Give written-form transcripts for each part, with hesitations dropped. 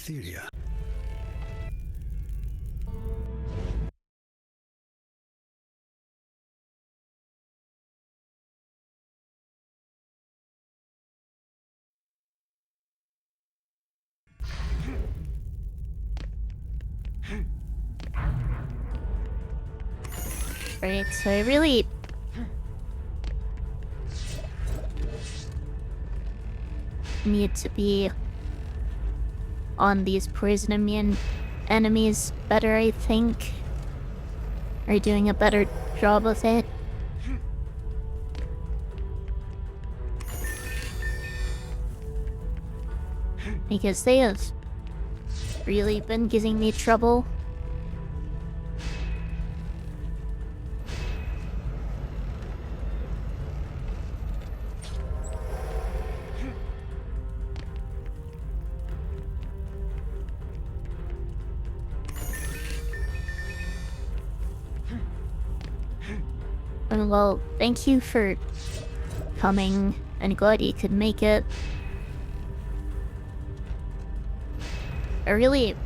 diphtheria. Right, so I really need to be on these poison immune enemies better, I think. Or doing a better job with it. Because they have really been giving me trouble. Well, thank you for coming, and glad you could make it. I really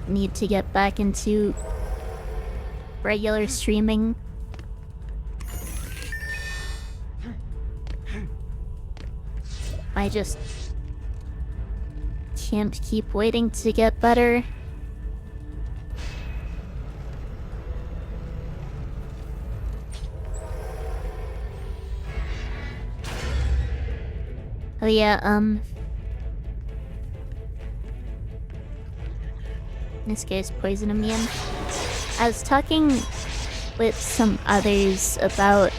need to get back into regular streaming. I just can't keep waiting to get better. Oh yeah, this guy's poison immune. I was talking with some others about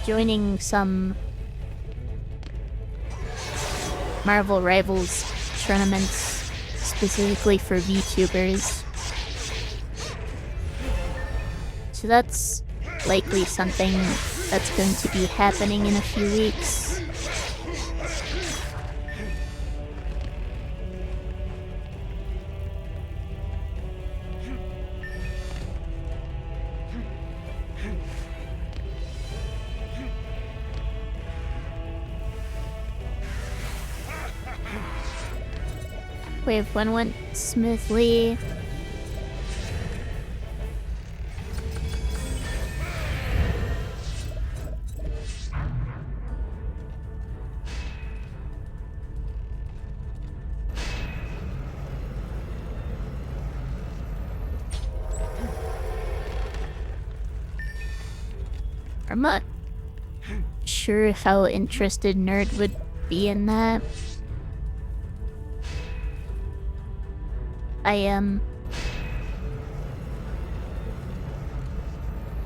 joining some Marvel Rivals tournaments specifically for VTubers. So that's likely something that's going to be happening in a few weeks. Wave 1 went smoothly. I'm not sure how interested Nerd would be in that. I am.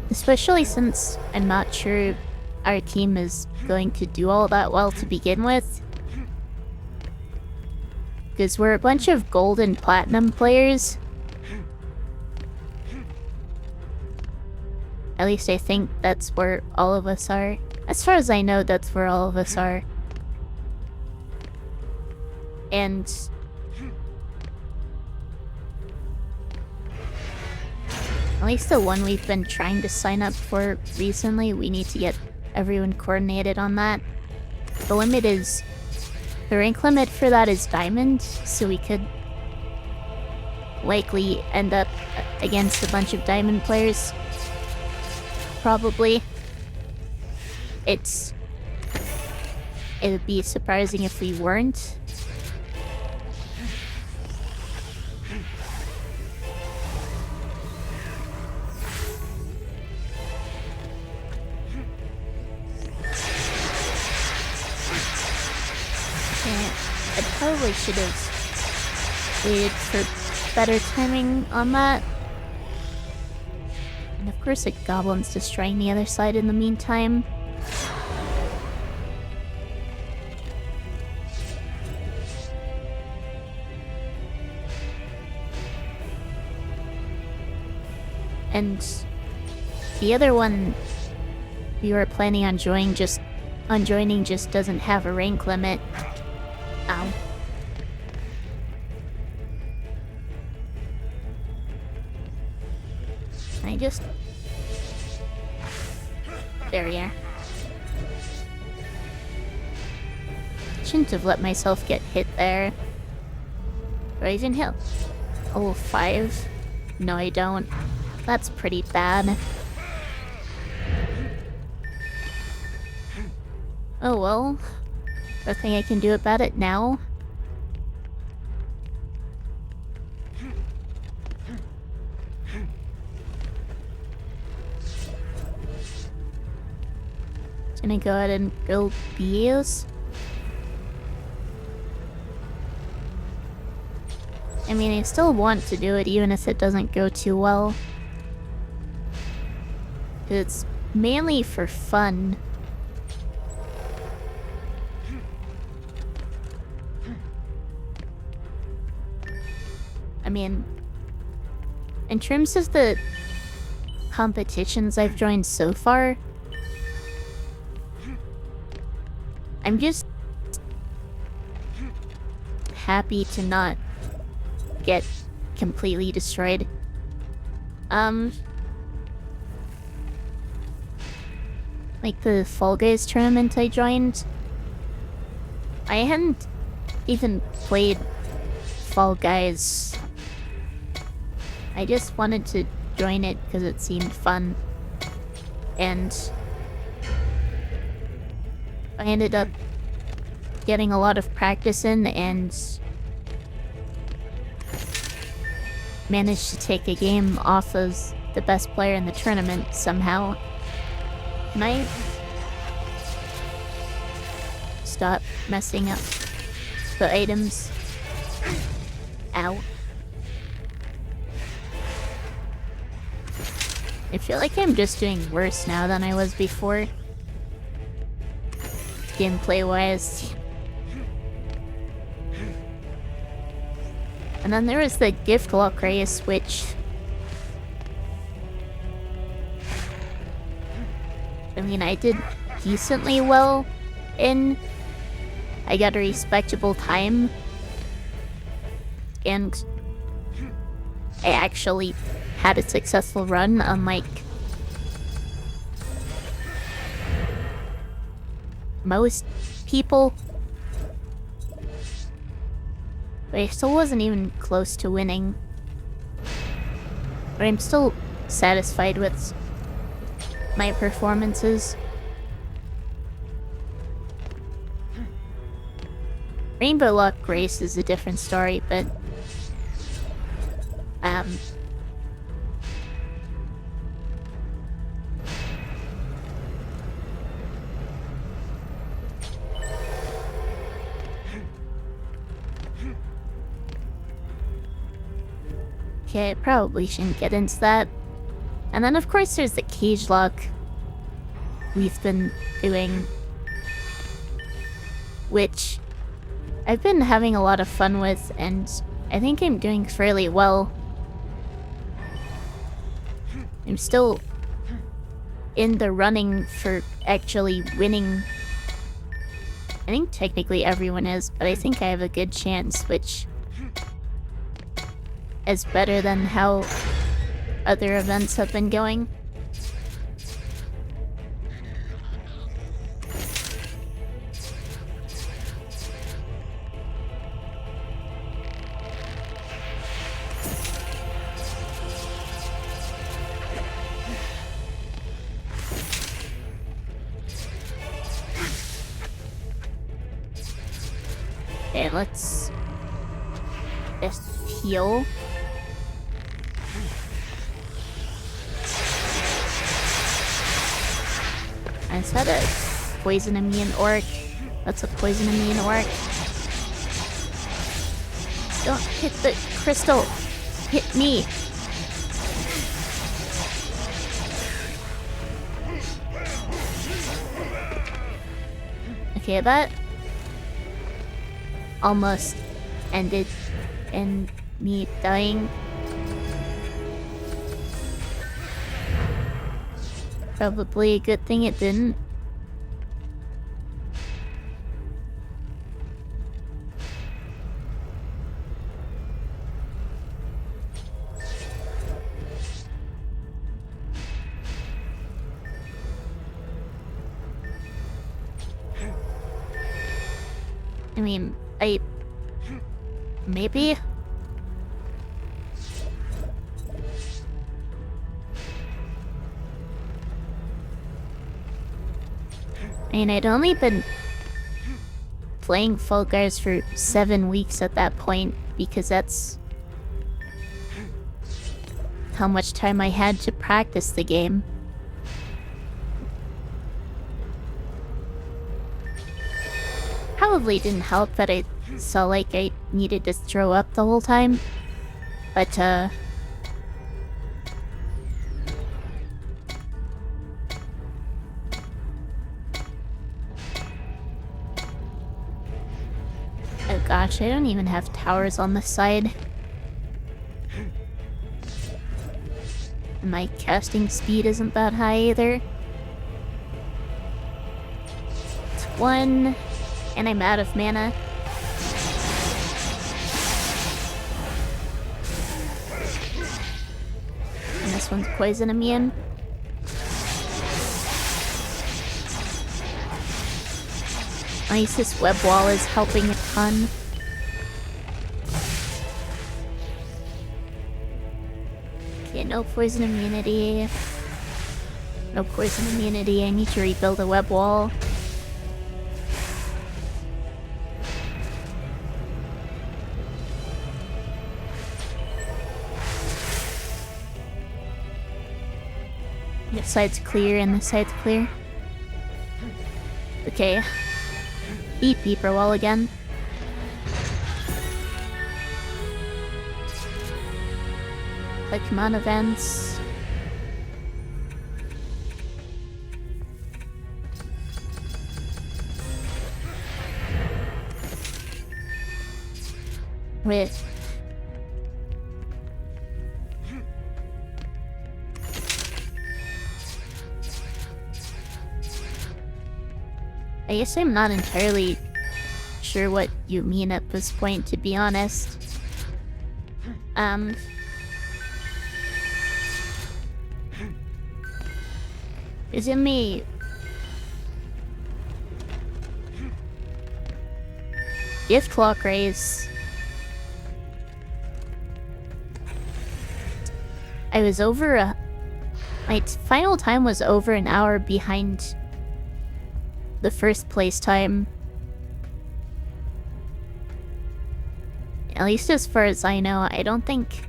Especially since I'm not sure our team is going to do all that well to begin with. Because we're a bunch of gold and platinum players. At least I think that's where all of us are. As far as I know, that's where all of us are. And at least the one we've been trying to sign up for recently, we need to get everyone coordinated on that. The rank limit for that is diamond, so we could likely end up against a bunch of diamond players. Probably. It would be surprising if we weren't. I probably should have waited for better timing on that. And of course a goblin's destroying the other side in the meantime. And the other one we were planning on joining just doesn't have a rank limit. Ow. I just... There we are. Shouldn't have let myself get hit there. Do I even hit level 5? No, I don't. That's pretty bad. Oh well. Nothing I can do about it now. Gonna go ahead and build these. I mean, I still want to do it even if it doesn't go too well. It's mainly for fun. I mean, in terms of the competitions I've joined so far, I'm just happy to not get completely destroyed. Like the Fall Guys tournament I joined, I hadn't even played Fall Guys. I just wanted to join it because it seemed fun. And I ended up getting a lot of practice in and managed to take a game off as the best player in the tournament somehow. Can I stop messing up the items? Ow. I feel like I'm just doing worse now than I was before. Gameplay-wise. And then there was the gift lock race, which... I mean, I did decently well in. I got a respectable time. And I actually had a successful run, unlike most people. But I still wasn't even close to winning. But I'm still satisfied with my performances. Rainbow Lock Race is a different story, but okay, I probably shouldn't get into that. And then of course there's the cage lock we've been doing, which I've been having a lot of fun with, and I think I'm doing fairly well. I'm still in the running for actually winning. I think technically everyone is, but I think I have a good chance, which is better than how other events have been going. Okay, let's just heal. Is that a poison immune orc? That's a poison immune orc. Don't hit the crystal! Hit me! Okay, that almost ended in me dying. Probably a good thing it didn't. I mean, maybe? I mean, I'd only been playing Fall Guys for 7 weeks at that point, because that's how much time I had to practice the game. Probably didn't help that I felt like I needed to throw up the whole time, but oh gosh, I don't even have towers on the side. And my casting speed isn't that high either. It's 1, and I'm out of mana. And this one's poison immune. At least this web wall is helping a ton. Okay, no poison immunity. No poison immunity. I need to rebuild a web wall. This side's clear and this side's clear. Okay. Eat beeper wall again. Pokemon events. With I guess I'm not entirely sure what you mean at this point, to be honest. Is it me? Gift clock race. I was over my final time was over an hour behind the first place time. At least as far as I know, I don't think...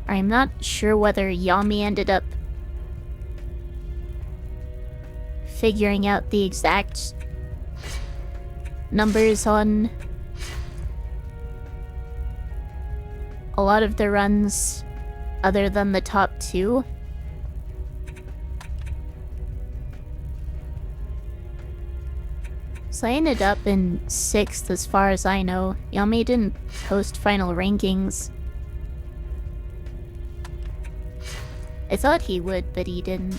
I'm not sure whether Yami ended up figuring out the exact numbers on a lot of the runs other than the top 2. So I ended up in 6th as far as I know. Yami didn't post final rankings. I thought he would, but he didn't.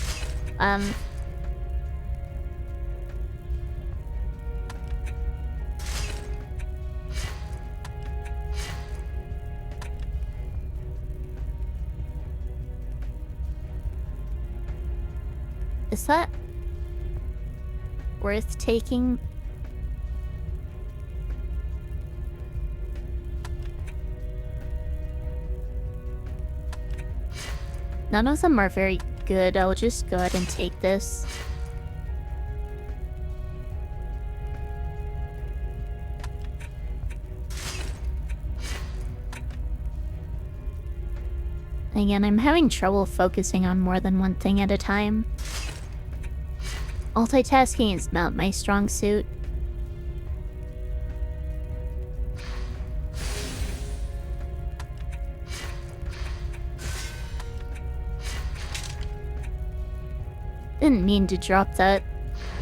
Is that worth taking? None of them are very good. I'll just go ahead and take this. Again, I'm having trouble focusing on more than one thing at a time. Multitasking is not my strong suit. Didn't mean to drop that,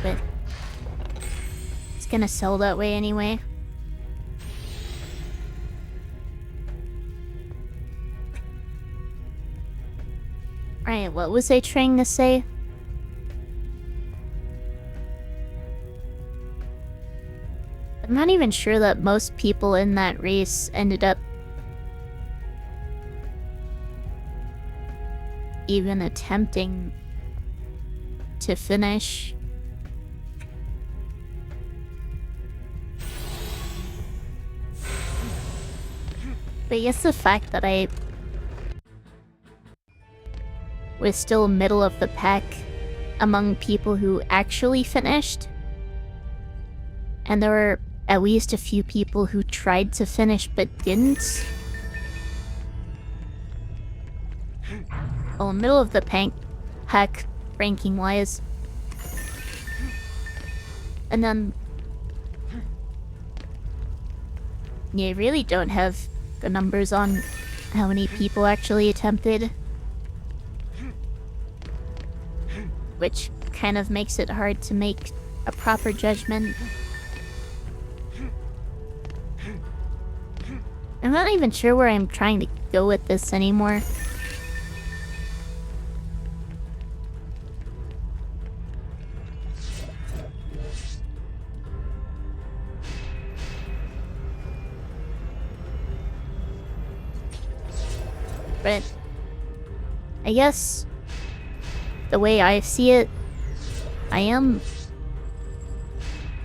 but it's gonna sell that way anyway. Right, what was I trying to say? I'm not even sure that most people in that race ended up even attempting to finish. But I guess the fact that I was still middle of the pack among people who actually finished, and there were at least a few people who tried to finish but didn't. Well, middle of the pack ranking-wise. And then... yeah, I really don't have the numbers on how many people actually attempted. Which kind of makes it hard to make a proper judgment. I'm not even sure where I'm trying to go with this anymore. But I guess the way I see it, I am...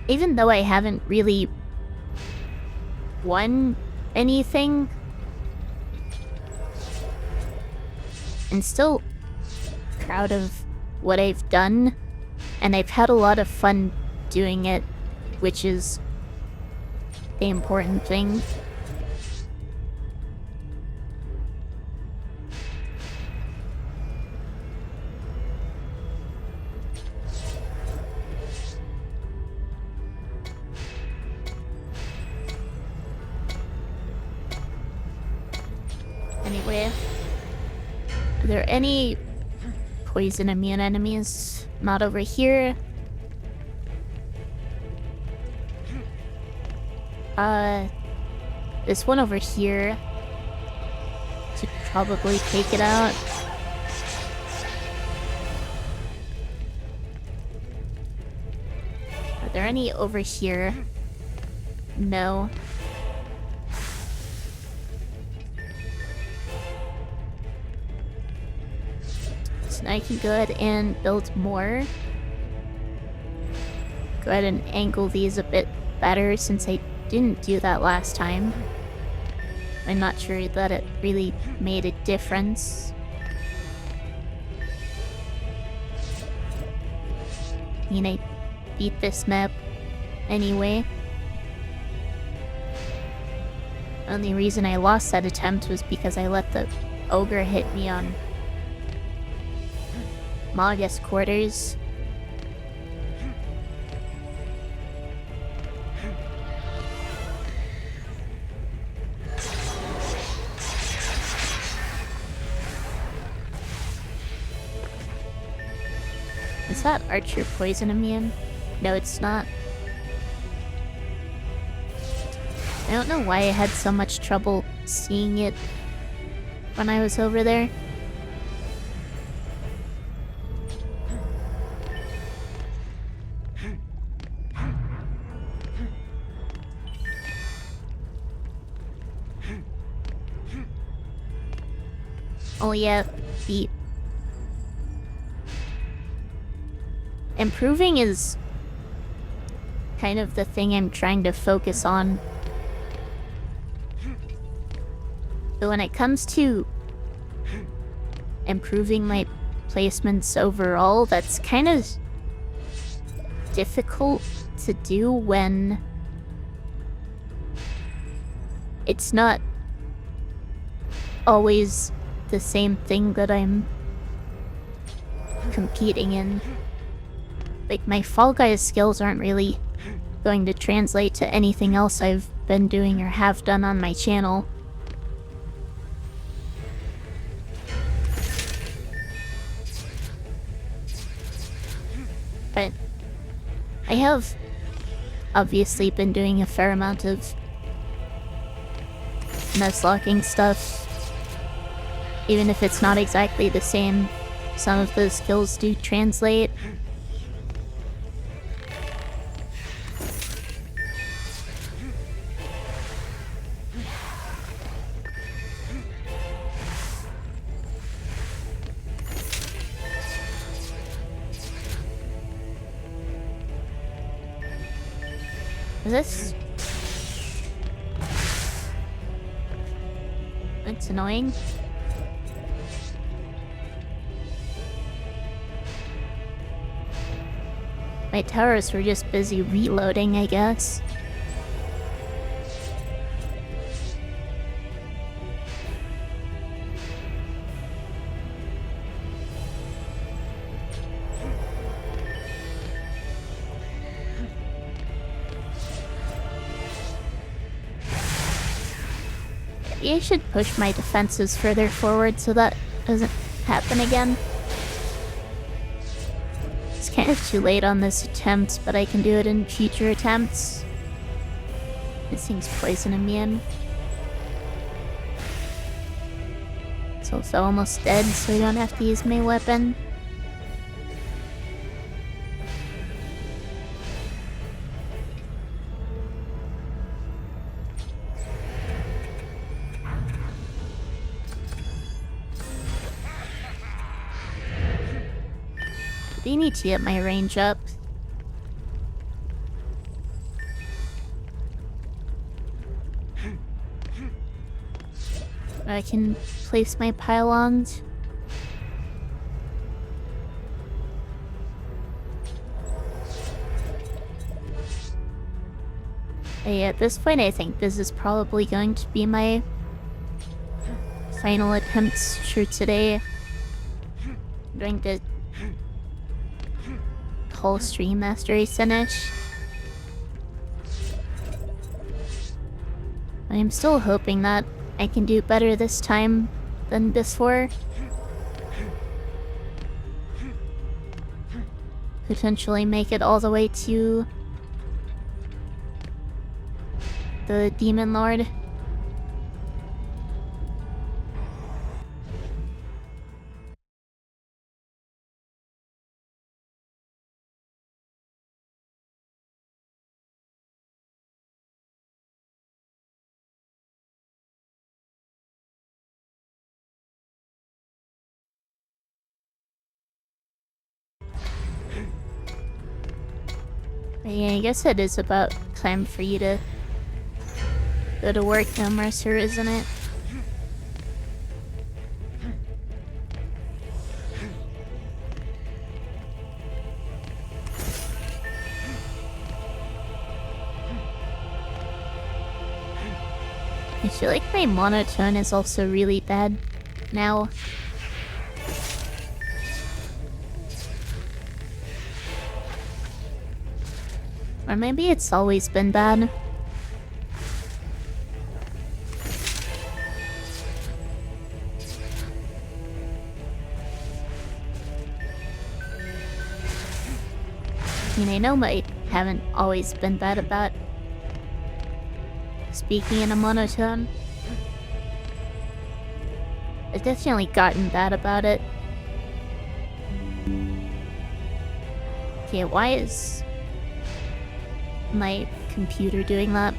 even though I haven't really won anything, I'm still proud of what I've done, and I've had a lot of fun doing it, which is the important thing. Anyway, are there any poison immune enemies? Not over here. This one over here should probably take it out. Are there any over here? No. So now I can go ahead and build more. Go ahead and angle these a bit better since I didn't do that last time. I'm not sure that it really made a difference. I mean, I beat this map anyway. Only reason I lost that attempt was because I let the ogre hit me on Magus quarters. Is that archer poison immune? No, it's not. I don't know why I had so much trouble seeing it when I was over there. Oh yeah, the improving is kind of the thing I'm trying to focus on. But when it comes to improving my placements overall, that's kind of difficult to do when it's not always the same thing that I'm competing in. Like, my Fall Guys skills aren't really going to translate to anything else I've been doing or have done on my channel. But I have obviously been doing a fair amount of Nuzlocking stuff. Even if it's not exactly the same, some of those skills do translate. Is this? It's annoying. My towers were just busy reloading, I guess. Maybe I should push my defenses further forward so that doesn't happen again. It's kind of too late on this attempt, but I can do it in future attempts. This thing's poisoning me in. It's also almost dead, so I don't have to use my weapon. I need to get my range up. I can place my pylons. Hey, at this point, I think this is probably going to be my final attempts for today. I'm going to whole stream mastery finish. I'm still hoping that I can do better this time than before. Potentially make it all the way to the Demon Lord. Yeah, I guess it is about time for you to go to work now, Mercer, isn't it? I feel like my monotone is also really bad now. Or maybe it's always been bad. I mean, I know I haven't always been bad about speaking in a monotone. I've definitely gotten bad about it. Okay, why is my computer doing that?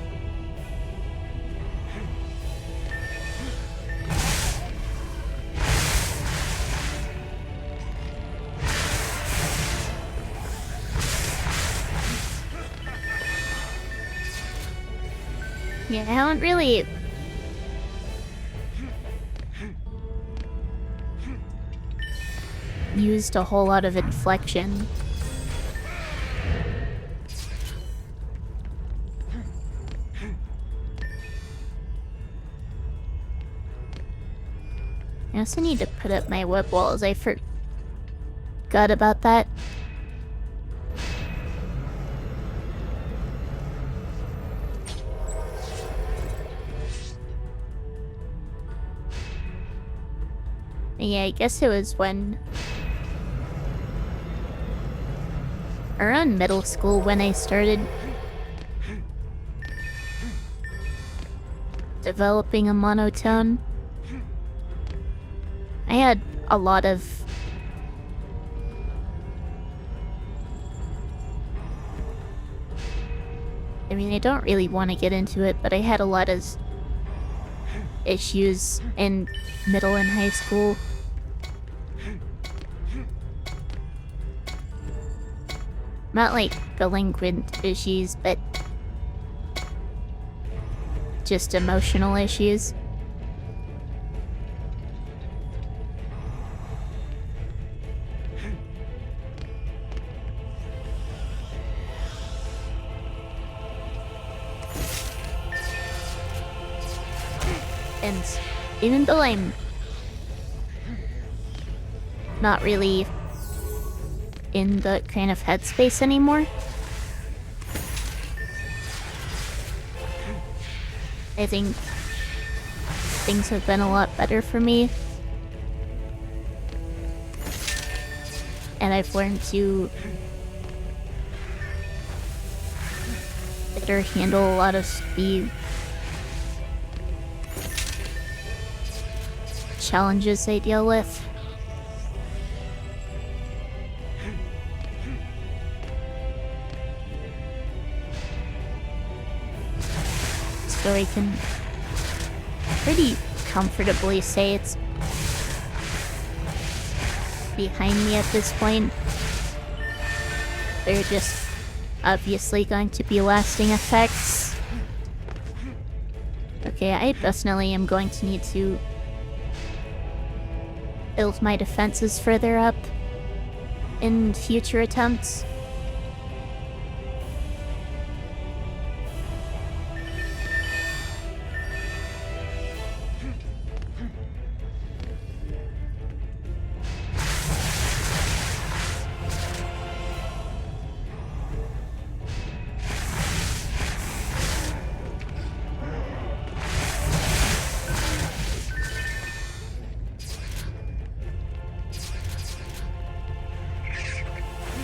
Yeah, I haven't really used a whole lot of inflection. I also need to put up my web walls. I forgot about that. Yeah, I guess it was when around middle school when I started developing a monotone. I had a lot of I mean, I don't really want to get into it, but I had a lot of issues in middle and high school. Not like delinquent issues, but just emotional issues. And even though I'm not really in the kind of headspace anymore, I think things have been a lot better for me. And I've learned to better handle a lot of the challenges I deal with. So I can pretty comfortably say it's behind me at this point. They're just obviously going to be lasting effects. Okay, I definitely am going to need to build my defenses further up in future attempts.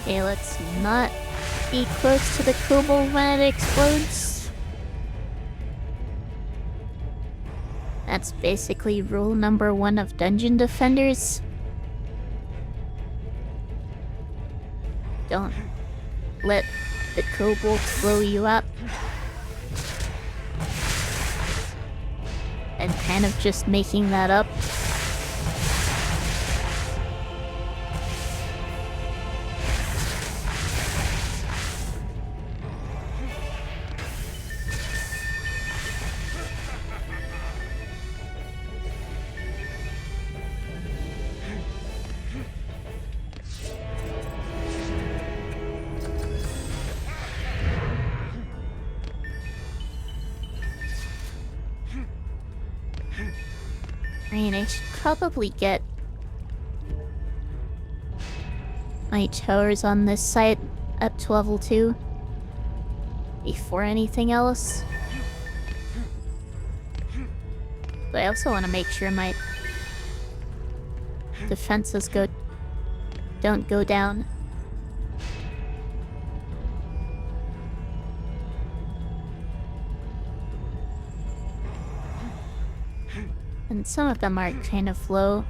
Okay, let's not be close to the kobold when it explodes. That's basically rule number 1 of dungeon defenders. Don't let the kobolds blow you up. And kind of just making that up. I should probably get my towers on this site up to level 2 before anything else. But I also want to make sure my defenses don't go down. And some of them are kind of low.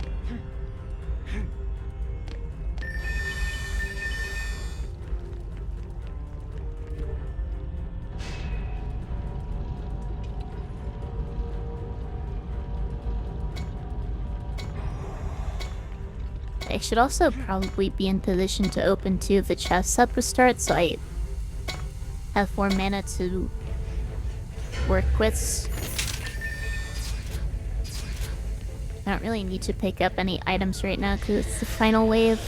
I should also probably be in position to open 2 of the chests up to start, so I have more mana to work with. I don't really need to pick up any items right now because it's the final wave.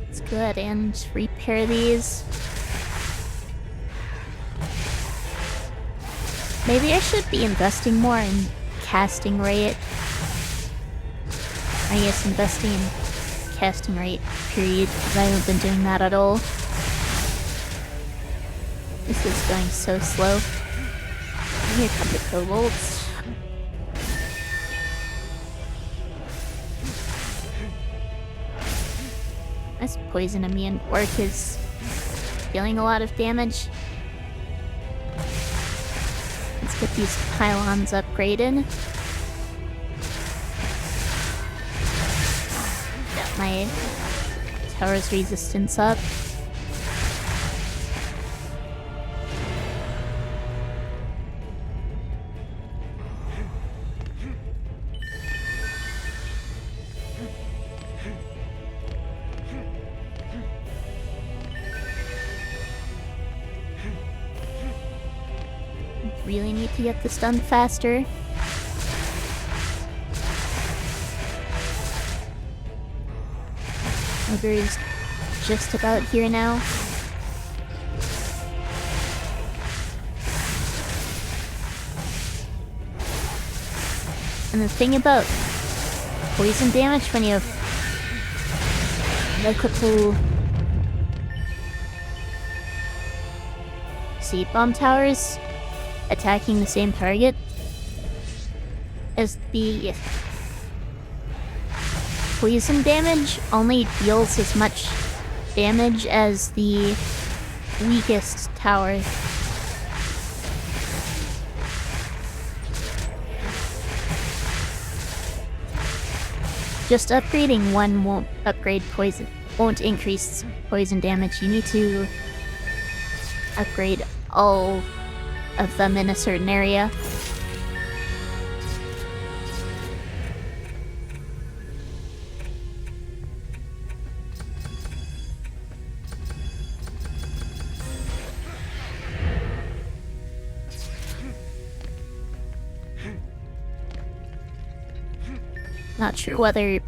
Let's go ahead and repair these. Maybe I should be investing more in casting rate. I guess investing in casting rate, period, because I haven't been doing that at all. This is going so slow. Here come the kobolds. This poison immune orc is dealing a lot of damage. Let's get these pylons upgraded. Got my tower's resistance up. Really need to get this done faster. Ogre's just about here now. And the thing about poison damage when you have multiple seed bomb towers attacking the same target is the poison damage only deals as much damage as the weakest tower. Just upgrading one won't increase poison damage. You need to upgrade all of them in a certain area. Not sure whether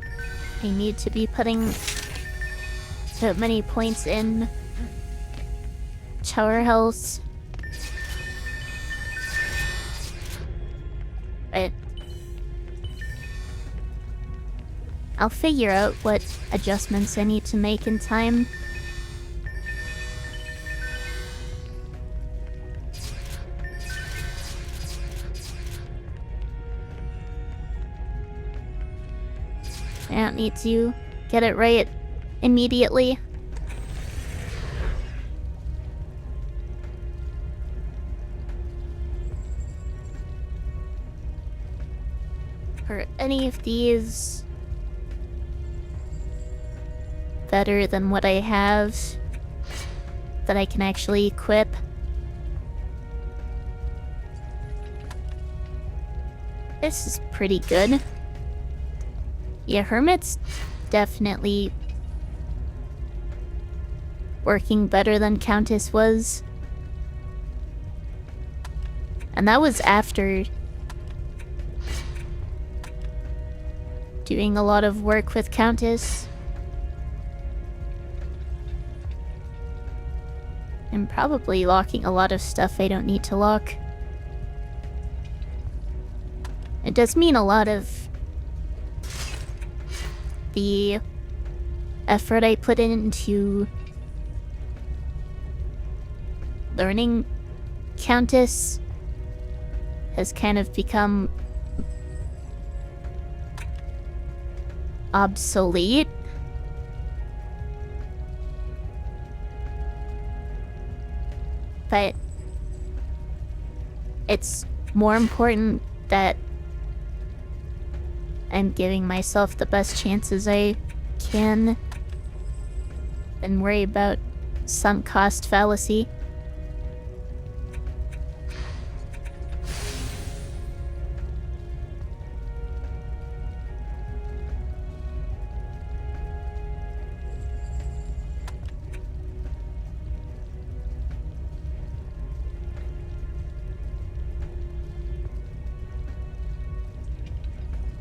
I need to be putting that many points in tower health. But I'll figure out what adjustments I need to make in time. I don't need to get it right immediately. Are any of these better than what I have that I can actually equip? This is pretty good. Yeah, Hermit's definitely working better than Countess was. And that was after doing a lot of work with Countess. And probably locking a lot of stuff I don't need to lock. It does mean a lot of the effort I put into learning Countess has kind of become obsolete. But it's more important that I'm giving myself the best chances I can and worry about sunk cost fallacy.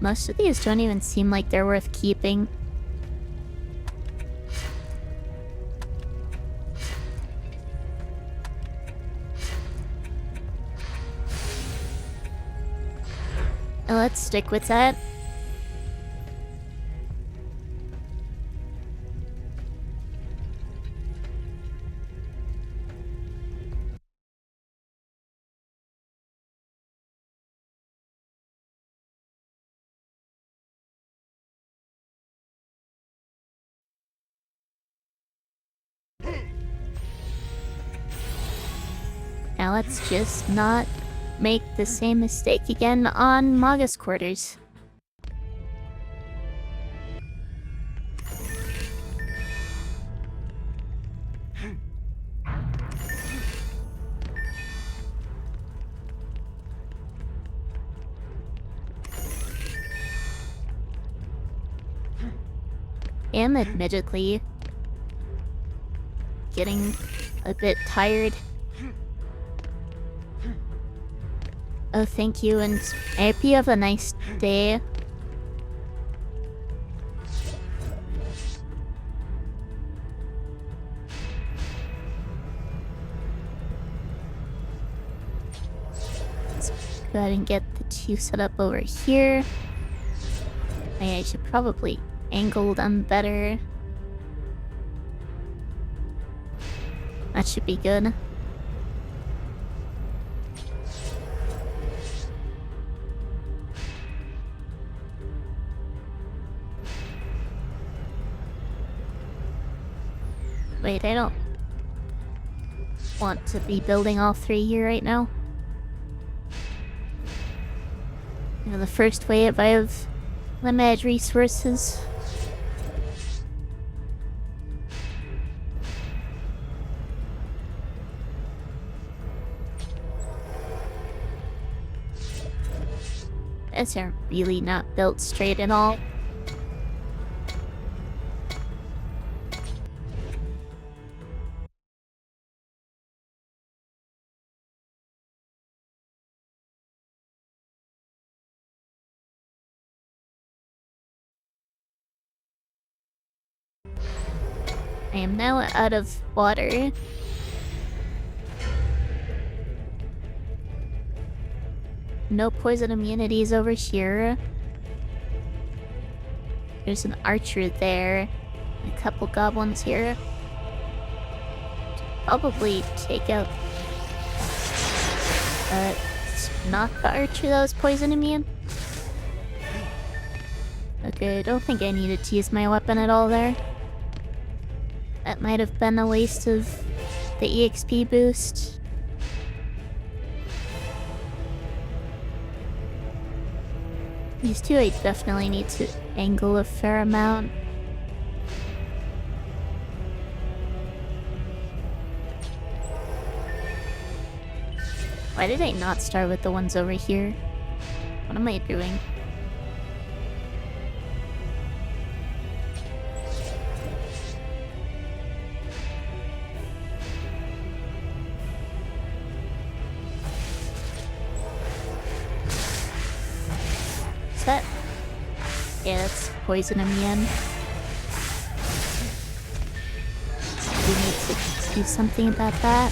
Most of these don't even seem like they're worth keeping. Let's stick with that. Now let's just not make the same mistake again on Magus quarters. Am admittedly getting a bit tired. Oh, thank you, and I hope you have a nice day. go ahead and get the two set up over here. I should probably angle them better. That should be good. Wait, I don't want to be building all three here right now. You know, the first wave I have limited resources. These are really not built straight at all. I am now out of water. No poison immunities over here. There's an archer there. A couple goblins here. Probably take out... it's not the archer that was poison immune. Okay, I don't think I needed to use my weapon at all there. That might have been a waste of the EXP boost. These two I definitely need to angle a fair amount. Why did I not start with the ones over here? What am I doing? Is that... yeah, that's poison immune. We need to do something about that.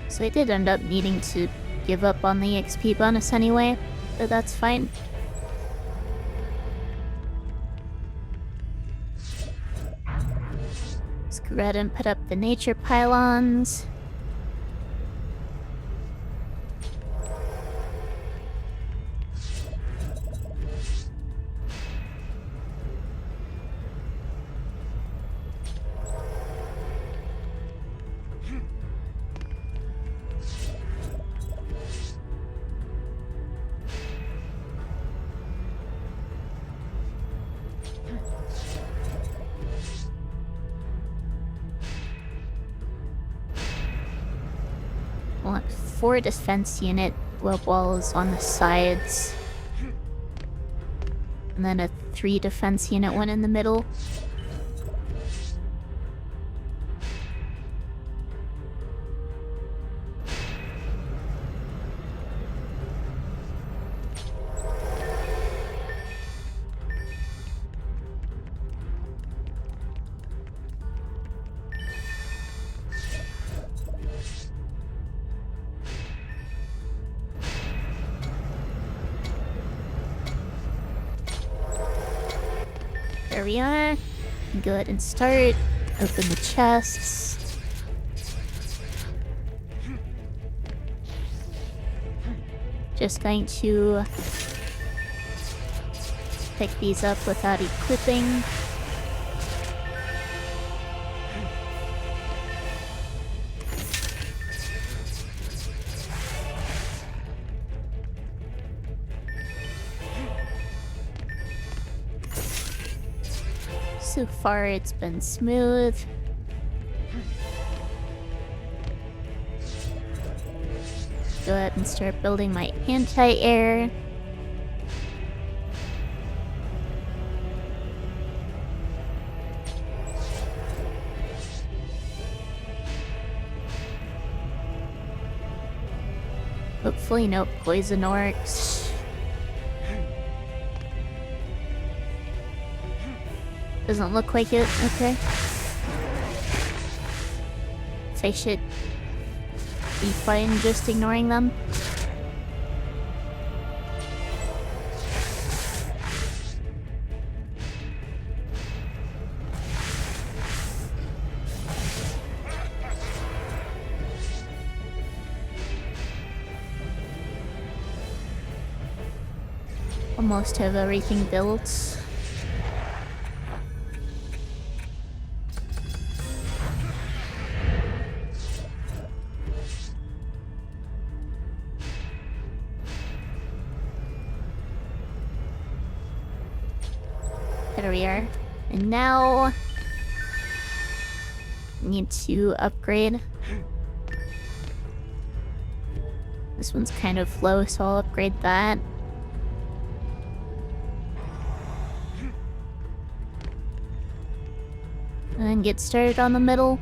So I did end up needing to give up on the XP bonus anyway, but that's fine. Let's go ahead and put up the nature pylons. Want 4 defense unit web walls on the sides. And then a 3 defense unit one in the middle. There we are. Go ahead and start. Open the chests. Just going to pick these up without equipping. So far, it's been smooth. Go ahead and start building my anti-air. Hopefully no poison orcs. Doesn't look like it. Okay. if I should be fine just ignoring them. Almost have everything built. There we are. And now need to upgrade. This one's kind of low, so I'll upgrade that. And get started on the middle.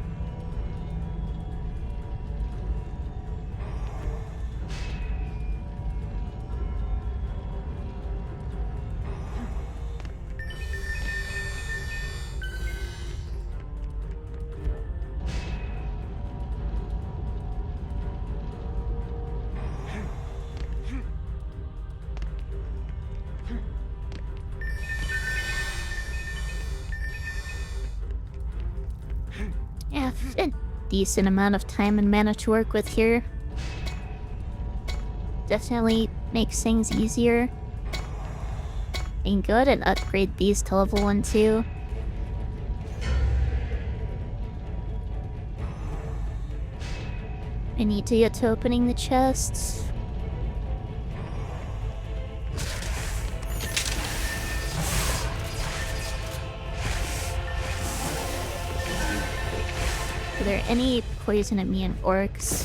Yeah, a decent amount of time and mana to work with here. Definitely makes things easier. I can go ahead and upgrade these to level 1 too. I need to get to opening the chests. Are there any poison immune orcs?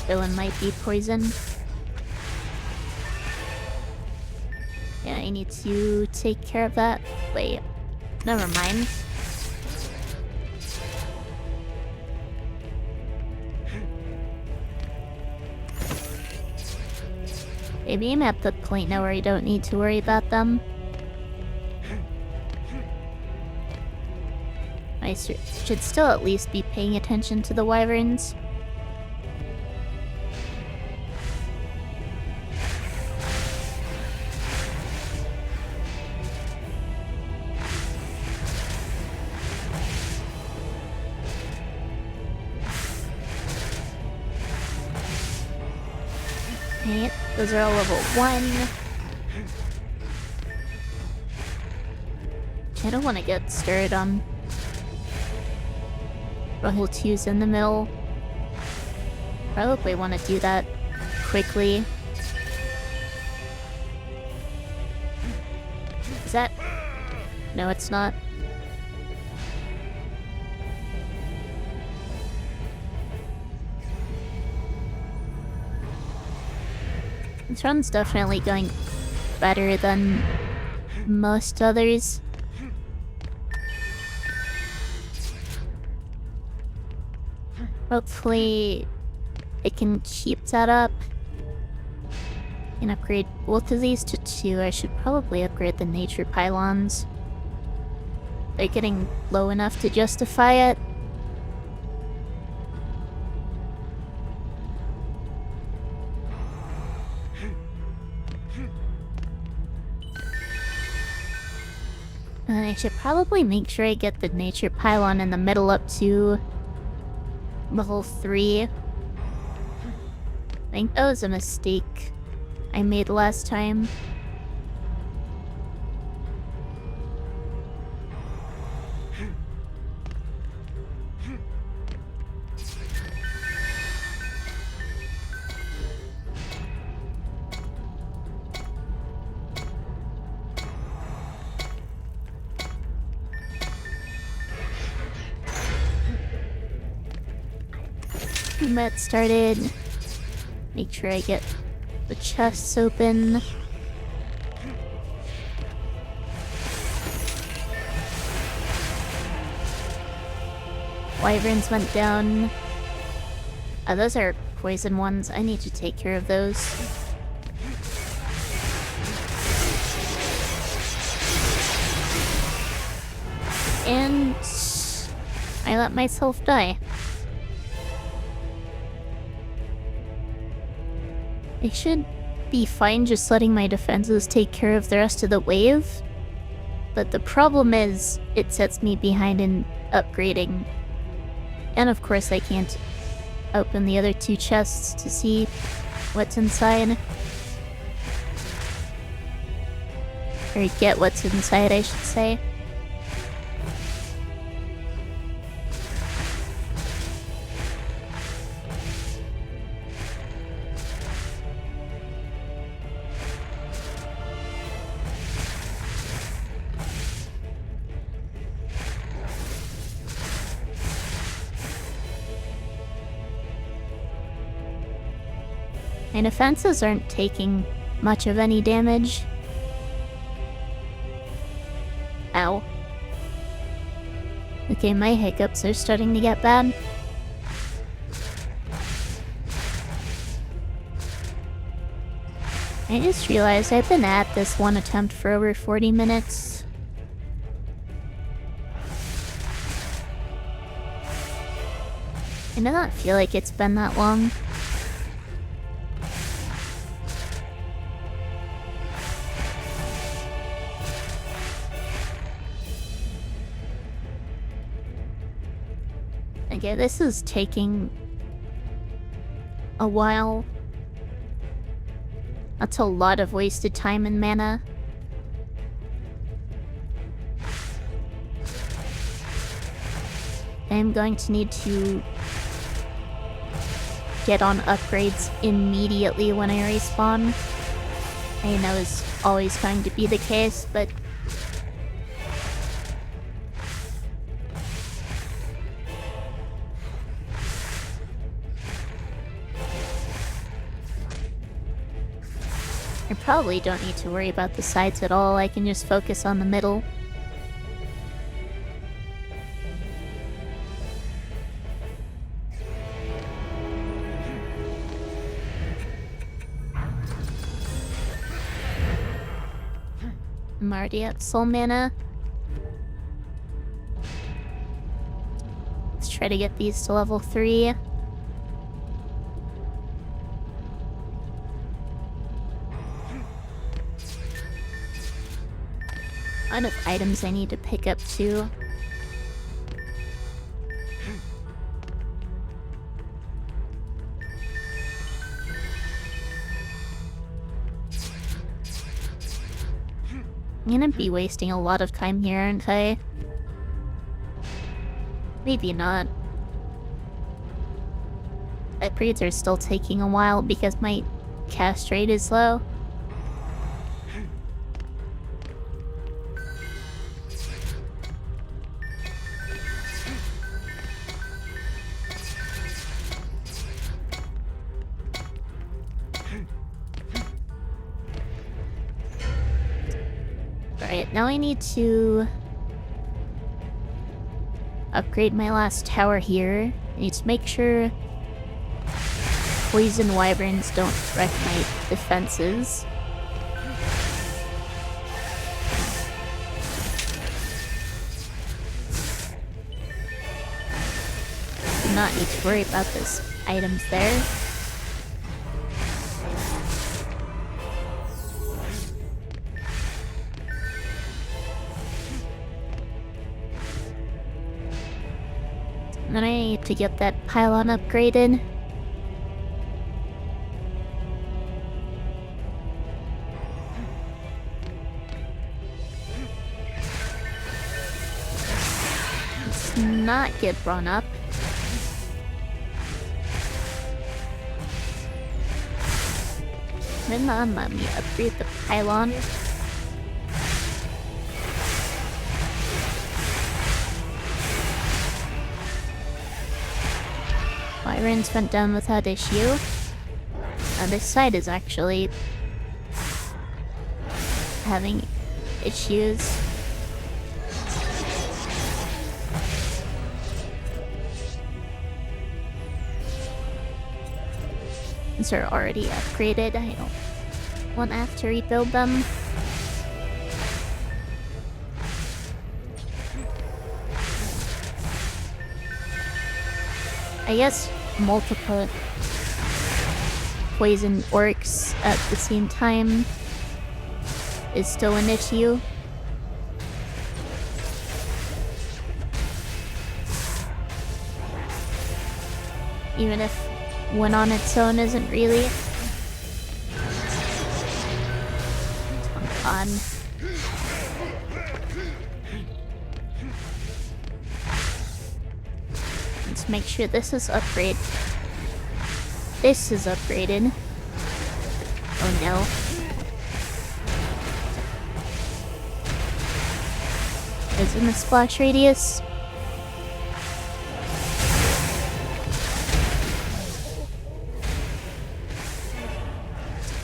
Villain might be poison. Yeah, I need to take care of that. Wait, never mind. Maybe I'm at the point now where I don't need to worry about them. I should still at least be paying attention to the wyverns. Okay, those are all level 1. I don't want to get started on level 2's in the middle. Probably want to do that quickly. Is that... No, it's not. This run's definitely going better than most others. Hopefully, I can keep that up. And upgrade both of these to 2. I should probably upgrade the nature pylons. They're getting low enough to justify it. And I should probably make sure I get the nature pylon in the middle up to level 3. I think that was a mistake I made last time. Met started. Make sure I get the chests open. Wyverns went down. Those are poison ones. I need to take care of those. And I let myself die. I should be fine just letting my defenses take care of the rest of the wave. But the problem is, it sets me behind in upgrading. And of course I can't open the other 2 chests to see what's inside. Or get what's inside, I should say. My defenses aren't taking much of any damage. Ow. Okay, my hiccups are starting to get bad. I just realized I've been at this one attempt for over 40 minutes. I do not feel like it's been that long. Okay, this is taking a while. That's a lot of wasted time and mana. I'm going to need to get on upgrades immediately when I respawn. I know it's always going to be the case, but I probably don't need to worry about the sides at all. I can just focus on the middle. I'm already at soul mana. Let's try to get these to level 3. A lot of items I need to pick up too. I'm gonna be wasting a lot of time here, aren't I? Maybe not. Upgrades are still taking a while because my cast rate is low. Alright, now I need to upgrade my last tower here. I need to make sure poison wyverns don't wreck my defenses. Do not need to worry about those items there. And then I need to get that pylon upgraded. Let's not get run up. Then let me upgrade the pylon. Wyverns went down without issue. This side is actually having issues. These are already upgraded. I don't want to have to rebuild them. I guess multiple poison orcs at the same time is still an issue. Even if one on its own isn't really. Come on. Let's make sure this is upgraded. This is upgraded. Oh no. Is in the splash radius?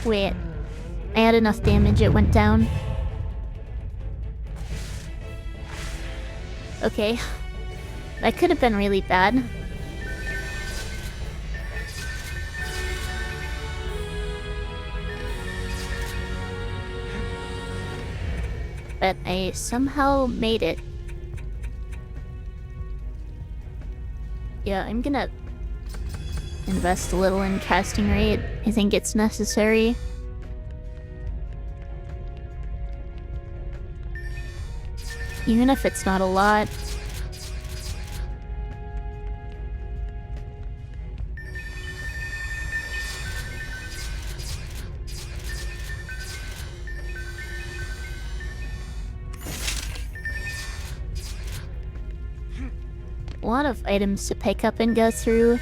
Wait. I had enough damage, it went down. Okay. That could have been really bad. But I somehow made it. Yeah, I'm gonna invest a little in casting rate. I think it's necessary. Even if it's not a lot. A lot of items to pick up and go through.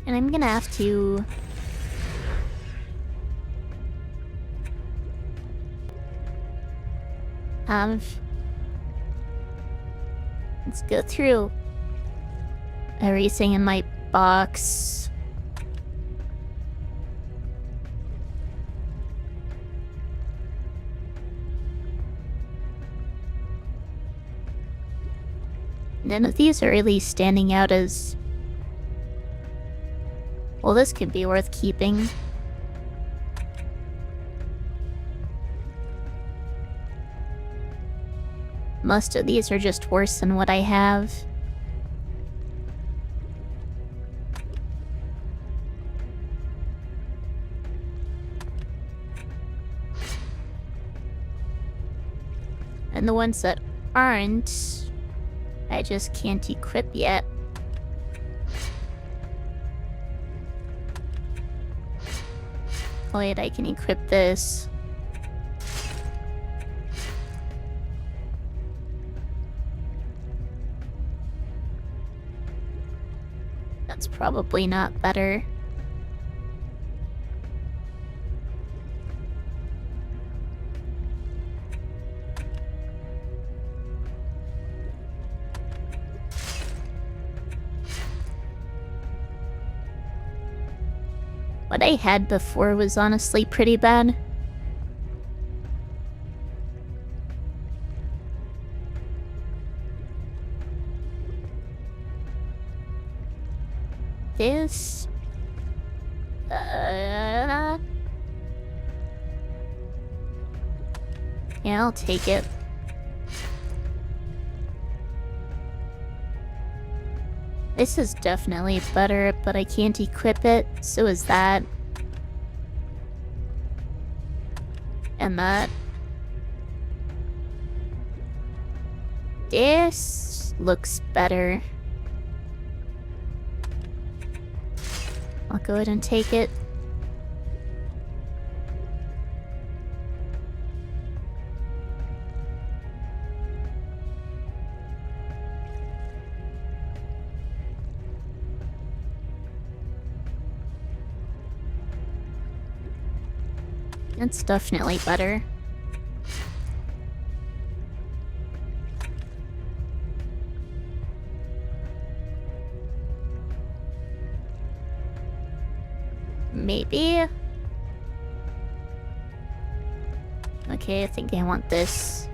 And I'm gonna have to let's go through everything in my box. None of these are really standing out as... Well, this could be worth keeping. Most of these are just worse than what I have. And the ones that aren't, I just can't equip yet. Wait, I can equip this. That's probably not better. What I had before was honestly pretty bad. This... yeah, I'll take it. This is definitely better, but I can't equip it, so is that. And that. This looks better. I'll go ahead and take it. It's definitely better. Maybe? Okay, I think I want this.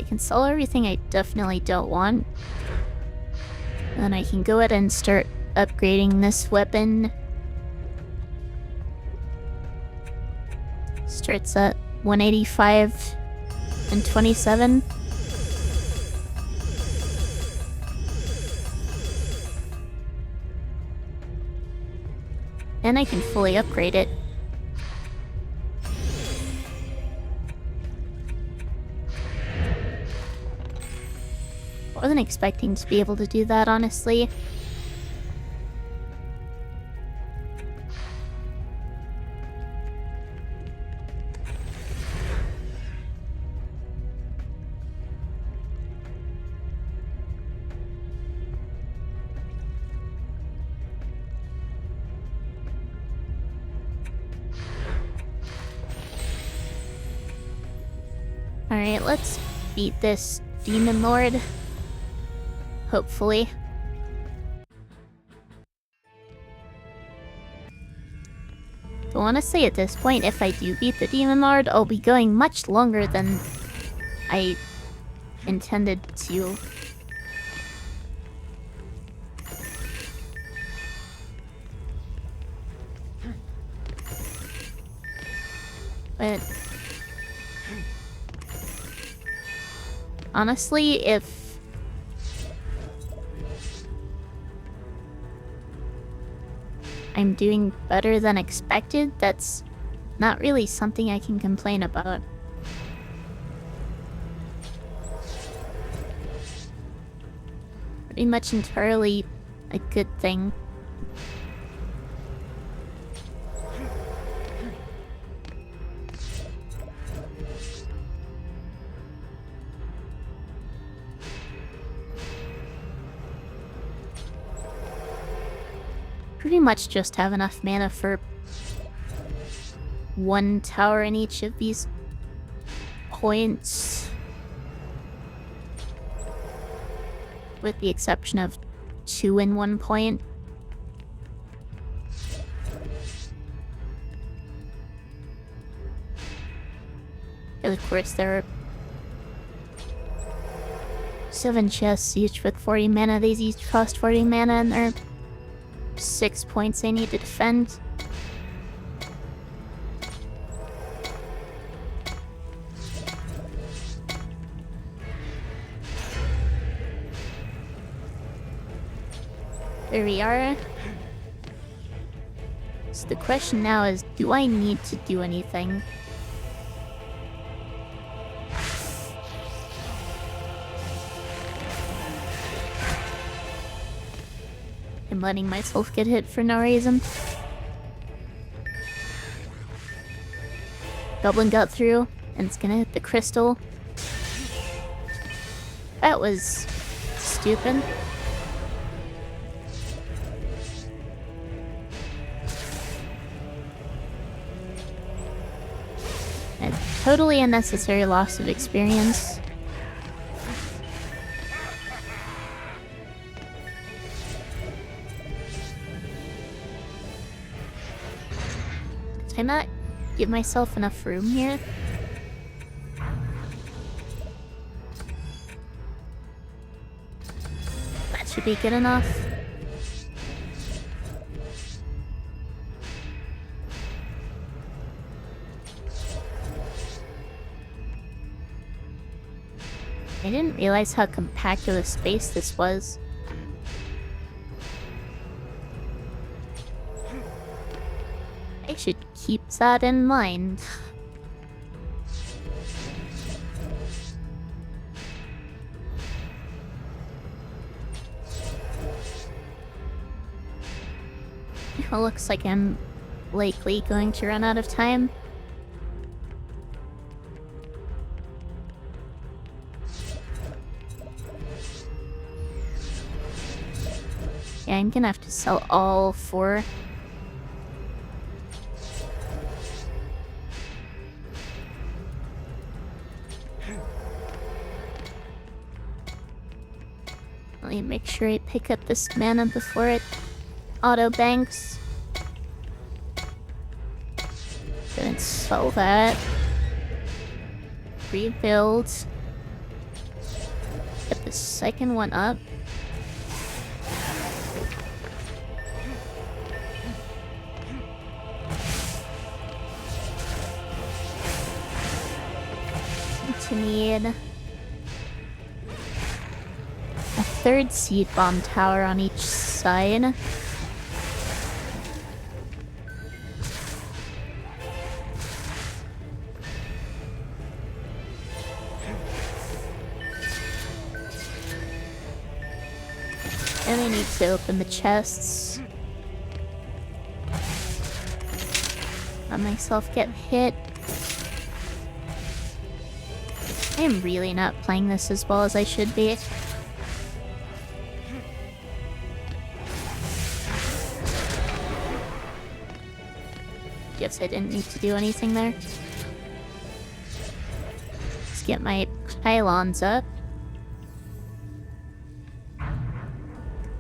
can sell everything I definitely don't want. And I can go ahead and start upgrading this weapon. Starts at 185 and 27. And I can fully upgrade it. Wasn't expecting to be able to do that, honestly. Alright, let's beat this Demon Lord. Hopefully. I want to say at this point, if I do beat the Demon Lord, I'll be going much longer than I intended to. But honestly, if I'm doing better than expected, that's not really something I can complain about. Pretty much entirely a good thing. Pretty much just have enough mana for one tower in each of these points. With the exception of 2 in 1 point. And of course there are 7 chests each with 40 mana. These each cost 40 mana and they're 6 points I need to defend. There we are. So the question now is, do I need to do anything? I'm letting myself get hit for no reason. Goblin got through, and it's gonna hit the crystal. That was stupid. A totally unnecessary loss of experience. Did I not give myself enough room here? That should be good enough. I didn't realize how compact of a space this was. I should keep that in mind. It looks like I'm likely going to run out of time. Yeah, I'm gonna have to sell all 4. Let me make sure I pick up this mana before it auto-banks. Didn't sell that. Rebuild. Get the second one up. To need a third seed bomb tower on each side. And I need to open the chests. Let myself get hit. I am really not playing this as well as I should be. Guess I didn't need to do anything there. Let's get my pylons up.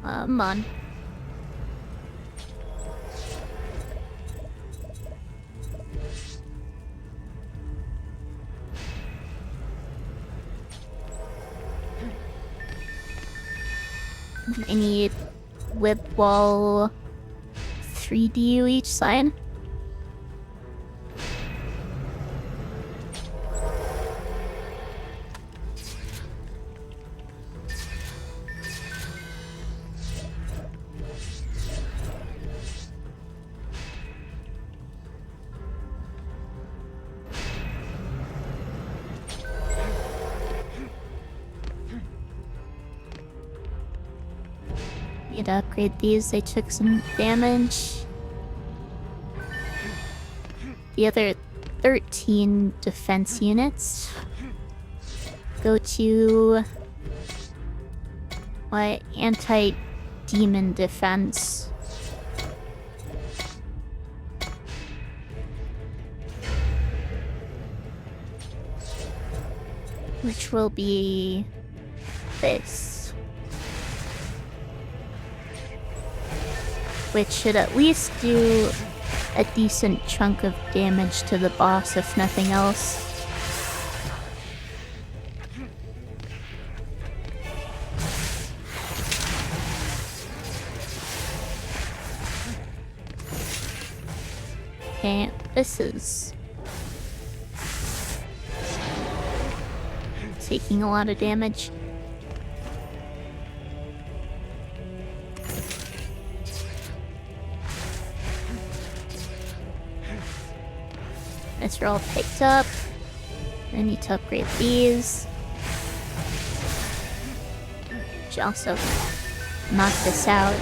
Come on. I need whip wall 3DU each side. Need to upgrade these, they took some damage. The other 13 defense units go to what? Anti-demon defense. Which will be this. Which should at least do a decent chunk of damage to the boss, if nothing else. Okay, this is taking a lot of damage. These are all picked up. I need to upgrade these. Should also knock this out.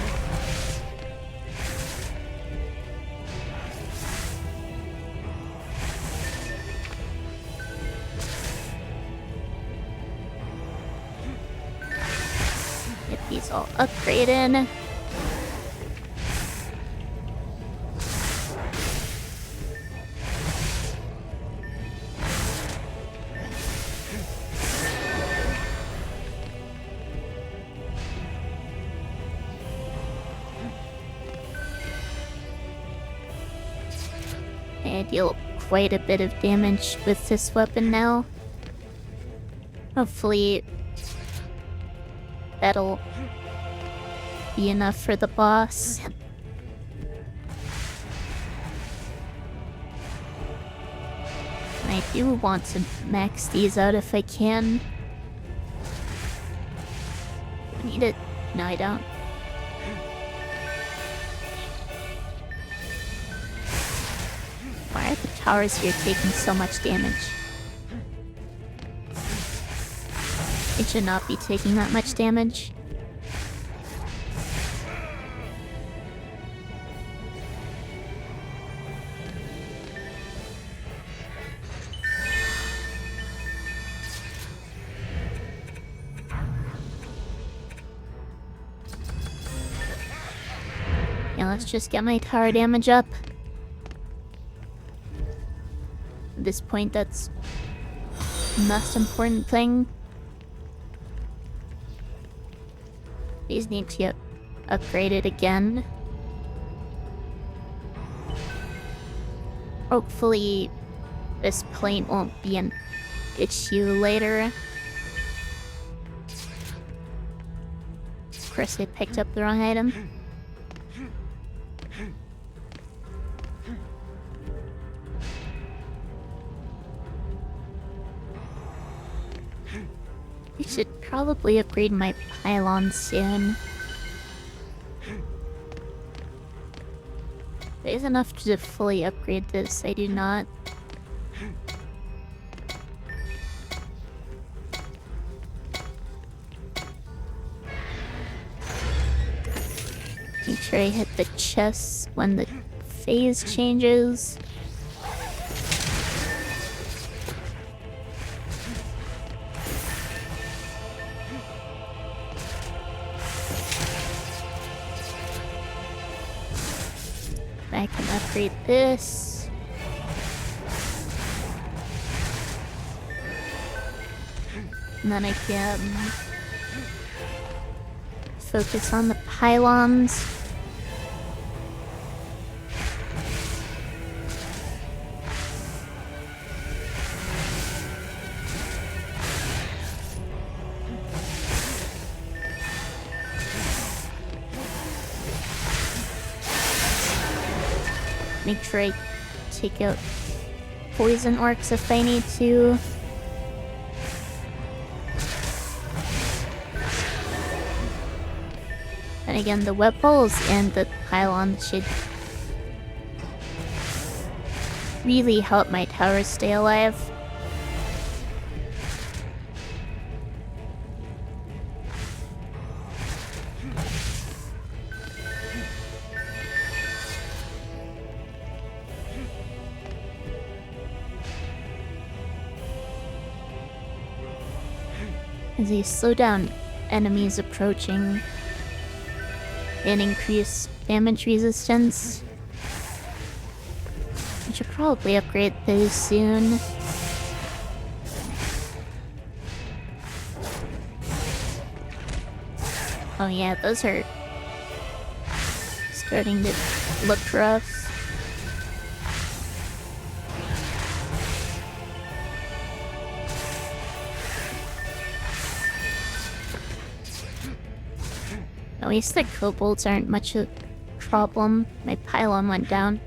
Get these all upgraded. I deal quite a bit of damage with this weapon now. Hopefully that'll be enough for the boss. I do want to max these out if I can. I need it. No, I don't. Why are the towers here taking so much damage? It should not be taking that much damage. Yeah, let's just get my tower damage up. At this point, that's the most important thing. These need to get upgraded again. Hopefully, this plate won't be an issue later. course I picked up the wrong item. I should probably upgrade my pylon soon. There's enough to fully upgrade this, I do not. Make sure I hit the chest when the phase changes. I can upgrade this. And then I can focus on the pylons. Make sure I take out poison orcs if I need to. And again, the web balls and the pylon should really help my towers stay alive. As they slow down enemies approaching and increase damage resistance. I should probably upgrade those soon. Oh yeah, those are starting to look rough. At least the kobolds aren't much of a problem. My pylon went down.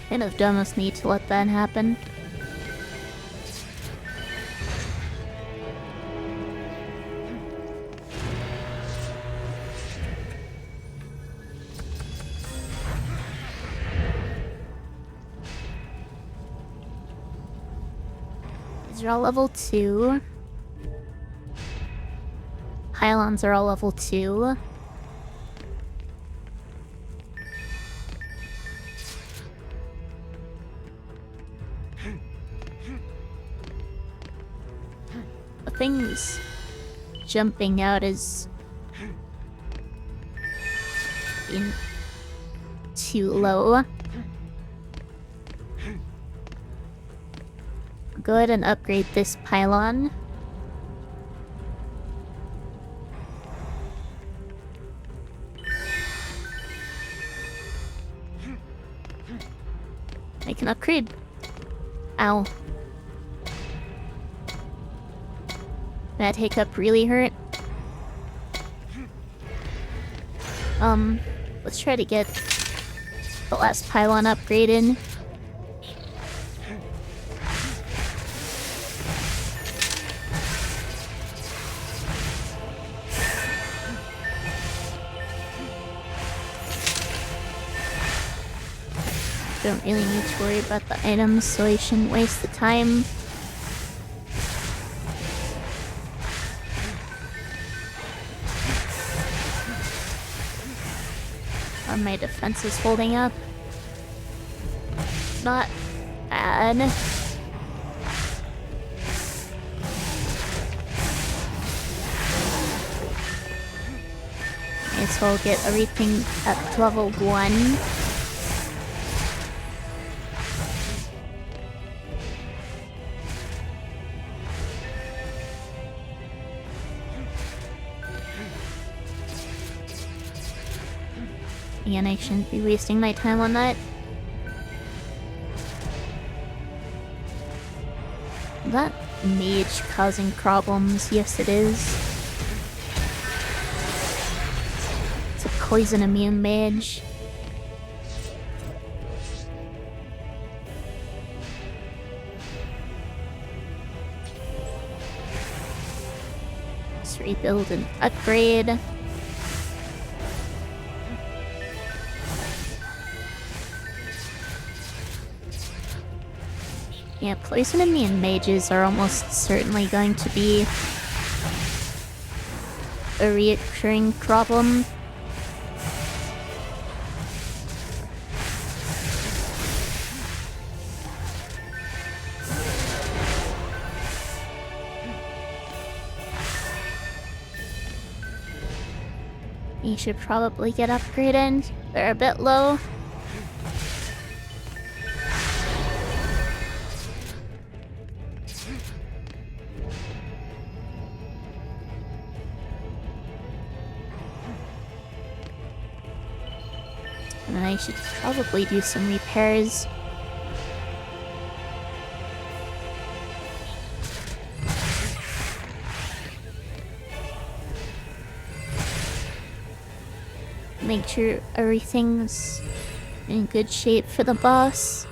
Kind of dumb of me to let that happen. These are all level 2. Pylons are all level 2. The thing's jumping out is in too low. Go ahead and upgrade this pylon. I can upgrade. Ow. That hiccup really hurt. Let's try to get the last pylon upgraded. Don't really need to worry about the items, so I shouldn't waste the time. Are my defenses holding up? Not bad. Might as well get everything up to level 1. Again, I shouldn't be wasting my time on that. That mage causing problems? Yes, it is. It's a poison immune mage. Let's rebuild and upgrade. Yeah, poison immune mages are almost certainly going to be a reoccurring problem. You should probably get upgraded. They're a bit low. And I should probably do some repairs. Make sure everything's in good shape for the boss.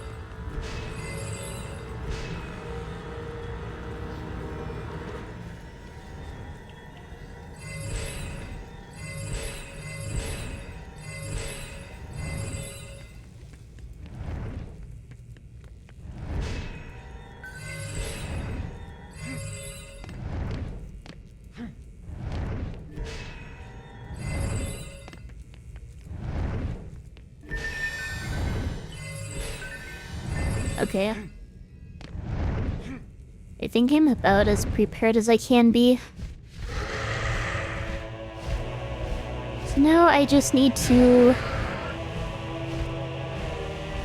Okay. I think I'm about as prepared as I can be. So now I just need to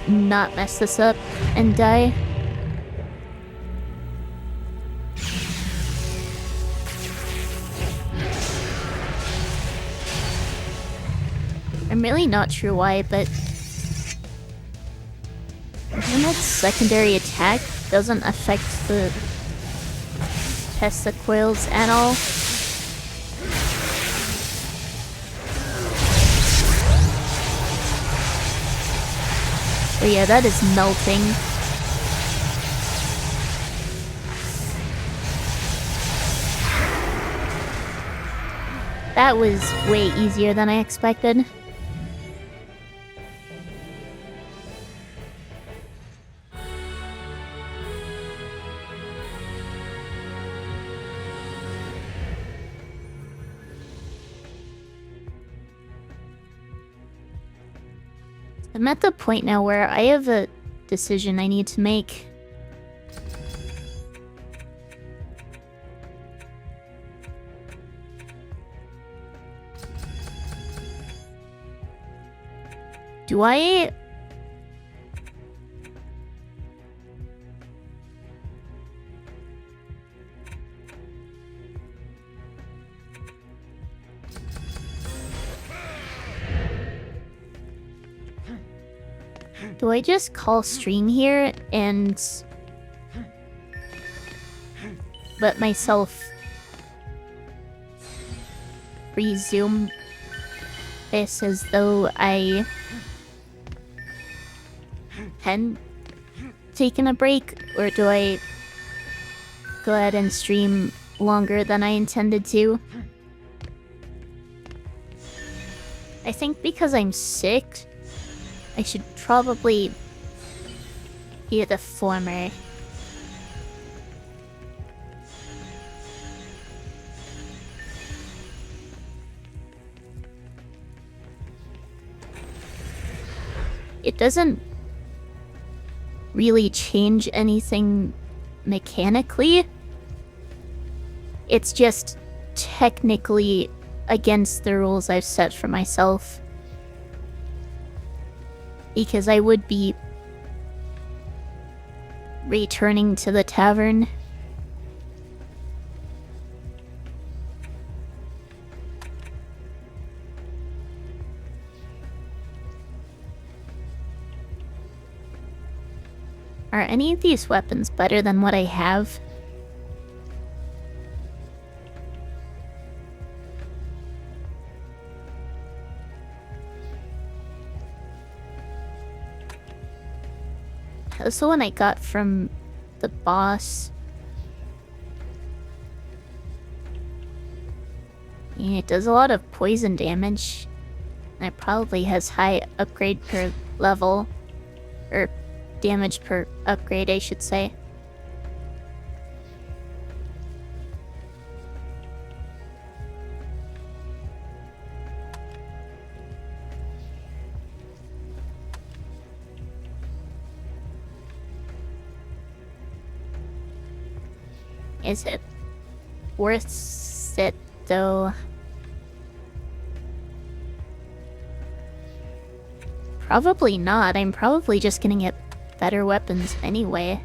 not mess this up and die. I'm really not sure why, but Ruleset's secondary attack doesn't affect the testicles at all. But yeah, that is melting. That was way easier than I expected. I'm at the point now where I have a decision I need to make. Do I... Do I just call stream here and let myself resume this as though I hadn't taken a break, or do I go ahead and stream longer than I intended to? I think because I'm sick, I should probably be the former. It doesn't really change anything mechanically. It's just technically against the rules I've set for myself. Because I would be returning to the tavern. Are any of these weapons better than what I have? That's the one I got from the boss. Yeah, it does a lot of poison damage. And it probably has high upgrade per level. Or damage per upgrade, I should say. Is it worth it, though? Probably not. I'm probably just gonna get better weapons anyway.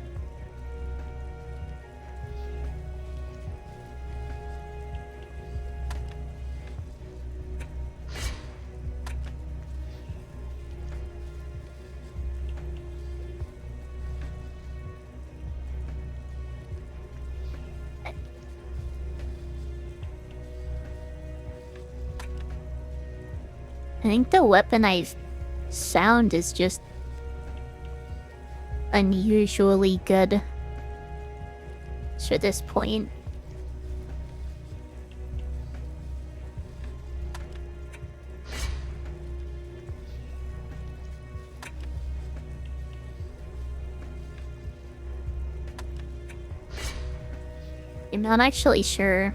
I think the weapon I've found is just unusually good for this point. I'm not actually sure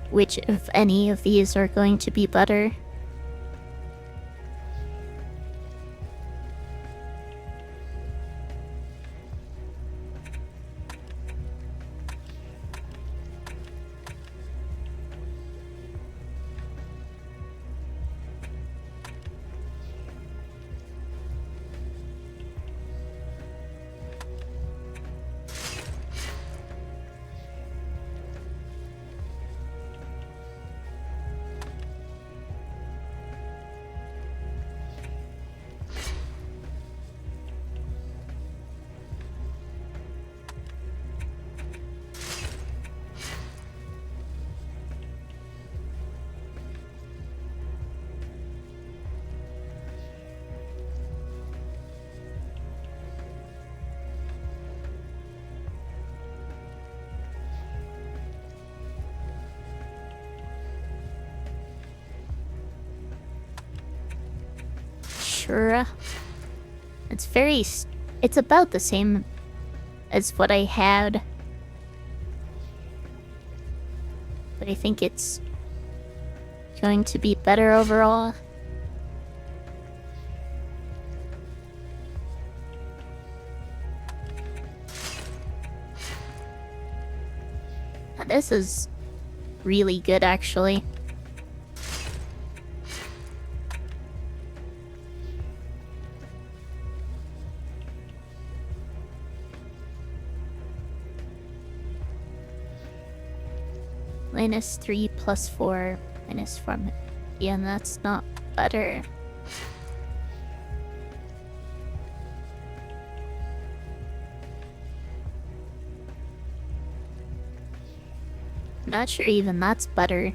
which, if any, of these are going to be better. Sure. It's about the same as what I had. But I think it's going to be better overall. This is really good, actually. -3 + 4 -4. Yeah, and that's not better. Not sure even that's better.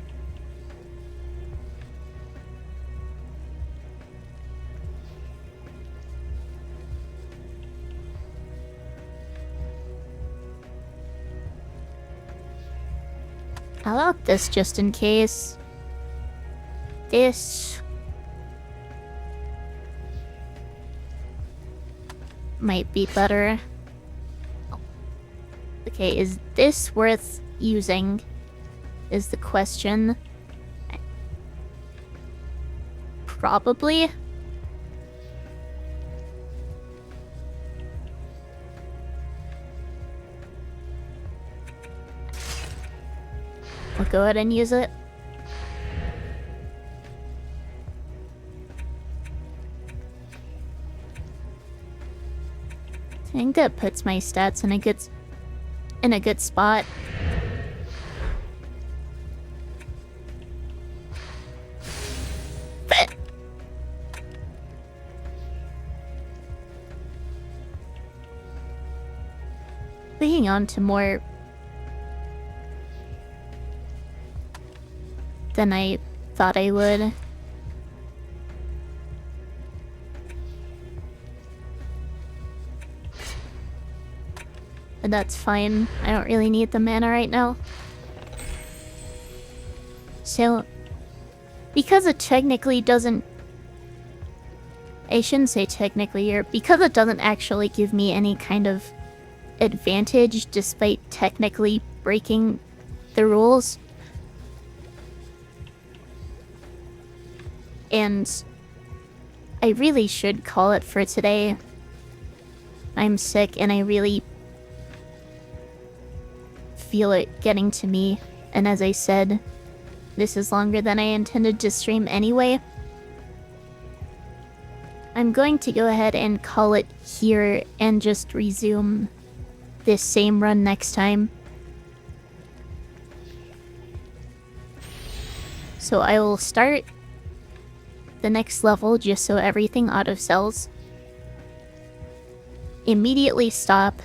I'll lock this just in case. This might be better. Okay, is this worth using? Is the question. Probably. I'll go ahead and use it. I think that puts my stats in a good spot. But clinging on to more than I thought I would. But that's fine. I don't really need the mana right now. So, because it technically doesn't... I shouldn't say technically here. Because it doesn't actually give me any kind of advantage despite technically breaking the rules. And I really should call it for today. I'm sick and I really feel it getting to me. And as I said, this is longer than I intended to stream anyway. I'm going to go ahead and call it here and just resume this same run next time. So I will start the next level just so everything auto-sells. Immediately stop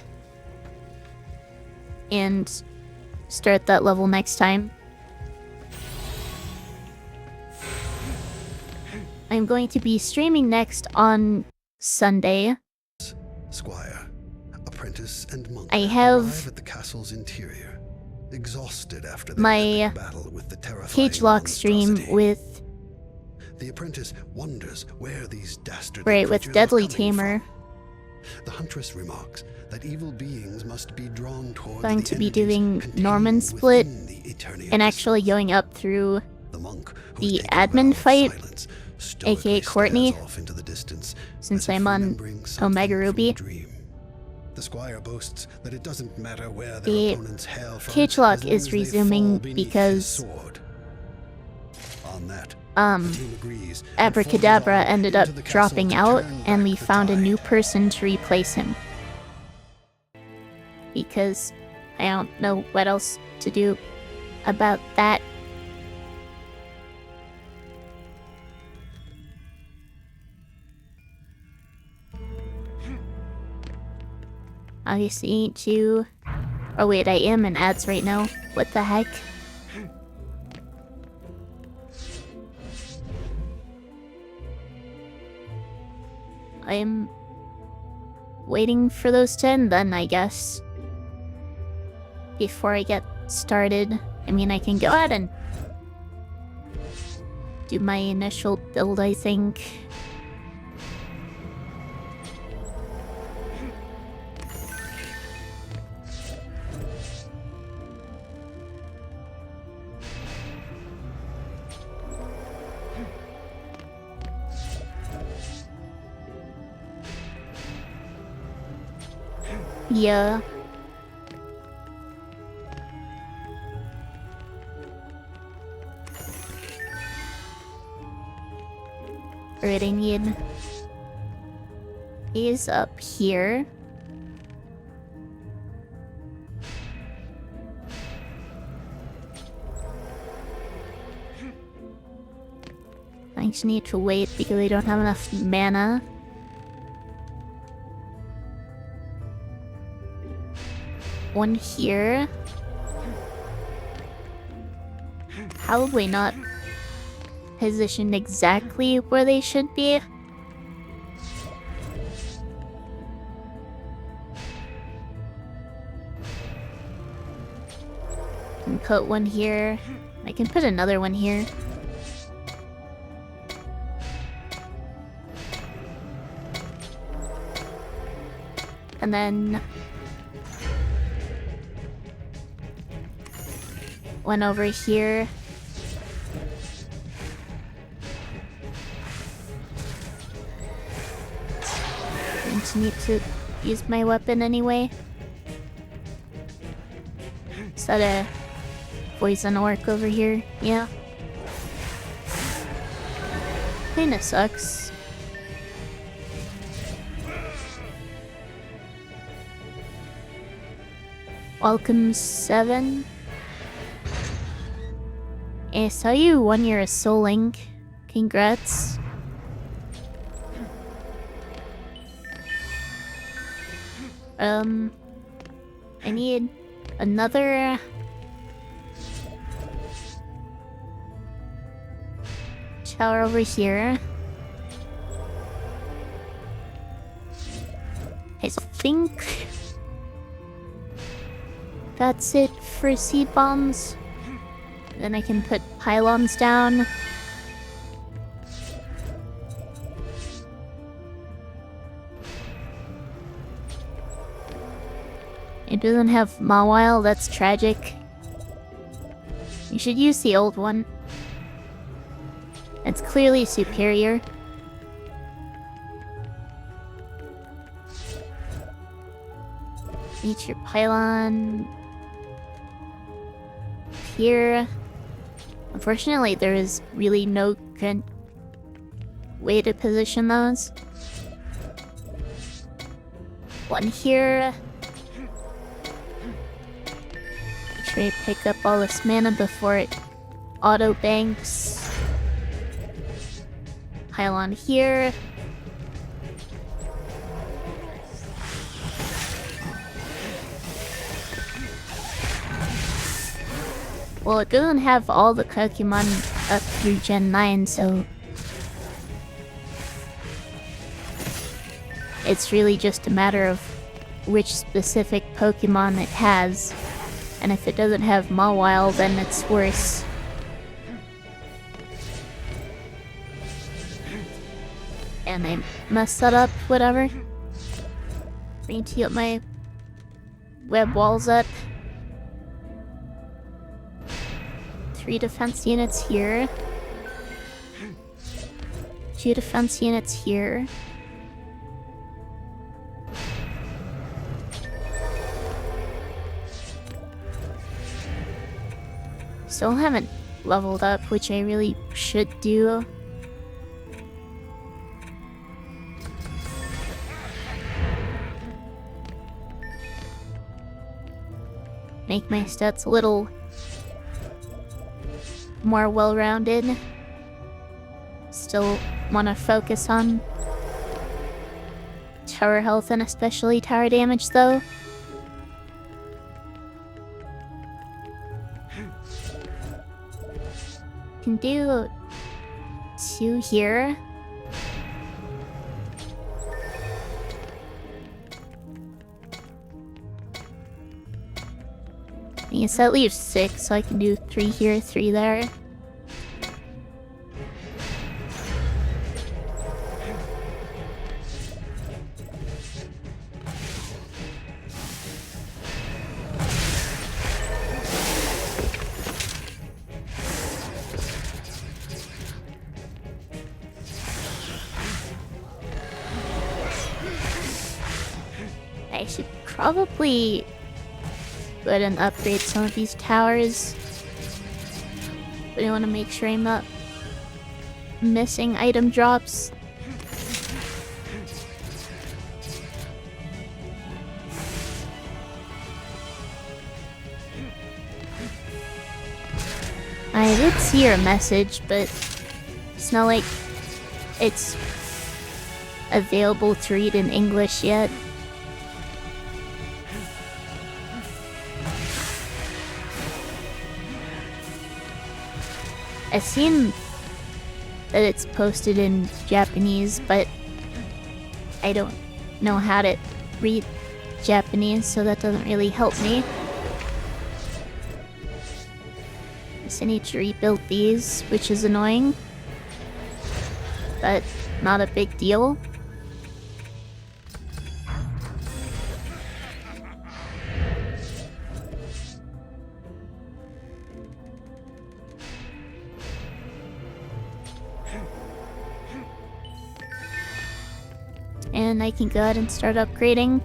and start that level next time. I'm going to be streaming next on Sunday. Squire, apprentice, and monk I have arrive at the castle's interior, exhausted after my their battle with the terrifying cage lock stream monstrosity. with The apprentice wonders where these dastardly with creatures Deadly are coming Tamer. from. The huntress remarks that evil beings must be drawn towards Going the to be entities doing contained Norman Split within the Eternia and actually crystals. going up through The monk, the who's taken a admin vow of fight, silence, aka stoically Courtney, stares off into the distance, since as if I'm on remembering something Omega from a Ruby. dream. The squire boasts that it doesn't matter where The their opponents hail from, cage lock as long is as they resuming fall beneath his because sword. On that, the team agrees and Abracadabra forges on ended into up the castle dropping to out turn and back we the found a tide. new person to replace him. Because I don't know what else to do about that. Obviously need to... Oh wait, I am in ads right now. What the heck? I'm waiting for those to end then, I guess. Before I get started. I mean, I can go ahead and do my initial build, I think. Yeah. Alright, I need these up here. I just need to wait because I don't have enough mana. One here. Probably not positioned exactly where they should be. Can put one here. I can put another one here. And then one over here. I just need to use my weapon anyway. Is that a poison orc over here? Yeah. Kinda sucks. Welcome, 7. I saw you won your Soul Link. Congrats. I need another... tower over here. I think... that's it for seed bombs. Then I can put pylons down. It doesn't have Mawile, that's tragic. You should use the old one. It's clearly superior. Meet your pylon here. Unfortunately, there is really no good way to position those. One here. Make sure you pick up all this mana before it auto banks. Pylon here. Well, it doesn't have all the Pokemon up through Gen 9, so... it's really just a matter of which specific Pokemon it has. And if it doesn't have Mawile, then it's worse. And I messed that up, whatever. Need to get my web walls up. 3 defense units here. 2 defense units here. Still haven't leveled up, which I really should do. Make my stats a little more well-rounded. Still want to focus on tower health and especially tower damage, though. Can do 2 here. I guess that leaves 6, so I can do 3 here, 3 there. I should probably go ahead and upgrade some of these towers. But I want to make sure I'm not missing item drops. I did see your message, but it's not like it's available to read in English yet. I've seen that it's posted in Japanese, but I don't know how to read Japanese, so that doesn't really help me. I need to rebuild these, which is annoying, but not a big deal. And I can go ahead and start upgrading.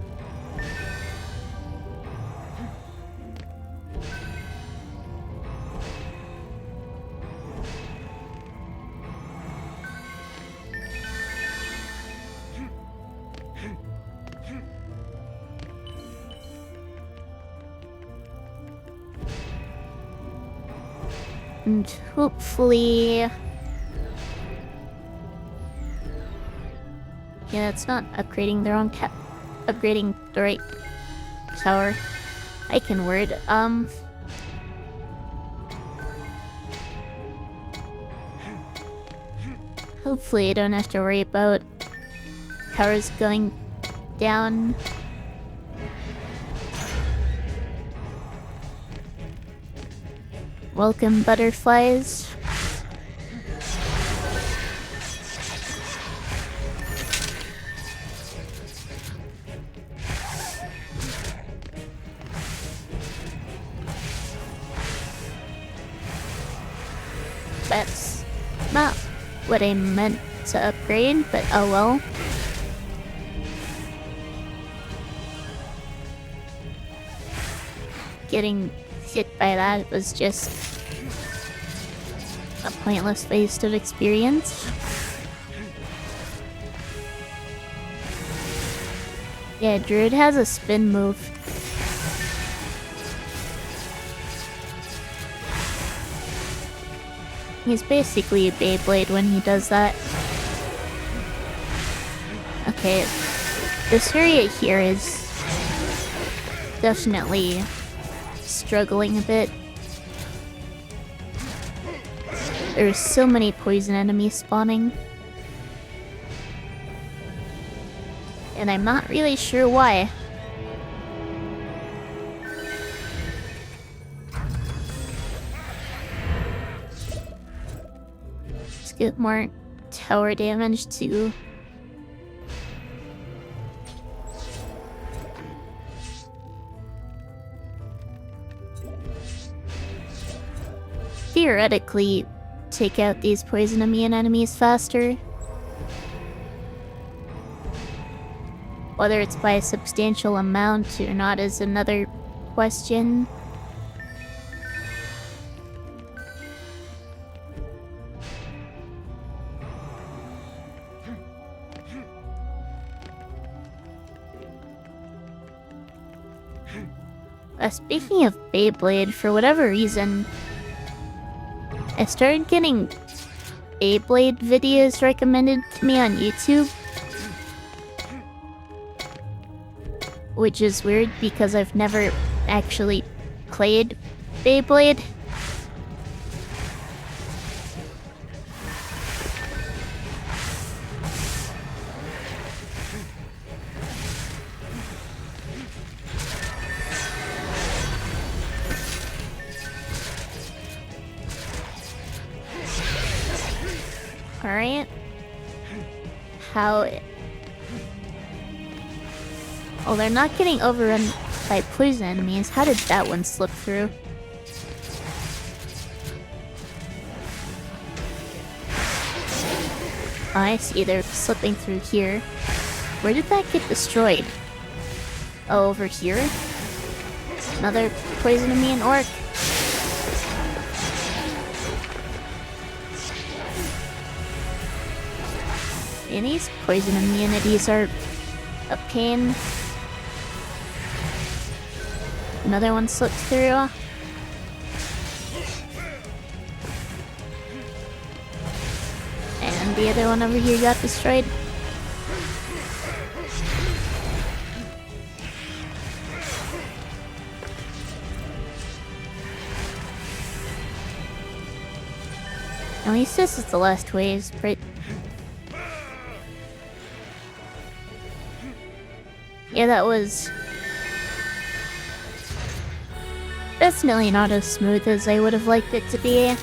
And hopefully... yeah, it's not upgrading the wrong upgrading the right tower. I can word. Hopefully I don't have to worry about towers going down. Welcome, butterflies. That's not what I meant to upgrade, but oh well. Getting hit by that was just a pointless wasted experience. Yeah, Druid has a spin move. He's basically a Beyblade when he does that. Okay, this area here is definitely struggling a bit. There's so many poison enemies spawning. And I'm not really sure why. Let's get more tower damage too. Theoretically, take out these poison immune enemies faster. Whether it's by a substantial amount or not is another question. Speaking of Beyblade, for whatever reason, I started getting Beyblade videos recommended to me on YouTube. Which is weird because I've never actually played Beyblade. Alright. How... Oh, they're not getting overrun by poison enemies. How did that one slip through? Oh, I see. They're slipping through here. Where did that get destroyed? Oh, over here? Another poison immune orc. And these poison immunities are a pain. Another one slipped through. And the other one over here got destroyed. At least this is the last wave, right? Yeah, that was definitely not as smooth as I would have liked it to be.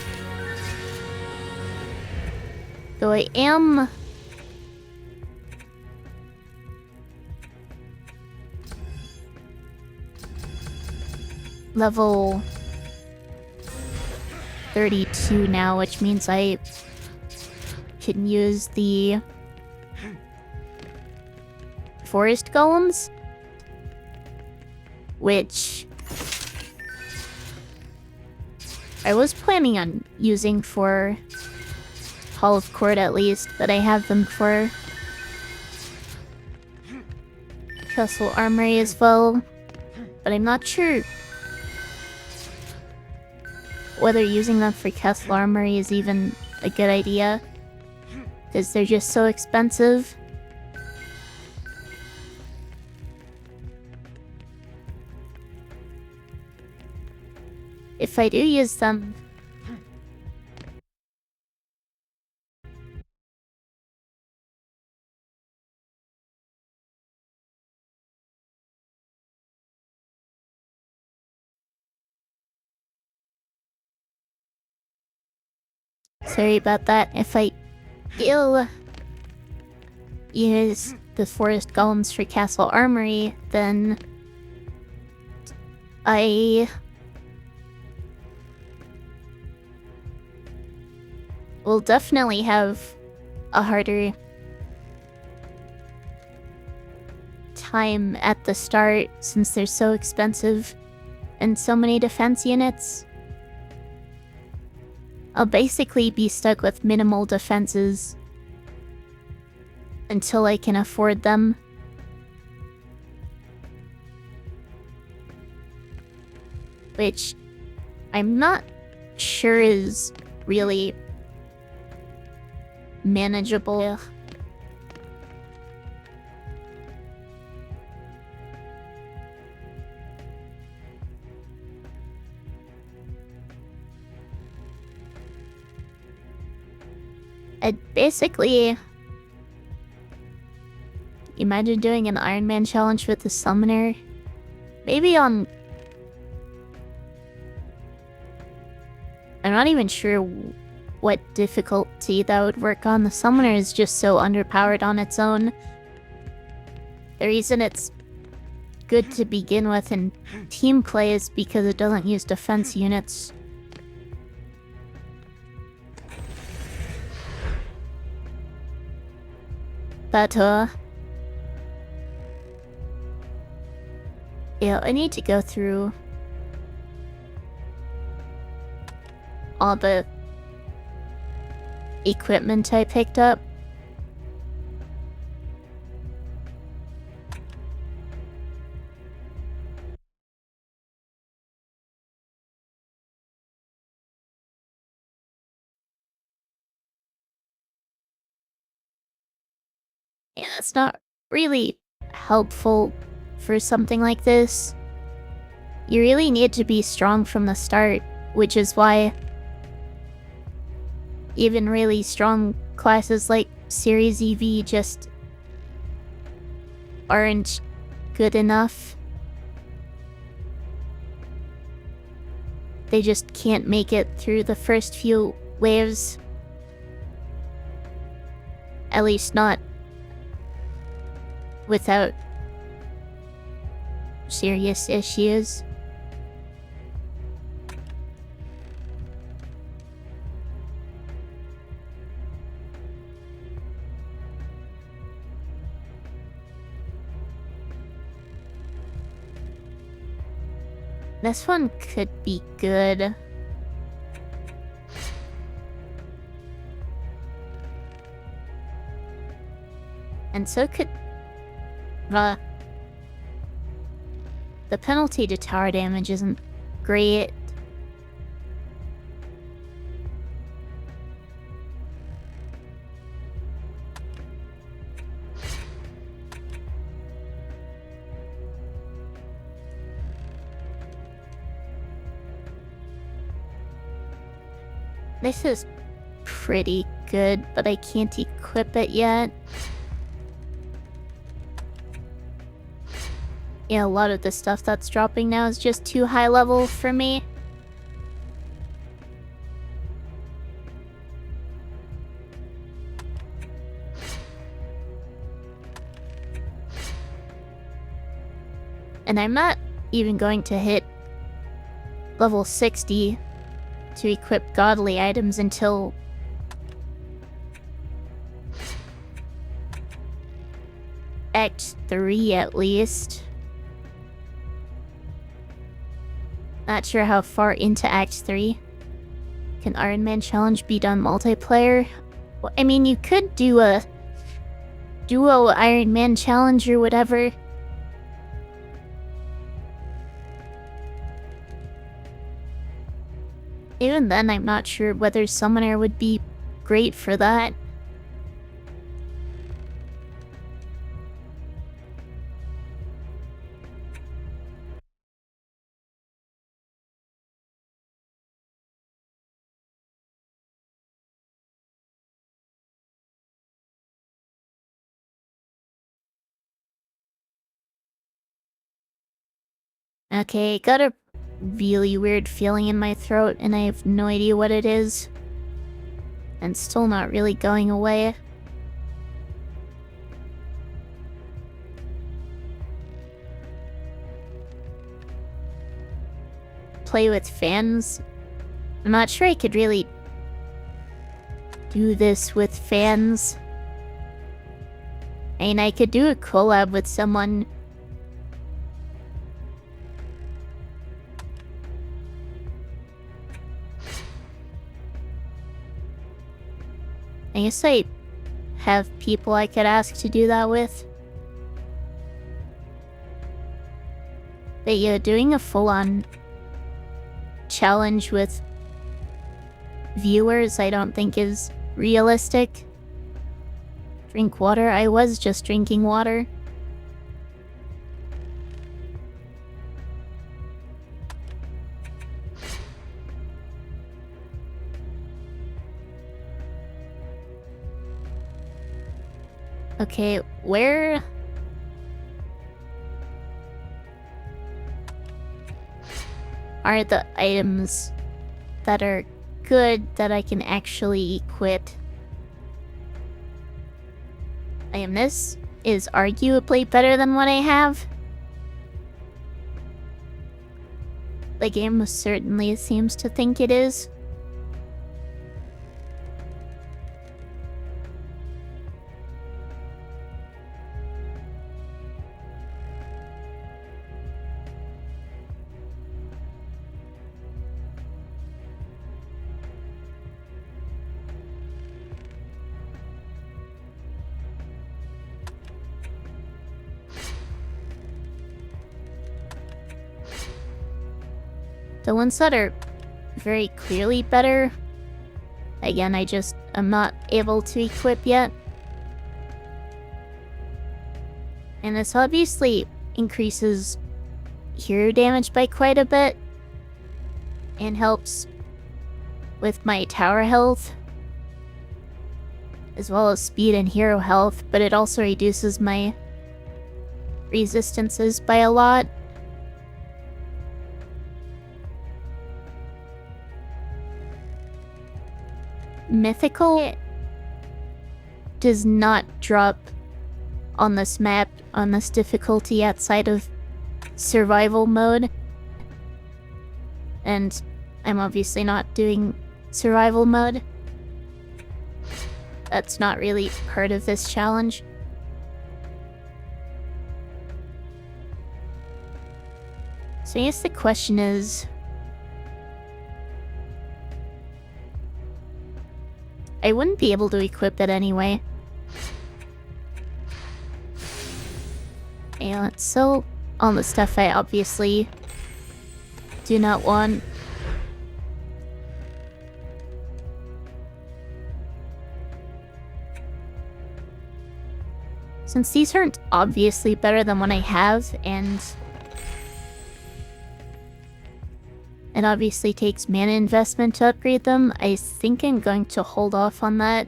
Though I am level 32 now, which means I can use the forest golems, which I was planning on using for Hall of Court at least, but I have them for Castle Armory as well, but I'm not sure whether using them for Castle Armory is even a good idea, because they're just so expensive. if I do use them... Sorry about that. If I still use the forest golems for castle armory, then I will definitely have a harder time at the start since they're so expensive and so many defense units. I'll basically be stuck with minimal defenses until I can afford them. Which I'm not sure is really manageable. I'd basically imagine doing an Ironman challenge with the summoner. Maybe on... I'm not even sure what difficulty that would work on. The summoner is just so underpowered on its own. The reason it's good to begin with in team play is because it doesn't use defense units. But, yeah, I need to go through all the equipment I picked up. Yeah, it's not really helpful for something like this. You really need to be strong from the start, which is why even really strong classes like Series EV just aren't good enough. They just can't make it through the first few waves. At least not without serious issues. This one could be good. And so could... the penalty to tower damage isn't great. This is pretty good, but I can't equip it yet. Yeah, a lot of the stuff that's dropping now is just too high level for me. And I'm not even going to hit level 60 to equip godly items until Act 3 at least. Not sure how far into Act 3. Can Ironman challenge be done multiplayer? Well, I mean, you could do a duo Ironman challenge or whatever. Even then, I'm not sure whether Summoner would be great for that. Okay, got a really weird feeling in my throat and I have no idea what it is. And still not really going away. Play with fans? I'm not sure I could really do this with fans. I mean, I could do a collab with someone. I guess I have people I could ask to do that with. But yeah, doing a full-on challenge with viewers I don't think is realistic. Drink water? I was just drinking water. Okay, where... are the items that are good that I can actually equip? This is arguably better than what I have. The game certainly seems to think it is. The ones that are very clearly better, again, I'm not able to equip yet. And this obviously increases hero damage by quite a bit and helps with my tower health as well as speed and hero health, but it also reduces my resistances by a lot. Mythical does not drop on this map on this difficulty outside of survival mode. And I'm obviously not doing survival mode. That's not really part of this challenge. So I guess the question is... I wouldn't be able to equip it anyway. And let's sell all the stuff I obviously do not want. Since these aren't obviously better than what I have, and it obviously takes mana investment to upgrade them, I think I'm going to hold off on that.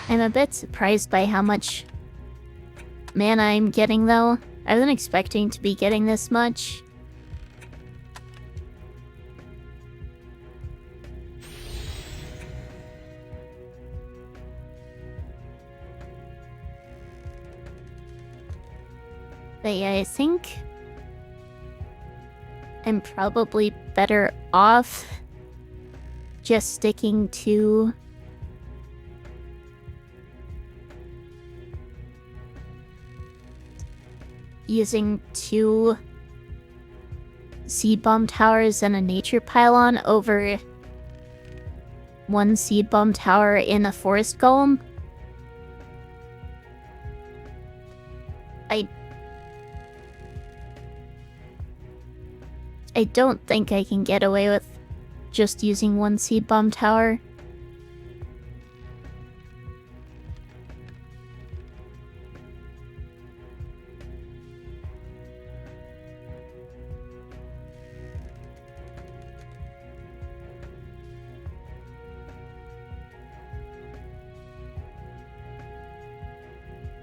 I'm a bit surprised by how much mana I'm getting, though. I wasn't expecting to be getting this much. But yeah, I think I'm probably better off just sticking to using 2 seed bomb towers and a nature pylon over 1 seed bomb tower in a forest golem. I don't think I can get away with just using 1 seed bomb tower.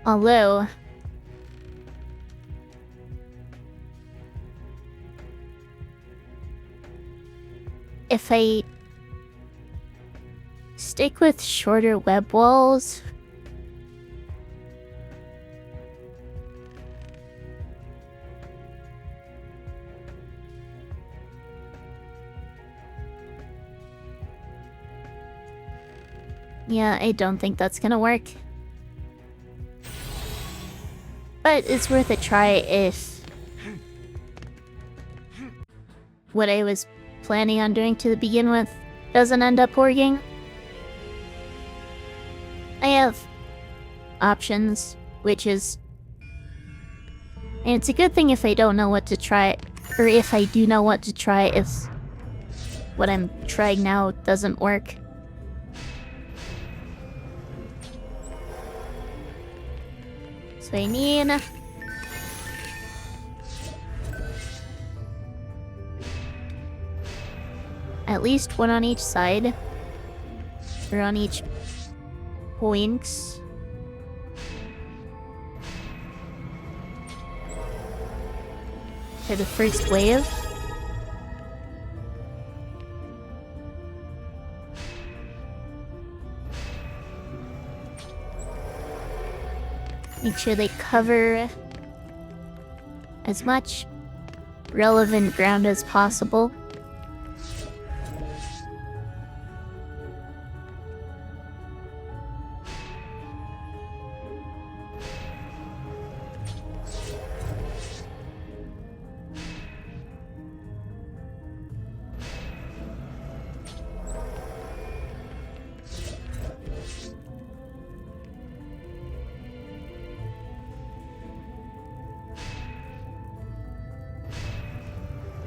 Although... if I stick with shorter web walls... yeah, I don't think that's gonna work. But it's worth a try if what I was planning on doing to begin with doesn't end up working. I have options, which is... and it's a good thing if I don't know what to try, or if I do know what to try if what I'm trying now doesn't work. So I need... at least one on each side. Or on each points. For the first wave. Make sure they cover as much relevant ground as possible.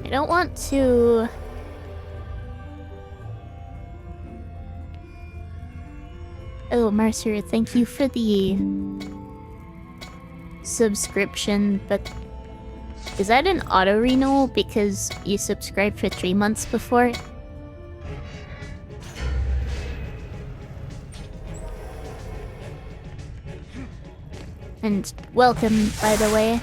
I don't want to... oh, Mercer, thank you for the subscription, but is that an auto renewal because you subscribed for 3 months before? And welcome, by the way.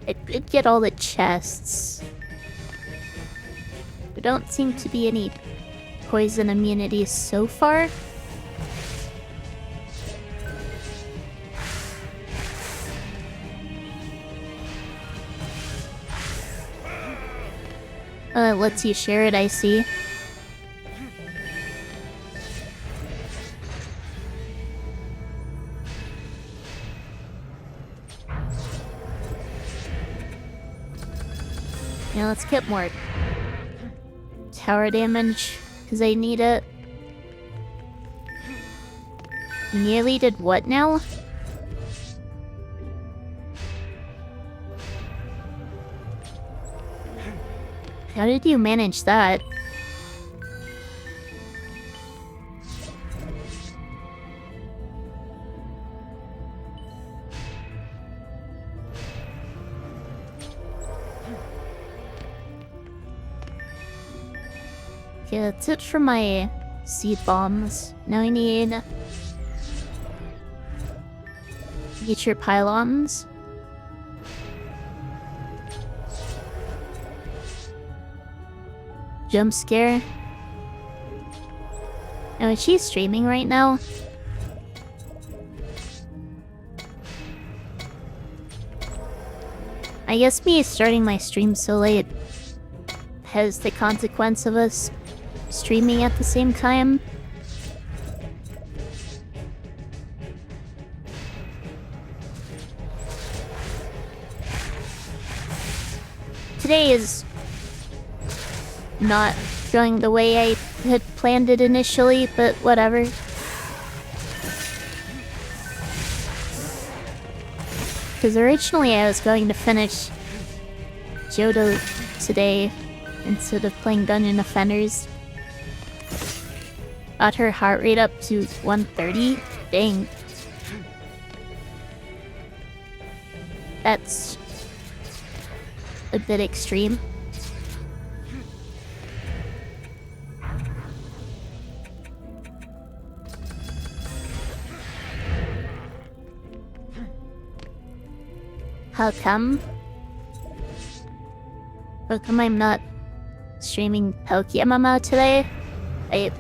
I did get all the chests. There don't seem to be any poison immunities so far. Lets you share it, I see. Yeah, let's get more tower damage, because I need it. You nearly did what now? How did you manage that? Okay, that's it for my seed bombs. Now I need... get your pylons. Jump scare. Oh, is she streaming right now? I guess me starting my stream so late has the consequence of us streaming at the same time. Today is not going the way I had planned it initially, but whatever. Because originally I was going to finish Johto today instead of playing Dungeon Defenders. Got her heart rate up to 130? Dang. That's a bit extreme. How come? How come I'm not streaming PokeMMO today? I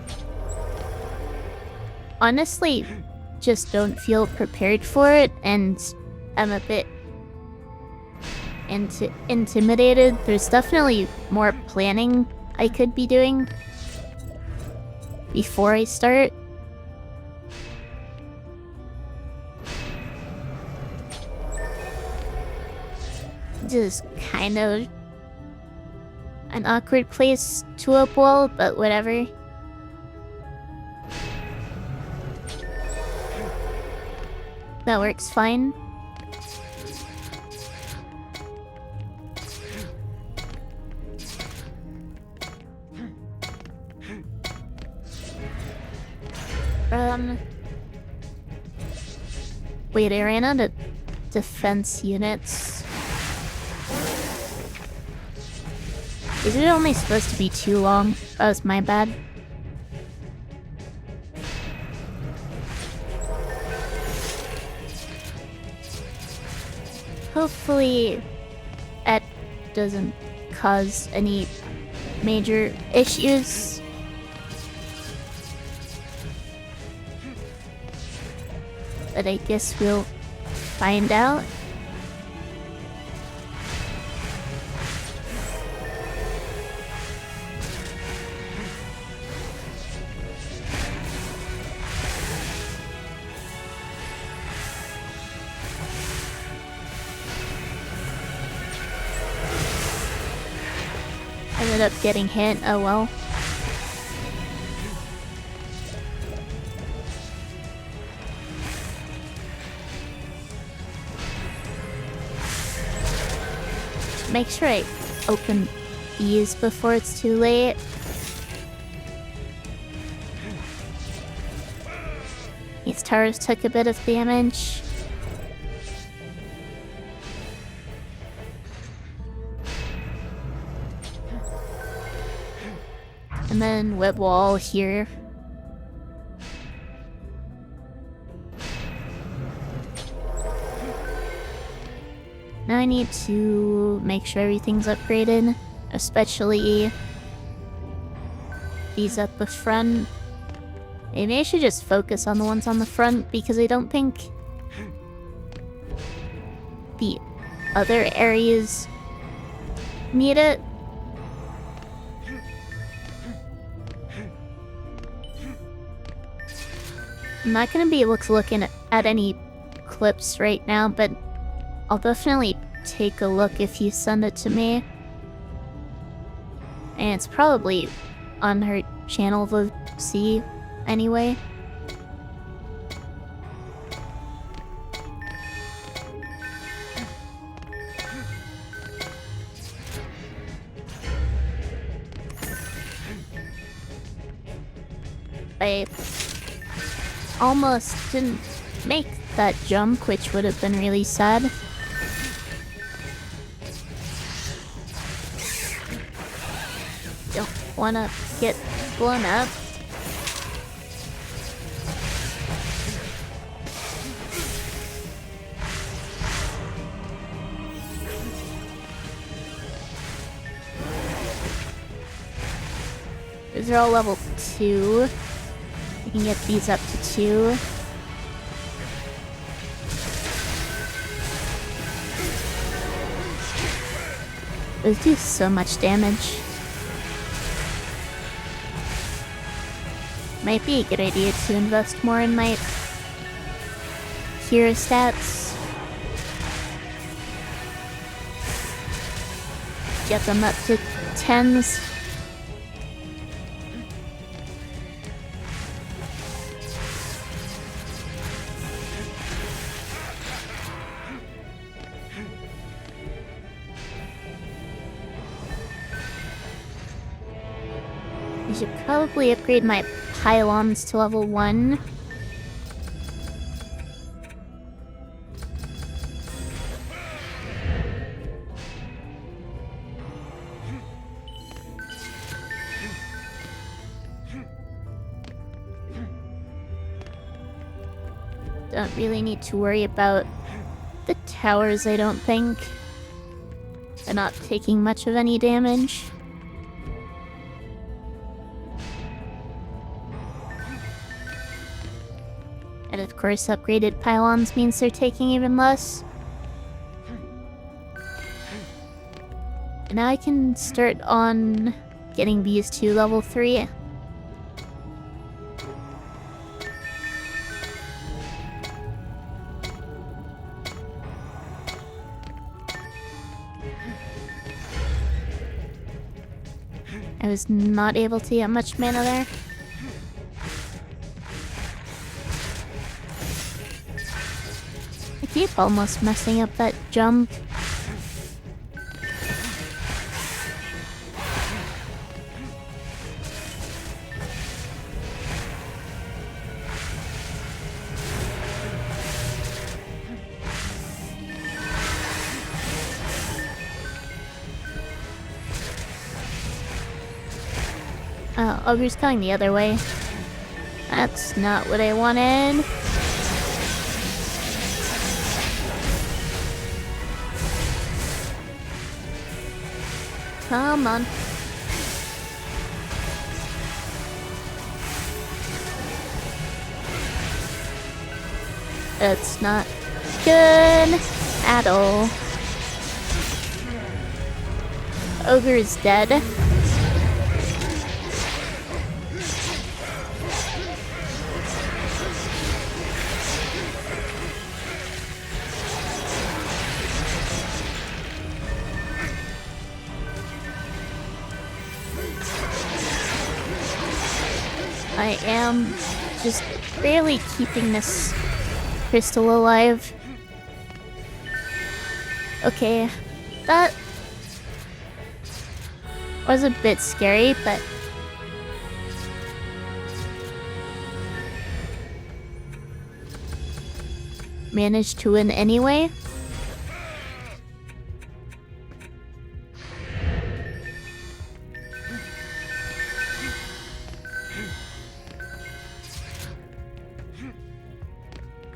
honestly just don't feel prepared for it, and I'm a bit intimidated. There's definitely more planning I could be doing before I start. Just kind of an awkward place to upwell, but whatever. That works fine. Wait, I ran out of defense units. Is it only supposed to be too long? That was my bad. Hopefully, that doesn't cause any major issues. But I guess we'll find out. Ended up getting hit, oh well. Make sure I open these before it's too late. These towers took a bit of damage. And then web wall here. Now I need to make sure everything's upgraded, especially these at the front. Maybe I should just focus on the ones on the front because I don't think the other areas need it. I'm not gonna be able to look at any clips right now, but I'll definitely take a look if you send it to me. And it's probably on her channel to see anyway. I almost didn't make that jump, which would have been really sad. Don't wanna get blown up. These are all level 2. We can get these up to 2. Those do so much damage. Might be a good idea to invest more in my hero stats. Get them up to 10s. I should probably upgrade my pylons to level 1. Don't really need to worry about the towers, I don't think. They're not taking much of any damage. And of course, upgraded pylons means they're taking even less. And now I can start on getting these to level 3. I was not able to get much mana there. I keep almost messing up that jump. Oh, Ogre's coming the other way. That's not what I wanted. Come on. It's not good at all. Ogre is dead. I am just barely keeping this crystal alive. Okay, that was a bit scary, but managed to win anyway.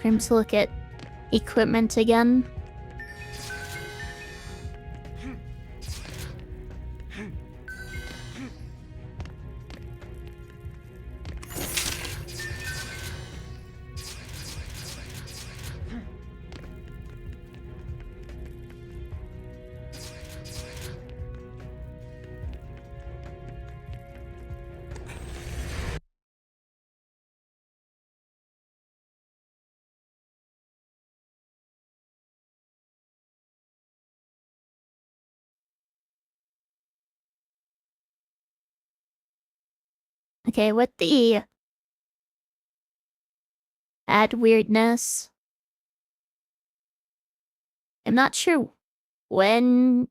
Time to look at equipment again. Okay, with the add weirdness, I'm not sure when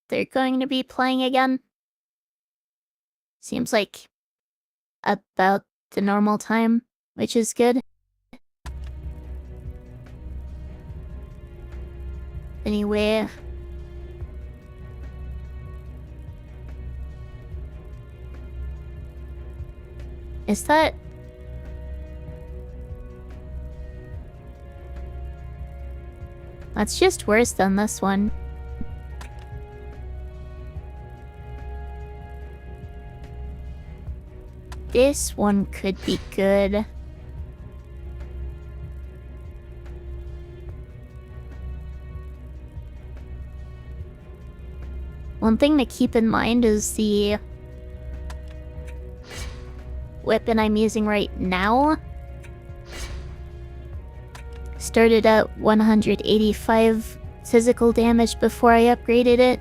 they're going to be playing again. Seems like about the normal time, which is good. Anyway, is that... That's just worse than this one. This one could be good. One thing to keep in mind is the weapon I'm using right now started at 185 physical damage before I upgraded it.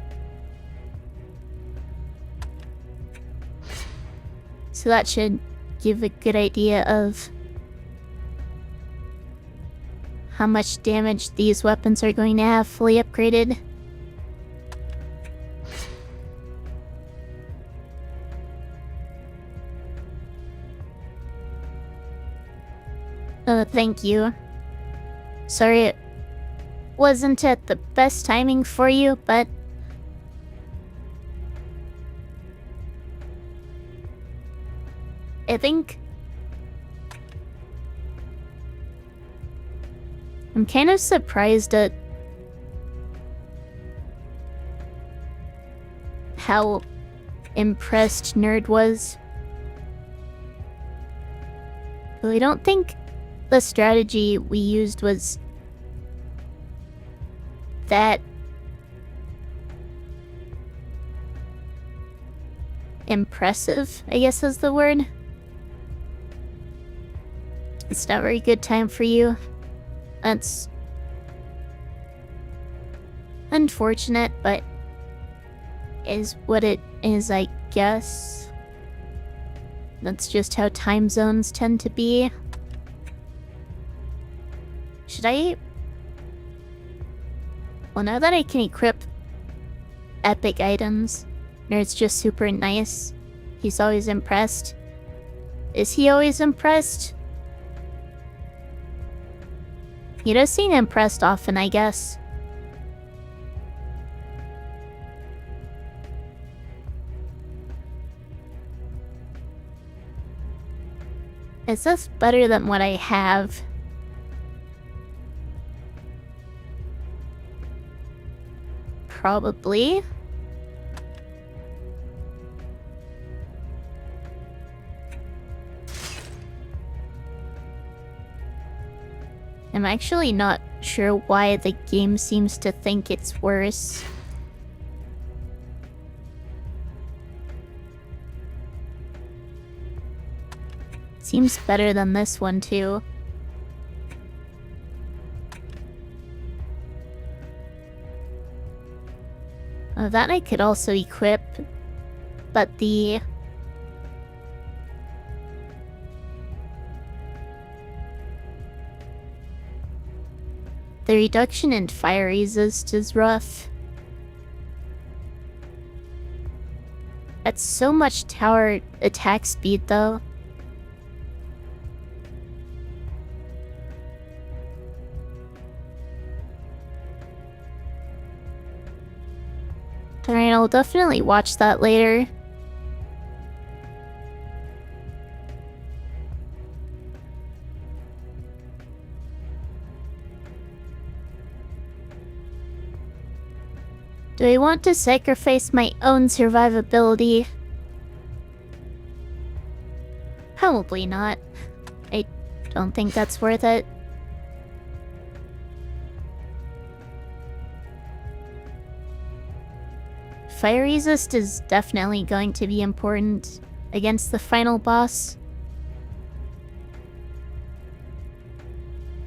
So that should give a good idea of how much damage these weapons are going to have fully upgraded. Thank you. Sorry it wasn't at the best timing for you, but I think I'm kind of surprised at how impressed Nerd was. But I don't think the strategy we used was that impressive, I guess is the word. It's not a very good time for you. That's unfortunate, but is what it is, I guess. That's just how time zones tend to be. Should I... Well, now that I can equip epic items, Nerd's just super nice. He's always impressed. Is he always impressed? He does seem impressed often, I guess. Is this better than what I have? Probably. I'm actually not sure why the game seems to think it's worse. Seems better than this one, too. That I could also equip, but the... The reduction in fire resist is rough. That's so much tower attack speed, though. Alright, I'll definitely watch that later. Do I want to sacrifice my own survivability? Probably not. I don't think that's worth it. Fire resist is definitely going to be important against the final boss.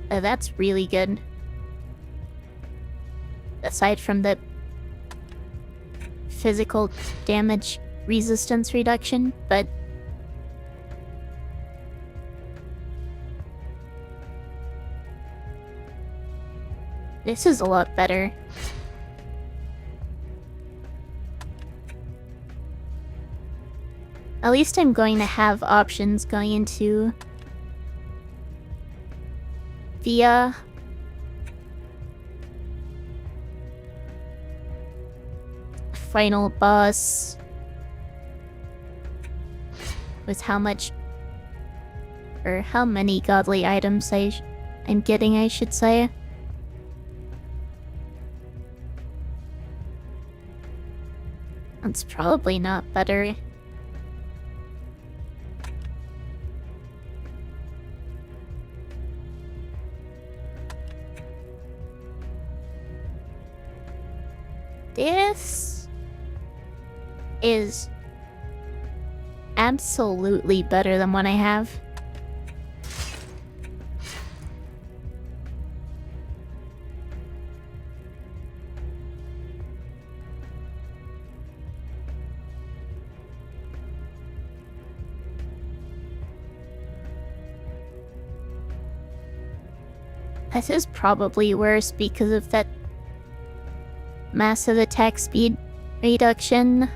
That's really good. Aside from the physical damage resistance reduction, but this is a lot better. At least I'm going to have options going into via final boss with how much or how many godly items I'm getting, I should say. That's probably not better. This is absolutely better than what I have. This is probably worse because of that massive attack speed reduction.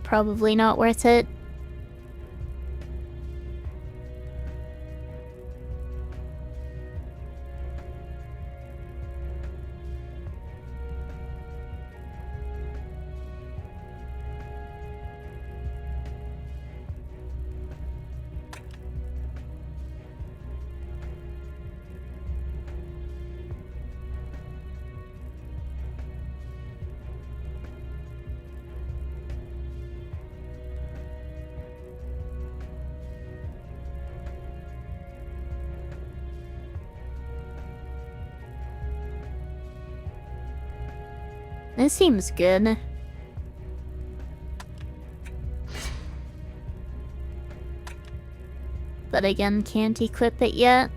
Probably not worth it. This seems good. But again, can't equip it yet.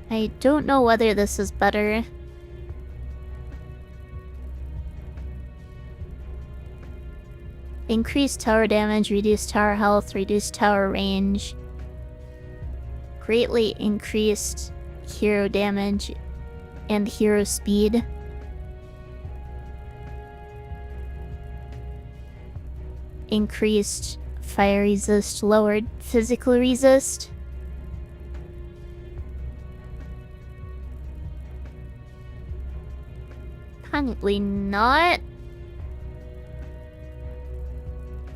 I don't know whether this is better. Increased tower damage, reduced tower health, reduced tower range. Greatly increased hero damage and hero speed. Increased fire resist, lowered physical resist. Probably not.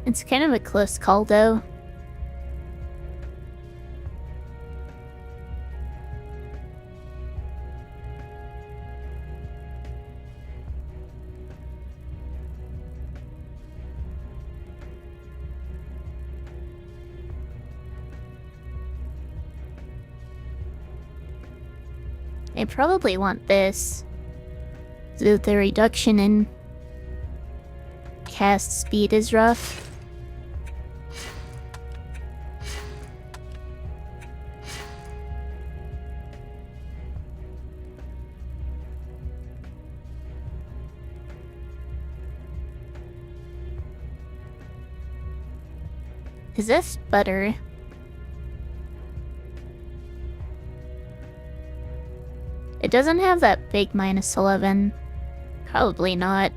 It's kind of a close call, though. I probably want this. So the reduction in cast speed is rough. Is this better? It doesn't have that big -11. Probably not.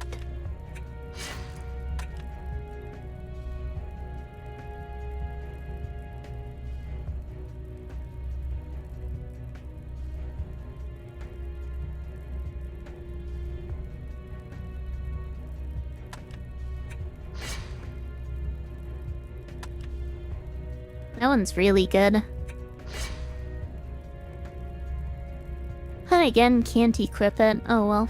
That one's really good. And again, can't equip it. Oh well.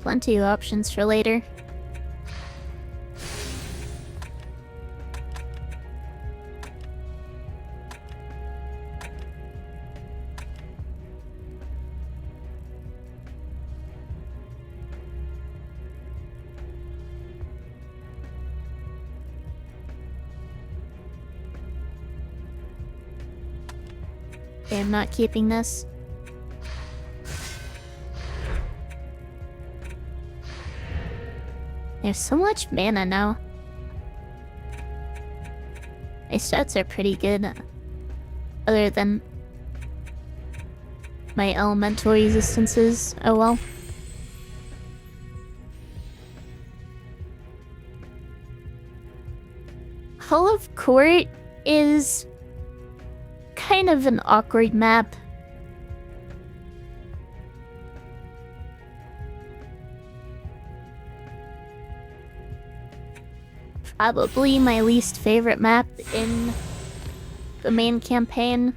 Plenty of options for later. Okay, I'm not keeping this. There's so much mana now. My stats are pretty good. Other than my elemental resistances. Oh well. Hall of Court is kind of an awkward map. Probably my least favorite map in the main campaign.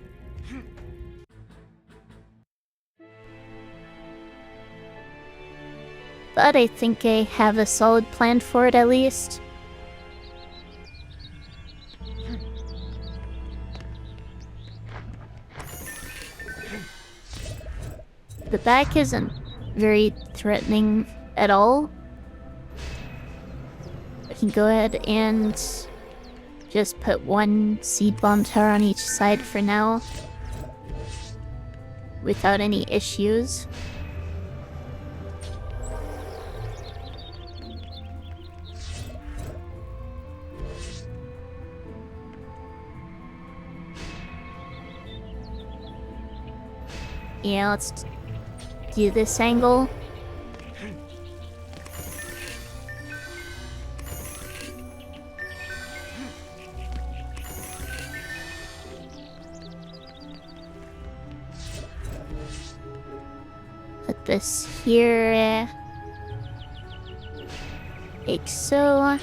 But I think I have a solid plan for it at least. The back isn't very threatening at all. I can go ahead and just put one seed bomb tower on each side for now, without any issues. Yeah, let's do this angle. this here. Like so.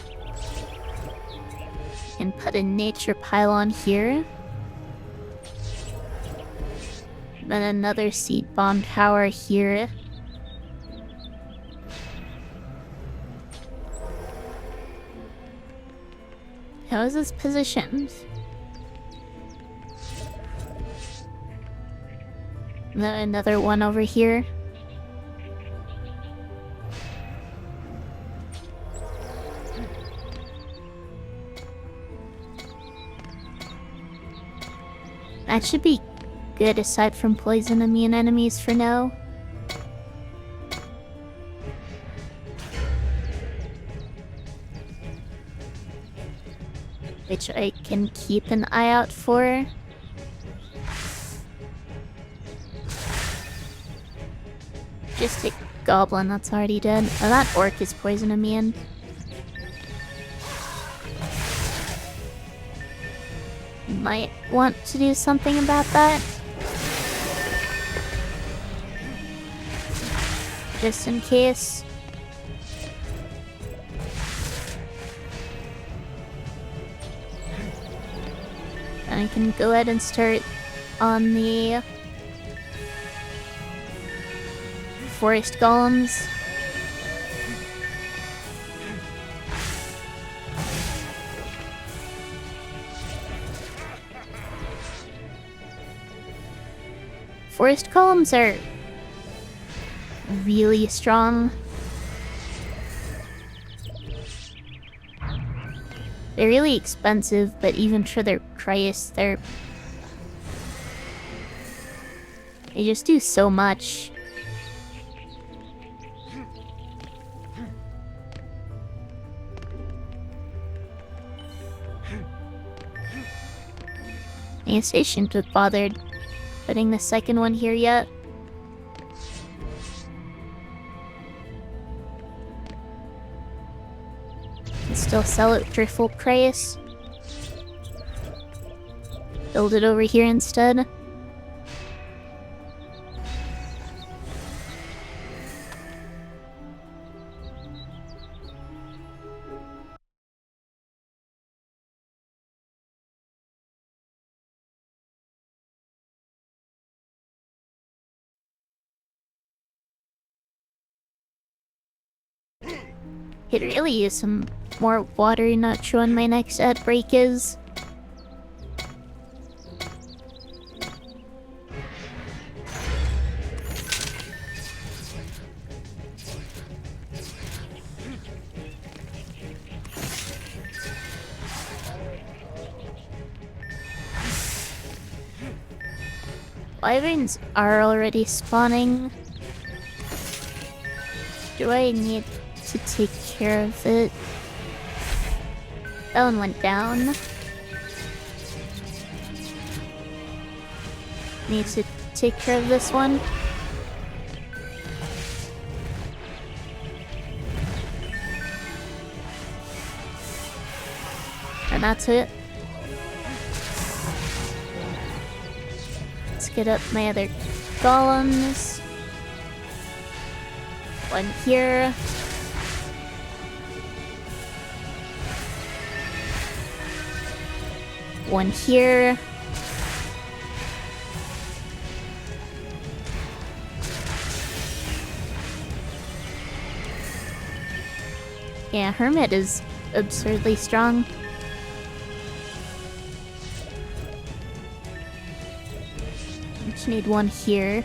And put a nature pylon here. Then another seed bomb tower here. How is this positioned? Then another one over here. That should be good aside from poison immune enemies for now. Which I can keep an eye out for. Just a goblin that's already dead. Oh, that orc is poison immune. Might want to do something about that. Just in case. I can go ahead and start on the forest golems. Forest columns are really strong. They're really expensive, but even for their price, they just do so much. I guess I shouldn't have bothered putting the second one here yet. Can still sell it for full price. Build it over here instead. Could really use some more water, not sure when my next ad break is. Wyverns are already spawning. Do I need to take care of it? That one went down. Need to take care of this one. And that's it. Let's get up my other golems. One here. One here. Yeah, Hermit is absurdly strong. Just need one here.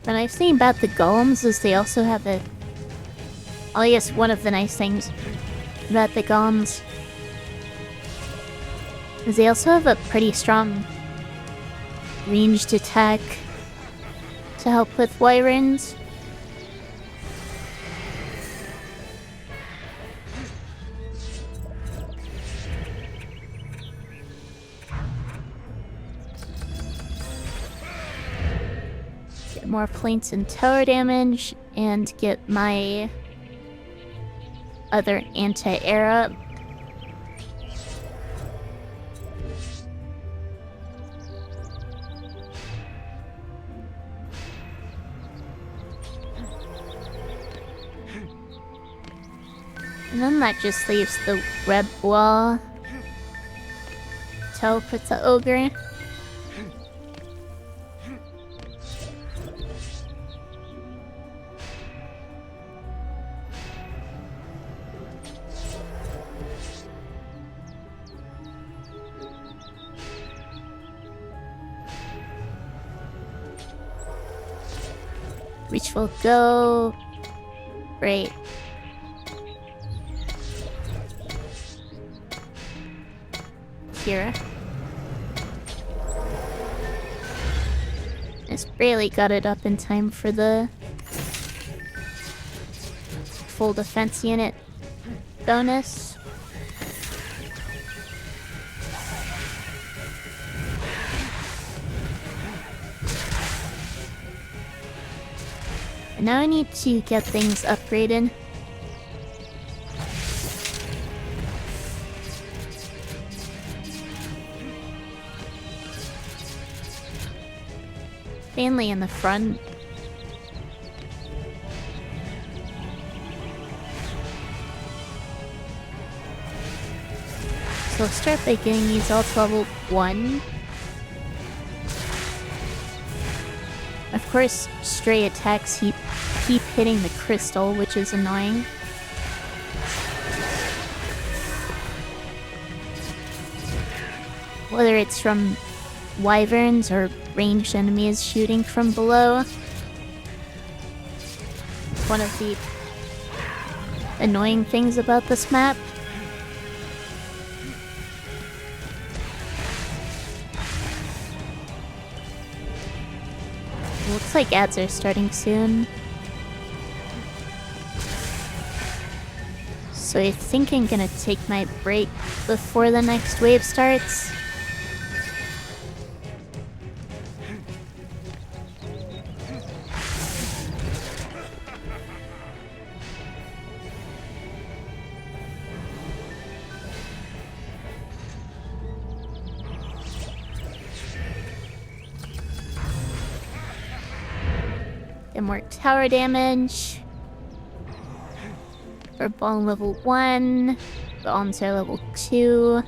The nice thing about the golems is they also have a... Well, I guess one of the nice things about the golems is they also have a pretty strong ranged attack to help with wyverns. more points in tower damage and get my other anti-air up. And then that just leaves the red wall. Teleport the ogre. Which will go right here. Just barely got it up in time for the full defense unit bonus. And now I need to get things upgraded. Mainly in the front. So I'll start by getting these all to level 1. Of course, stray attacks keep hitting the crystal, which is annoying. Whether it's from wyverns or ranged enemies shooting from below. One of the annoying things about this map. Looks like ads are starting soon. So I think I'm gonna take my break before the next wave starts. Get more tower damage. For bomb level 1. Bombs are level 2.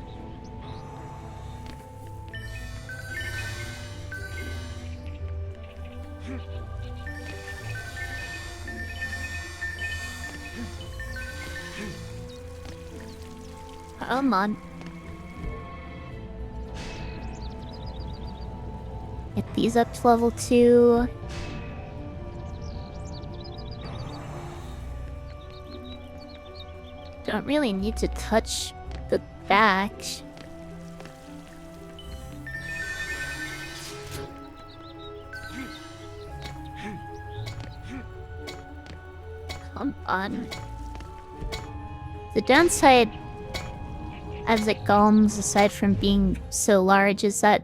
Come on. Get these up to level 2. Don't really need to touch the back. Come on. The downside of the golems, aside from being so large, is that...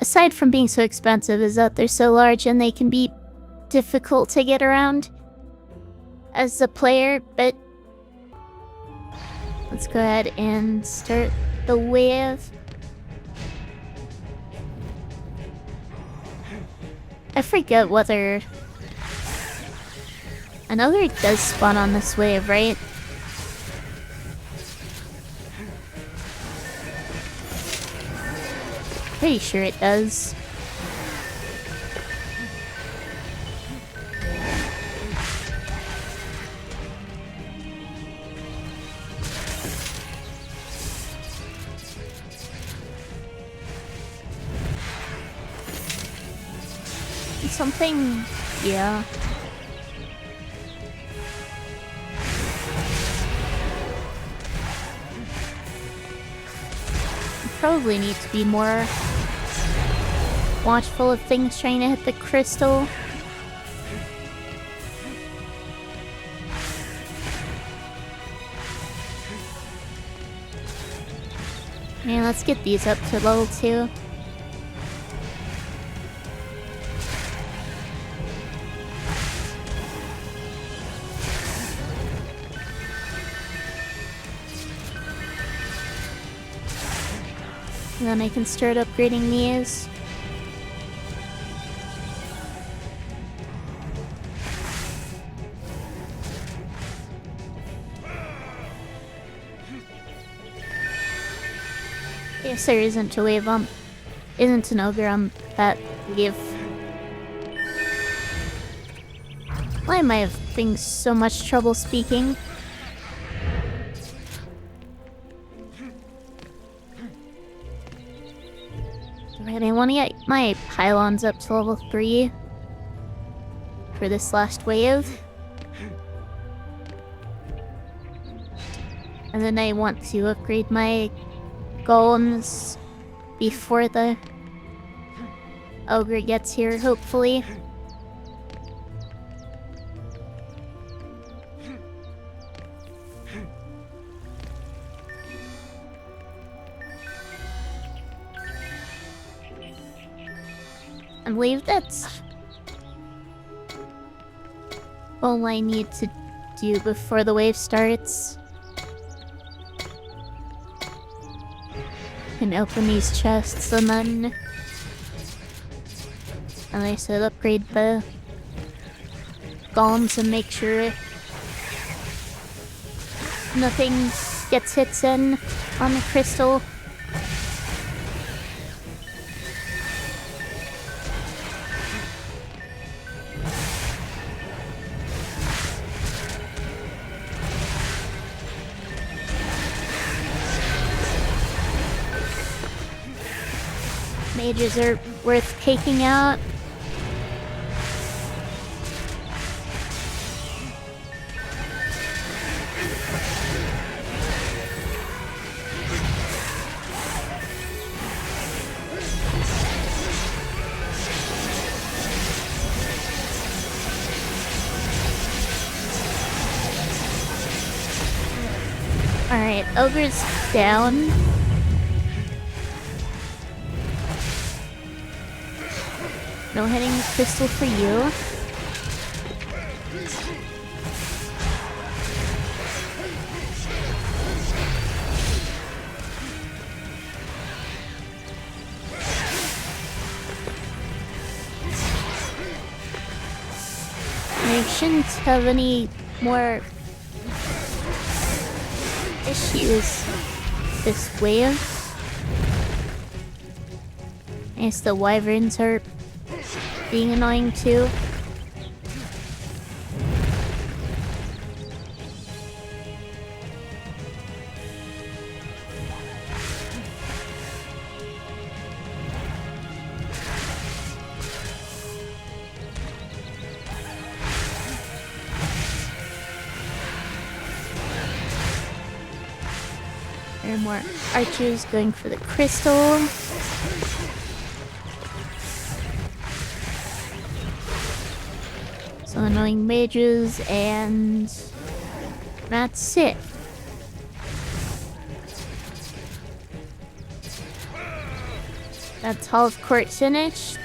aside from being so expensive, is that they're so large and they can be difficult to get around as a player, but... Let's go ahead and start the wave. I forget whether... Another does spawn on this wave, right? Pretty sure it does. Something... yeah. Probably need to be more watchful of things trying to hit the crystal. Yeah, let's get these up to level 2. And then I can start upgrading these. Yes, there isn't a wave isn't an ogre on that wave. Why am I having so much trouble speaking? Right, I want to get my pylons up to level 3 for this last wave. And then I want to upgrade my golems before the ogre gets here, hopefully. I believe that's all I need to do before the wave starts. Can open these chests and then I said upgrade the golems and make sure nothing gets hits in on the crystal. Mages are worth taking out. Alright, ogre's down. No hitting the crystal for you. I shouldn't have any more issues this wave. I guess the wyverns are being annoying too. There are more archers going for the crystal. Some annoying mages, and that's it. That's Hall of Court finished.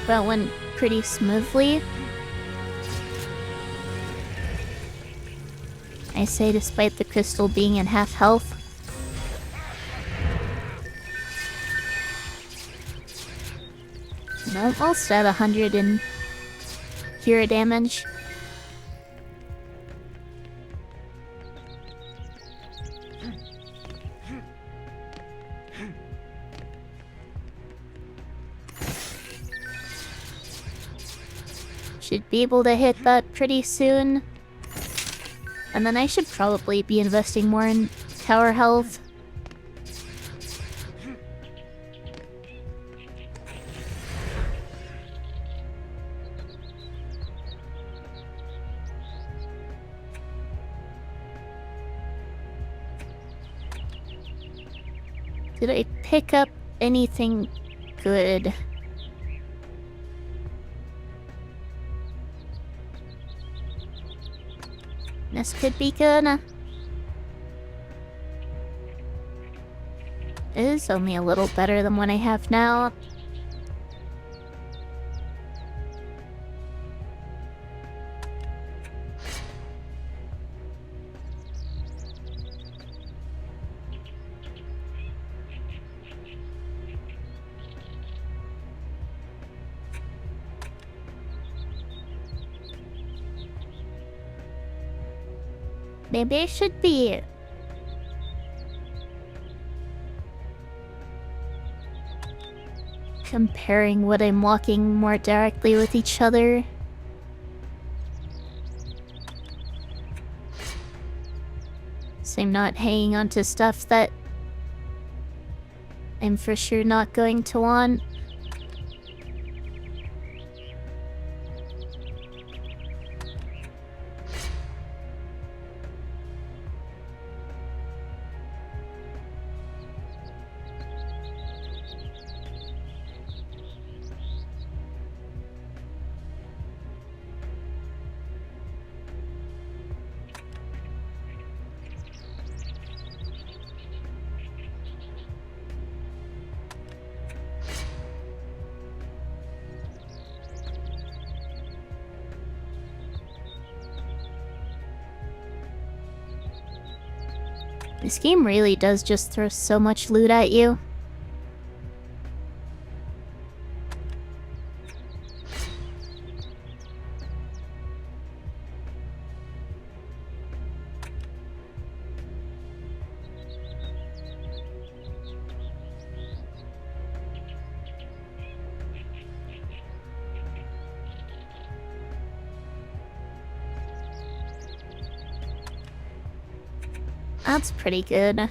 That went pretty smoothly. I say, despite the crystal being at half health. I'm almost at 100 in cure damage. Should be able to hit that pretty soon. And then I should probably be investing more in tower health. Did I pick up anything good? This could be good. It is only a little better than what I have now. Maybe I should be comparing what I'm walking more directly with each other. So I'm not hanging onto stuff that I'm for sure not going to want. This game really does just throw so much loot at you. That's pretty good.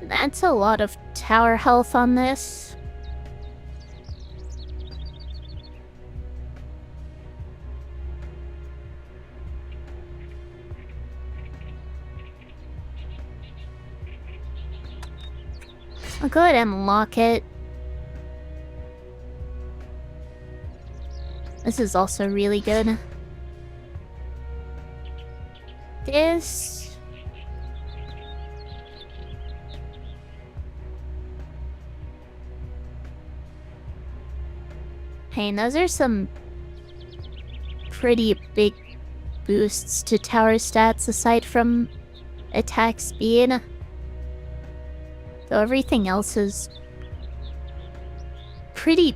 That's a lot of tower health on this. I'll go ahead and lock it. This is also really good. This... Hey, and those are some pretty big boosts to tower stats aside from attack speed. Though everything else is pretty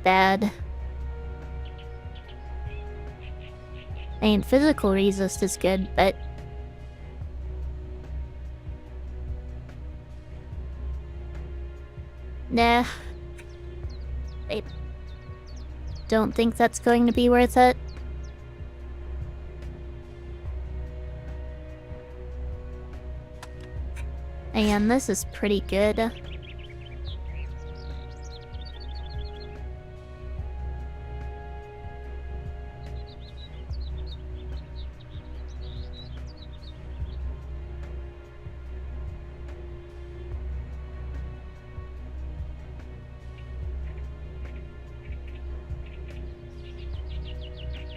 bad. I mean, physical resist is good, but... Nah. I don't think that's going to be worth it. And this is pretty good.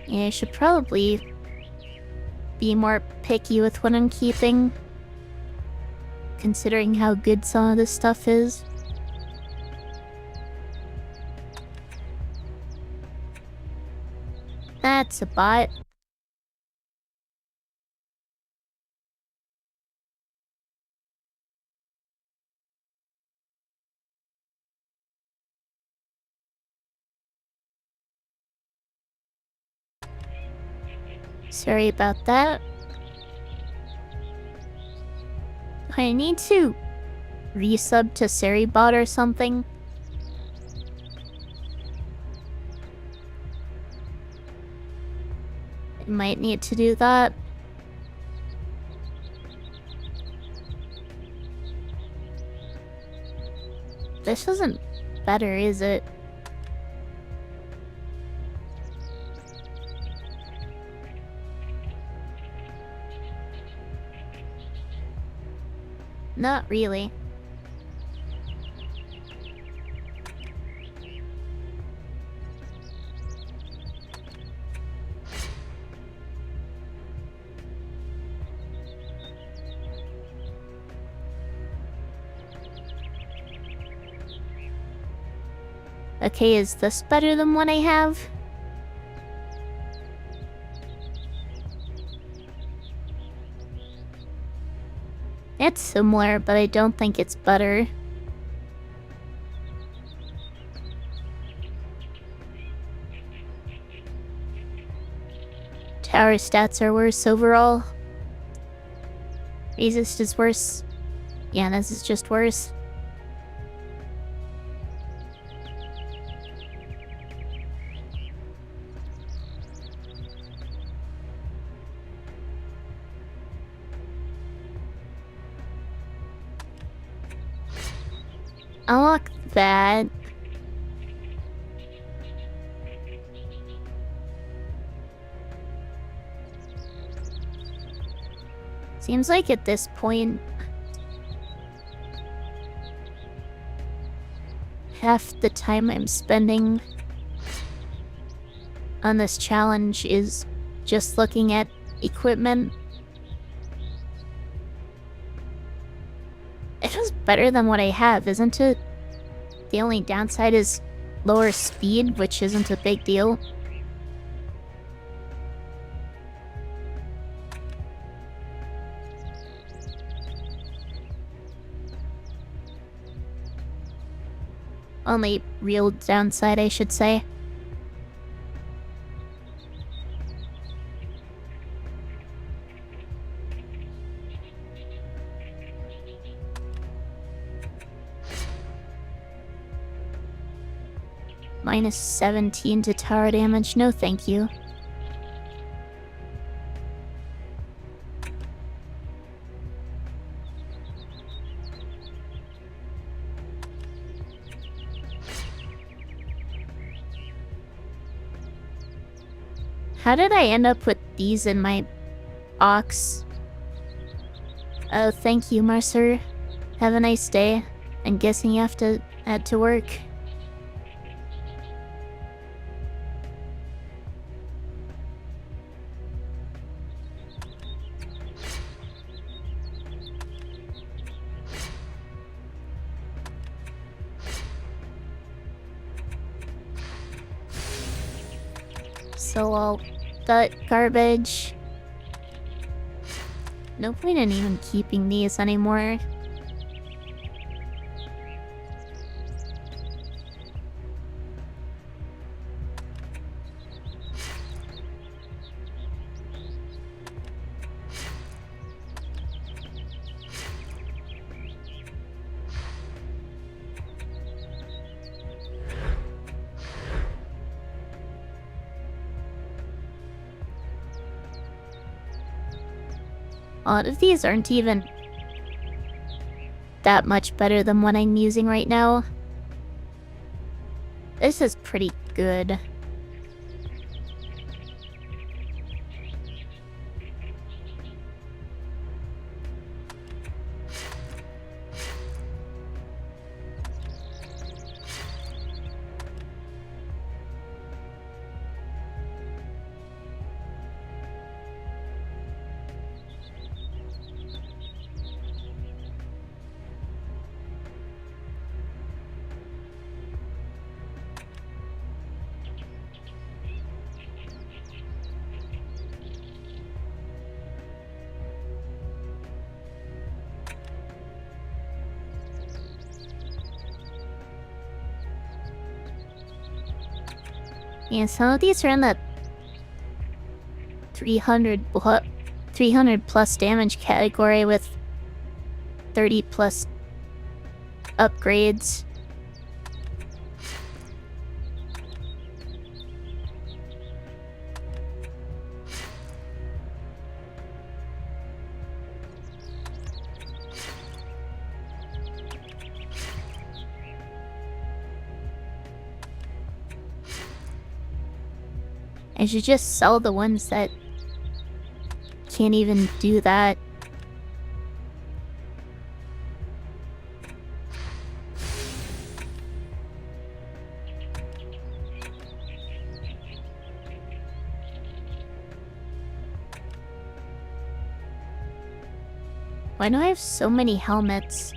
Yeah, I should probably be more picky with what I'm keeping, considering how good some of this stuff is. That's a bot. Sorry about that. I need to resub to Seribot or something. I might need to do that. This isn't better, is it? Not really. Okay, is this better than what I have? It's similar, but I don't think it's better. Tower stats are worse overall. Resist is worse. Yeah, this is just worse. Unlock that. Seems like at this point, half the time I'm spending on this challenge is just looking at equipment. It was better than what I have, isn't it? The only downside is lower speed, which isn't a big deal. Only real downside, I should say. Minus 17 to tower damage, no thank you. How did I end up with these in my box? Oh, thank you, Mercer. Have a nice day. I'm guessing you have to head to work. So I'll gut garbage. No point in even keeping these anymore. A lot of these aren't even that much better than what I'm using right now. This is pretty good. Yeah, some of these are in the 300 plus damage category with 30 plus upgrades. I should just sell the ones that can't even do that. Why do I have so many helmets?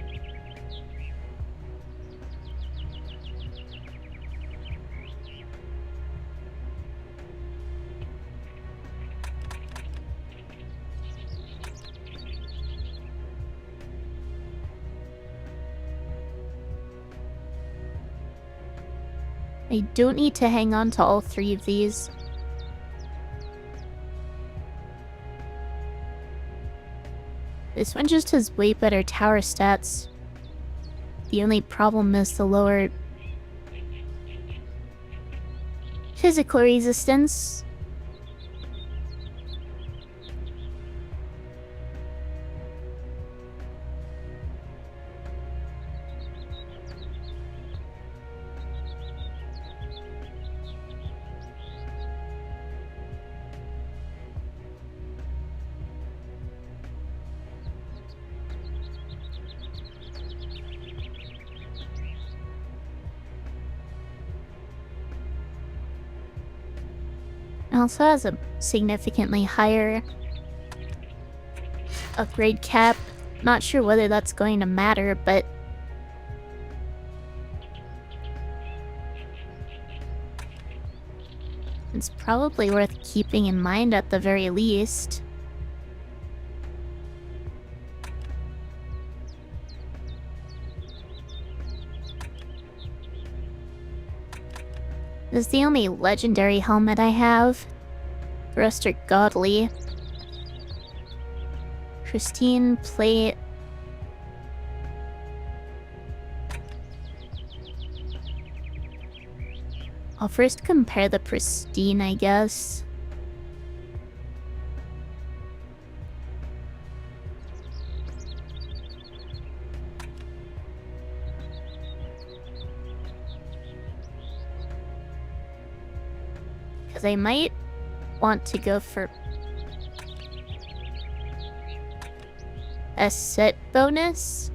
I don't need to hang on to all 3 of these. This one just has way better tower stats. The only problem is the lower physical resistance. It also has a significantly higher upgrade cap. Not sure whether that's going to matter, but it's probably worth keeping in mind at the very least. This is the only legendary helmet I have. The rest are godly. Pristine plate. I'll first compare the pristine, I guess. Because I might want to go for a set bonus.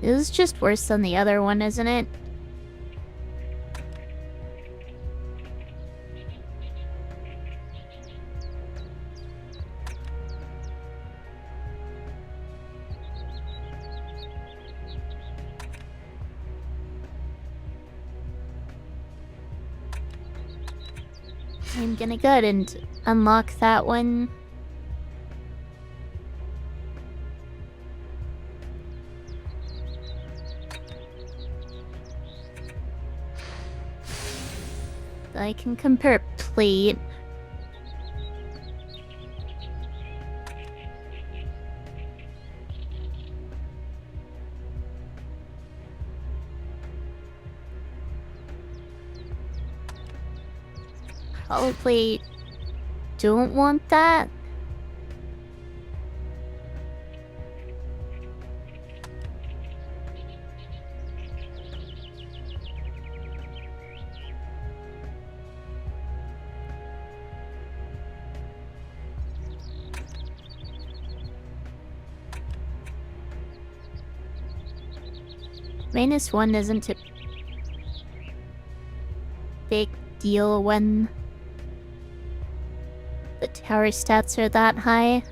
This is just worse than the other one, isn't it? I'm gonna go ahead and unlock that one. I can compare plate. Probably don't want that. -1 isn't a big deal when the tower stats are that high.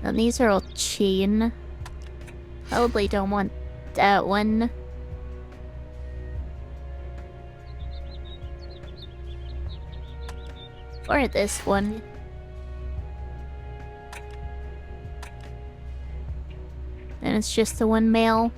And these are all chain. Probably don't want that one. Or this one. And it's just the one male.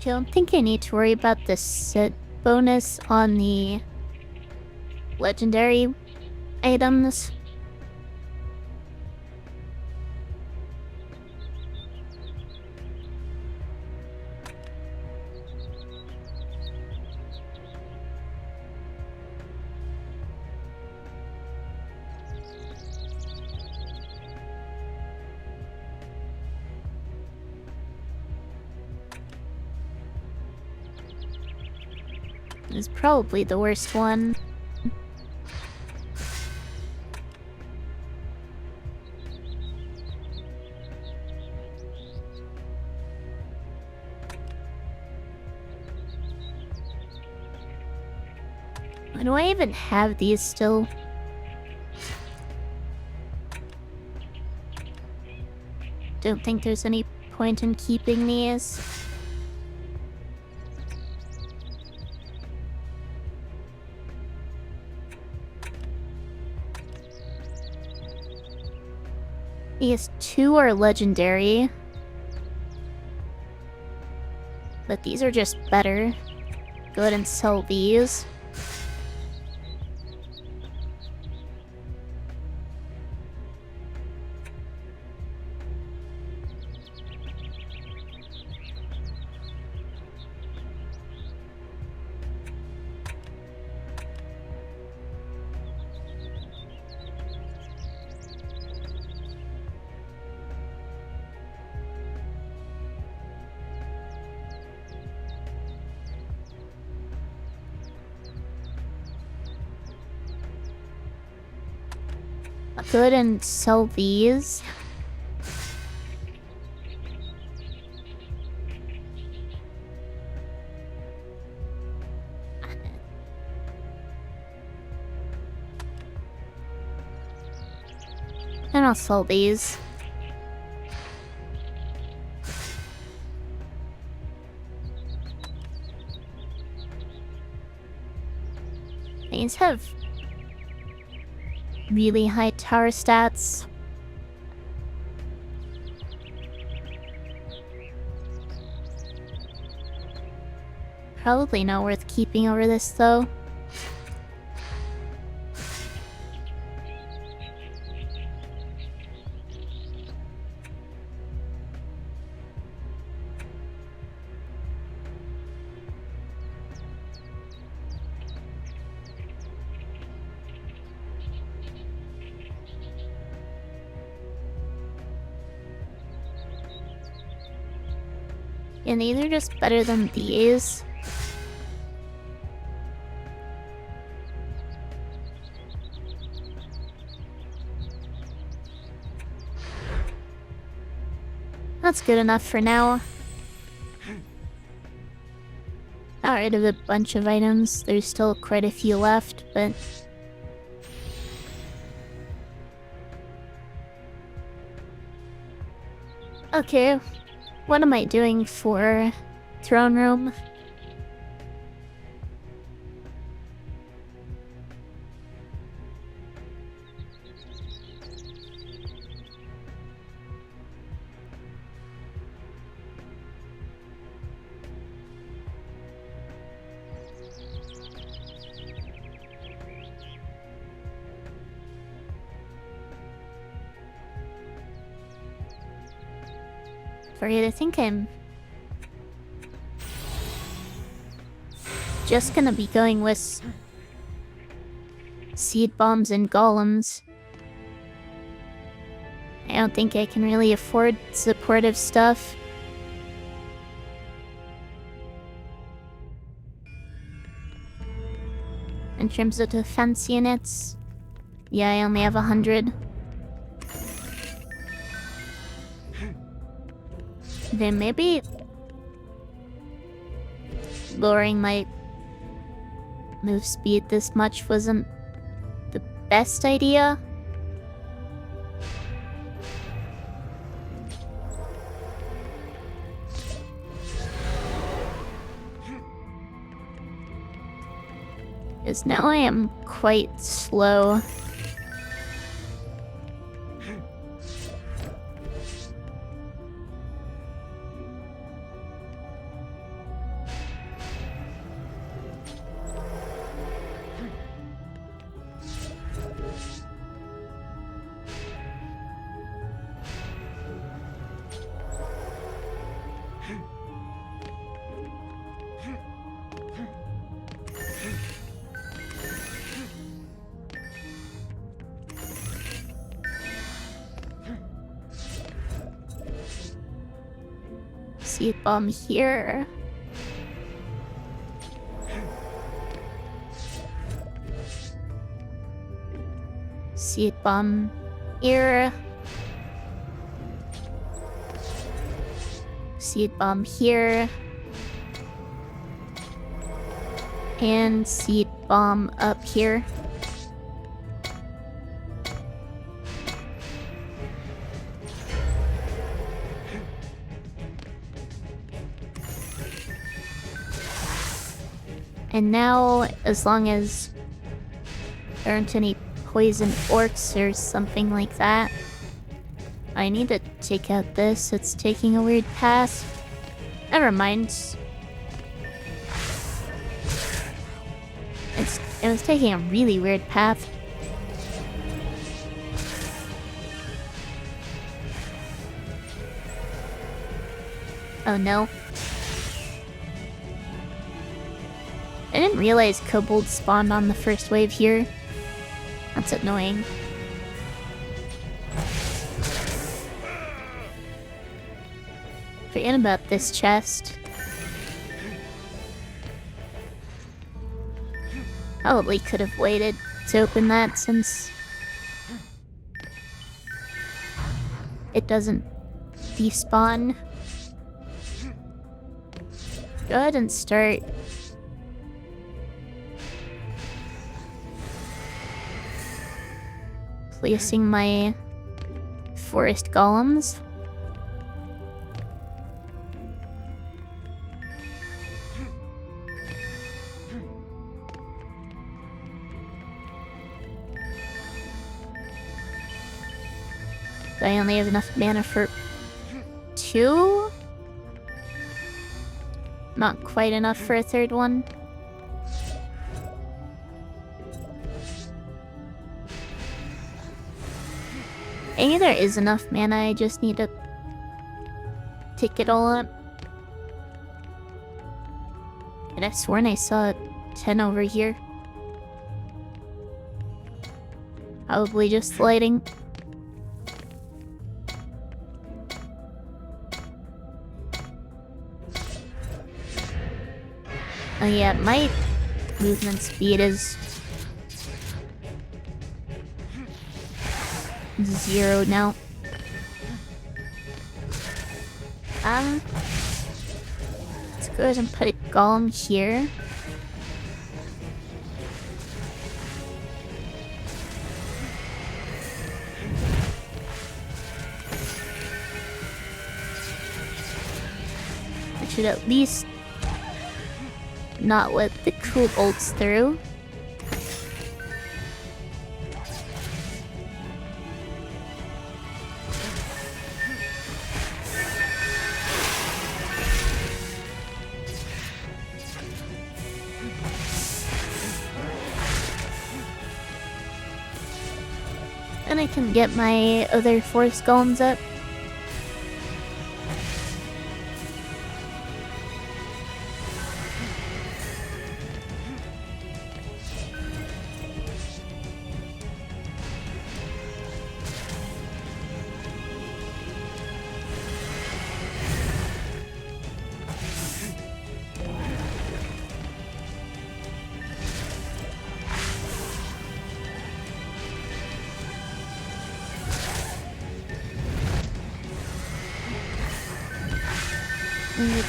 I don't think I need to worry about the set bonus on the legendary items. is probably the worst one. Why do I even have these still? Don't think there's any point in keeping these. These two are legendary. But these are just better. Go ahead and sell these. I'll go ahead and sell these. And I'll sell these. These have really high tower stats. Probably not worth keeping over this though. And these are just better than these. That's good enough for now. Got rid of a bunch of items. There's still quite a few left, but... Okay, what am I doing for throne room? I think I'm just gonna be going with seed bombs and golems. I don't think I can really afford supportive stuff. In terms of defense units, yeah, I only have 100. Then maybe lowering my move speed this much wasn't the best idea. Because now I am quite slow. Seed bomb here. Seed bomb here. Seed bomb here. And seed bomb up here. And now, as long as there aren't any poison orcs or something like that, I need to take out this. It's taking a weird path. Never mind. It was taking a really weird path. Oh no. I didn't realize kobolds spawned on the first wave here. That's annoying. Forget about this chest. Probably could have waited to open that since it doesn't despawn. Go ahead and start placing my forest golems. I only have enough mana for 2? Not quite enough for a third one. Maybe there is enough mana, I just need to pick it all up. And I've sworn I saw 10 over here. Probably just lighting. Oh yeah, my movement speed is 0 now. Let's go ahead and put a golem here. I should at least not let the kobolds through. And I can get my other forest golems up.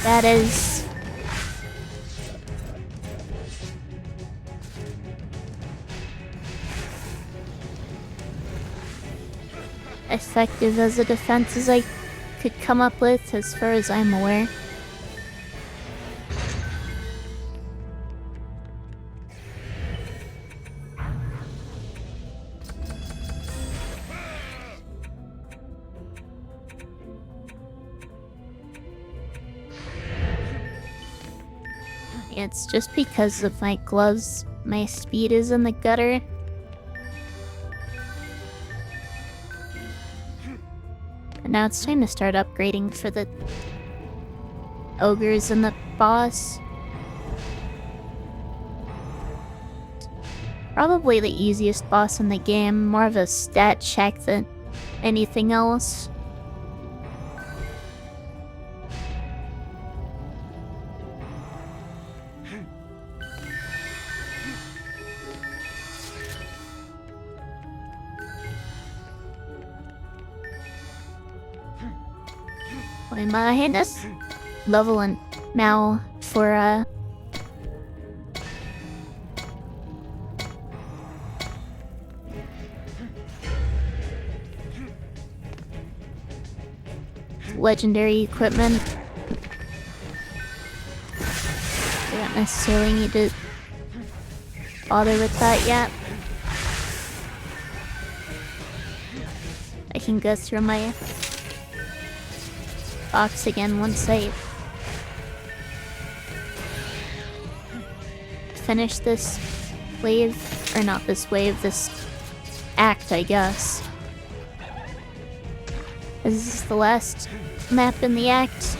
That is effective as a defense as I could come up with, as far as I'm aware. It's just because of my gloves, my speed is in the gutter. And now it's time to start upgrading for the ogres and the boss. Probably the easiest boss in the game, more of a stat check than anything else. My Highness. Leveling now for legendary equipment. We don't necessarily need to bother with that yet. I can go through my box again once I finish this wave, or not this wave, this act, I guess. This is the last map in the act.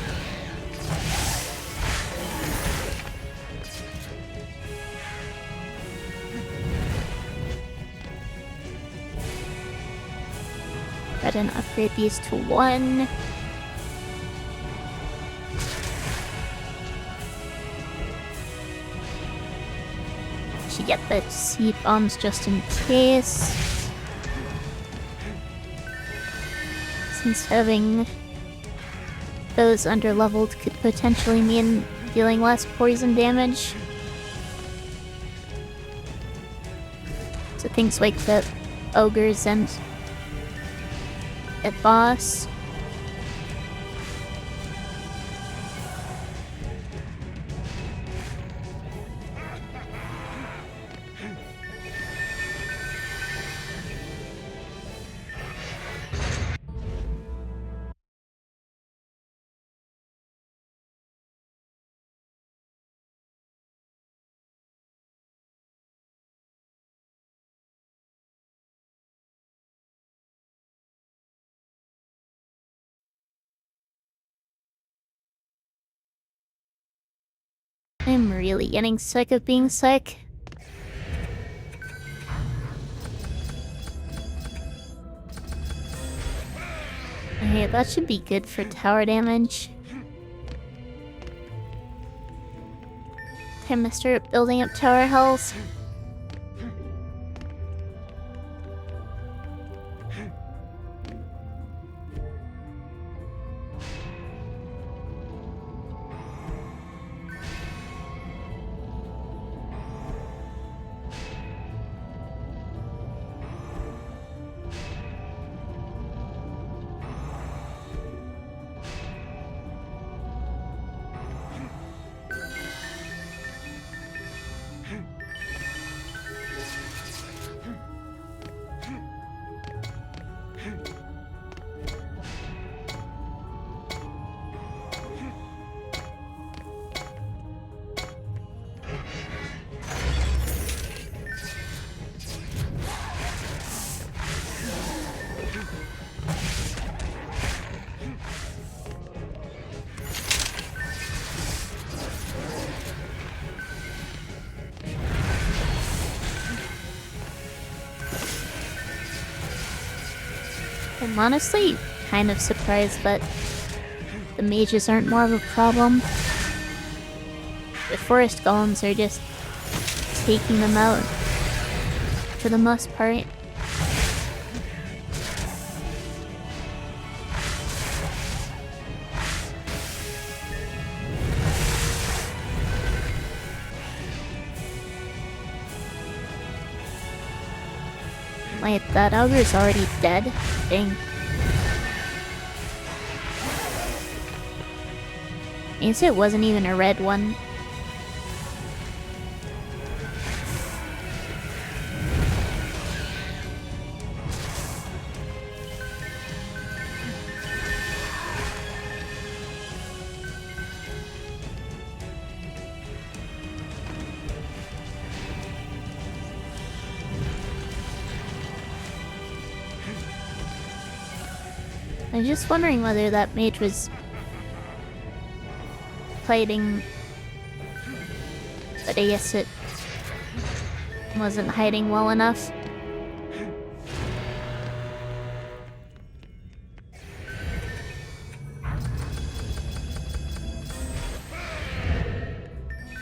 Go ahead and upgrade these to 1. Should get the seed bombs just in case. Since having those underleveled could potentially mean dealing less poison damage. So things like the ogres and at boss. I'm really getting sick of being sick. Okay, that should be good for tower damage. Time to start building up tower health. I'm honestly kind of surprised that the mages aren't more of a problem. The forest golems are just taking them out for the most part. Wait, that ogre's already dead? Dang. Means it wasn't even a red one. I'm just wondering whether that mage was fighting, but I guess it wasn't hiding well enough.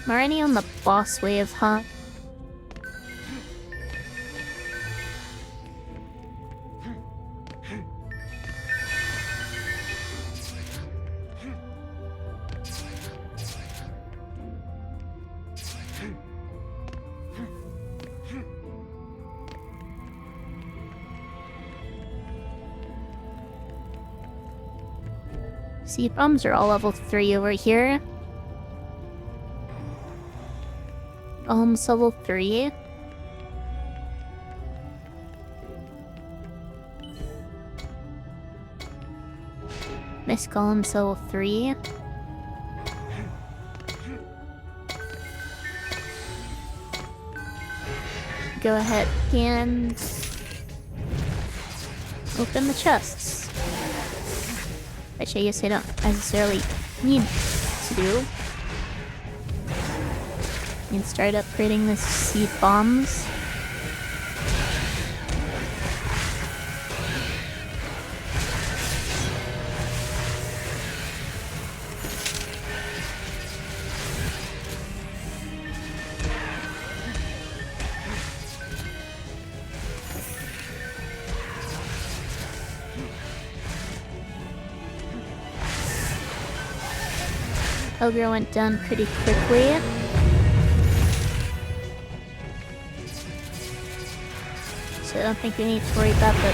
I'm already on the boss wave, huh? Seed bombs are all level 3 over here. Almost level 3. Miss Golem's level 3. Go ahead and open the chests. Which I guess I don't necessarily need to do. And start upgrading the seed bombs. Ogre went down pretty quickly. So I don't think we need to worry about the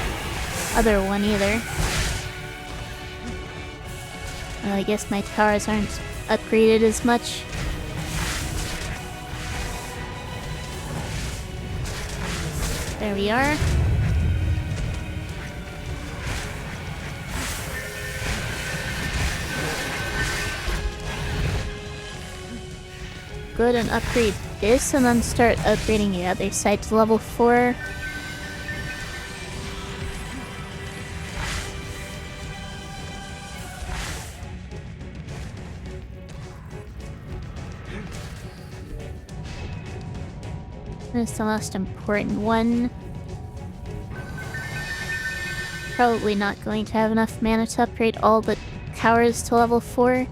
other one either. Well, I guess my towers aren't upgraded as much. There we are. Go ahead and upgrade this and then start upgrading the other side to level 4. This is the most important one. Probably not going to have enough mana to upgrade all the towers to level 4.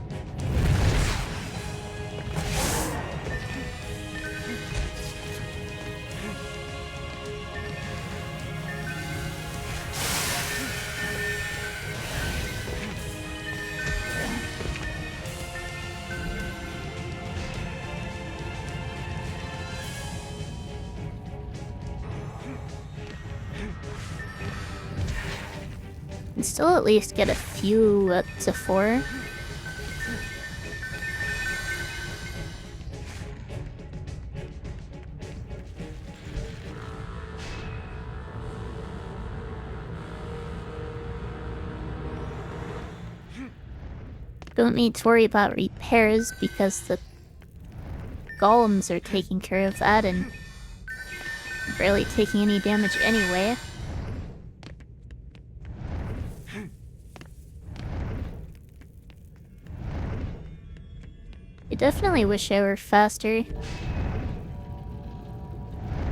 And still at least get a few up to 4. Don't need to worry about repairs because the golems are taking care of that and barely taking any damage anyway. I definitely wish I were faster.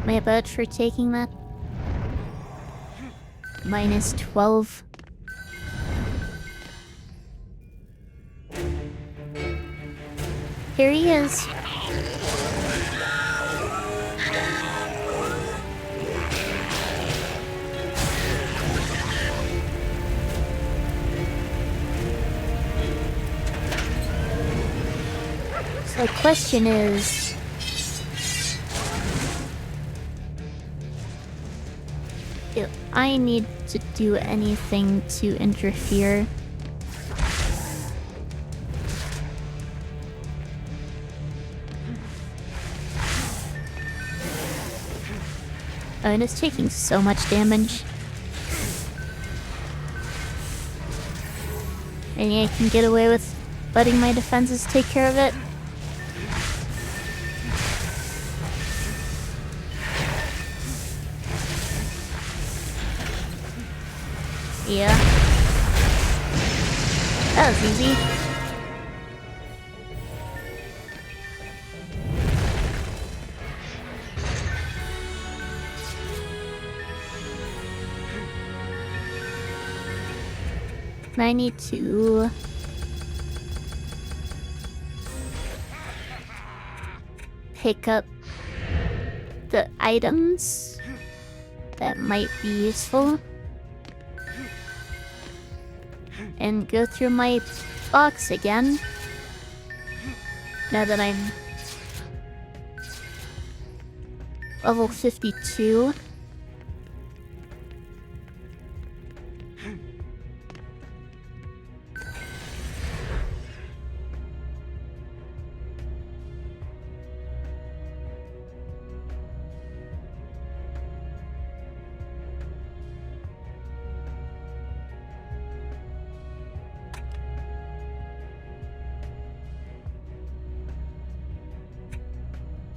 Am I bad for taking that? Minus 12. Here he is. So the question is, do I need to do anything to interfere? Oh, and it's taking so much damage. Maybe I can get away with letting my defenses take care of it. Yeah. That was easy. I need to pick up the items that might be useful and go through my box again now that I'm level 52.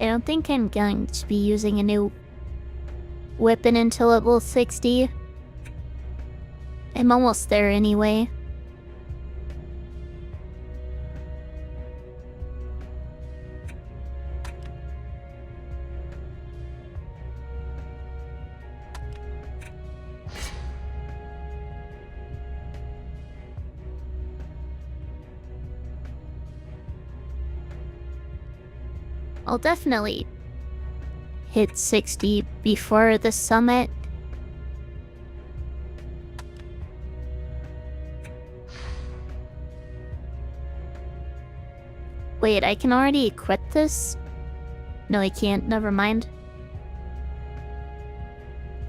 I don't think I'm going to be using a new weapon until level 60. I'm almost there anyway. I'll definitely hit 60 before the summit. Wait, I can already equip this? No, I can't. Never mind.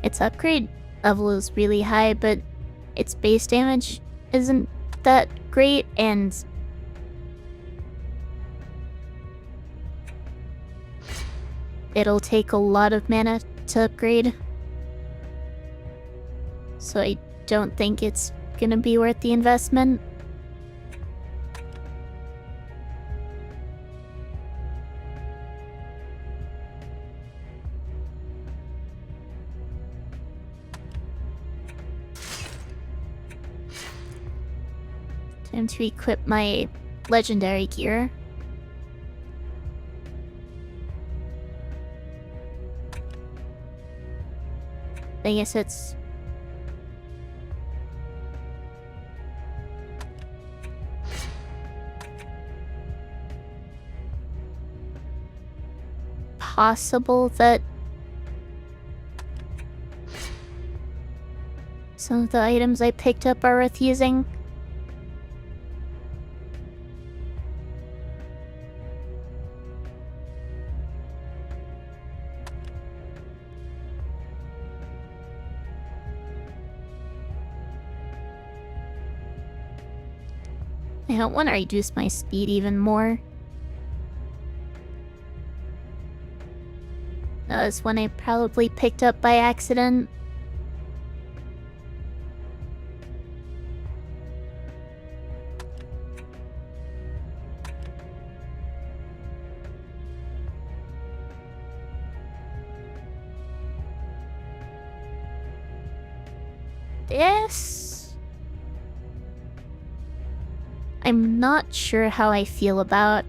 Its upgrade level is really high, but its base damage isn't that great, and it'll take a lot of mana to upgrade. So I don't think it's gonna be worth the investment. Time to equip my legendary gear. I guess it's possible that some of the items I picked up are worth using. I don't want to reduce my speed even more. That was one I probably picked up by accident. This I'm not sure how I feel about.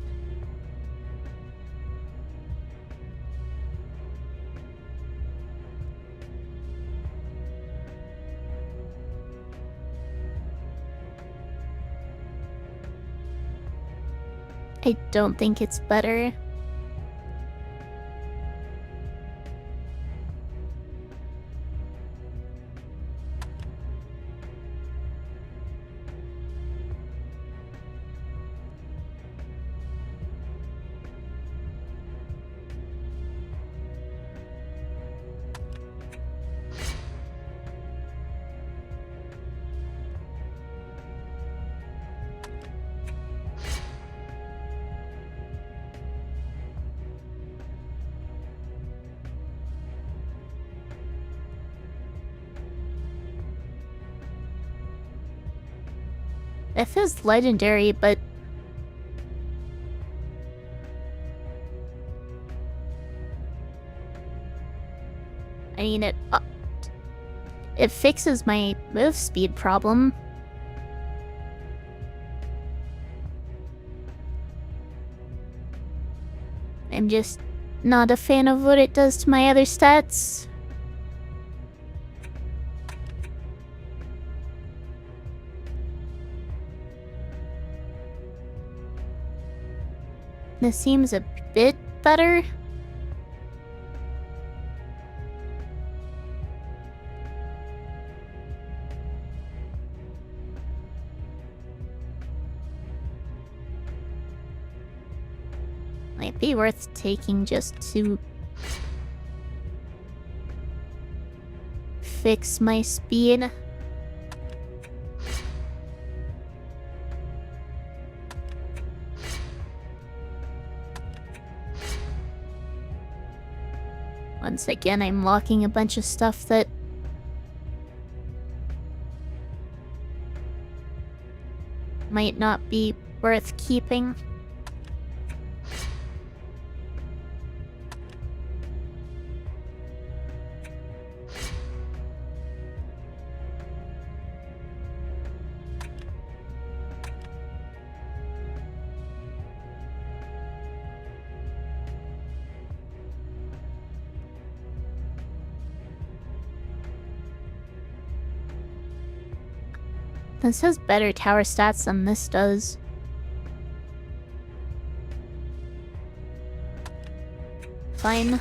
I don't think it's better. F is legendary, but I mean, it fixes my move speed problem. I'm just not a fan of what it does to my other stats. This seems a bit better. Might be worth taking just to fix my speed. Once again, I'm locking a bunch of stuff that might not be worth keeping. This has better tower stats than this does. Fine.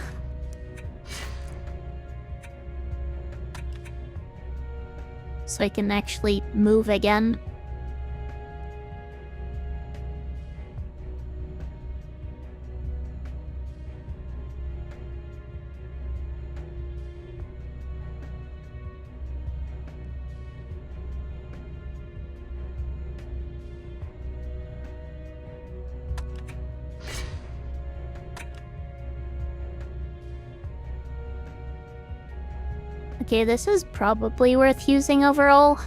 So I can actually move again. Okay, this is probably worth using overall.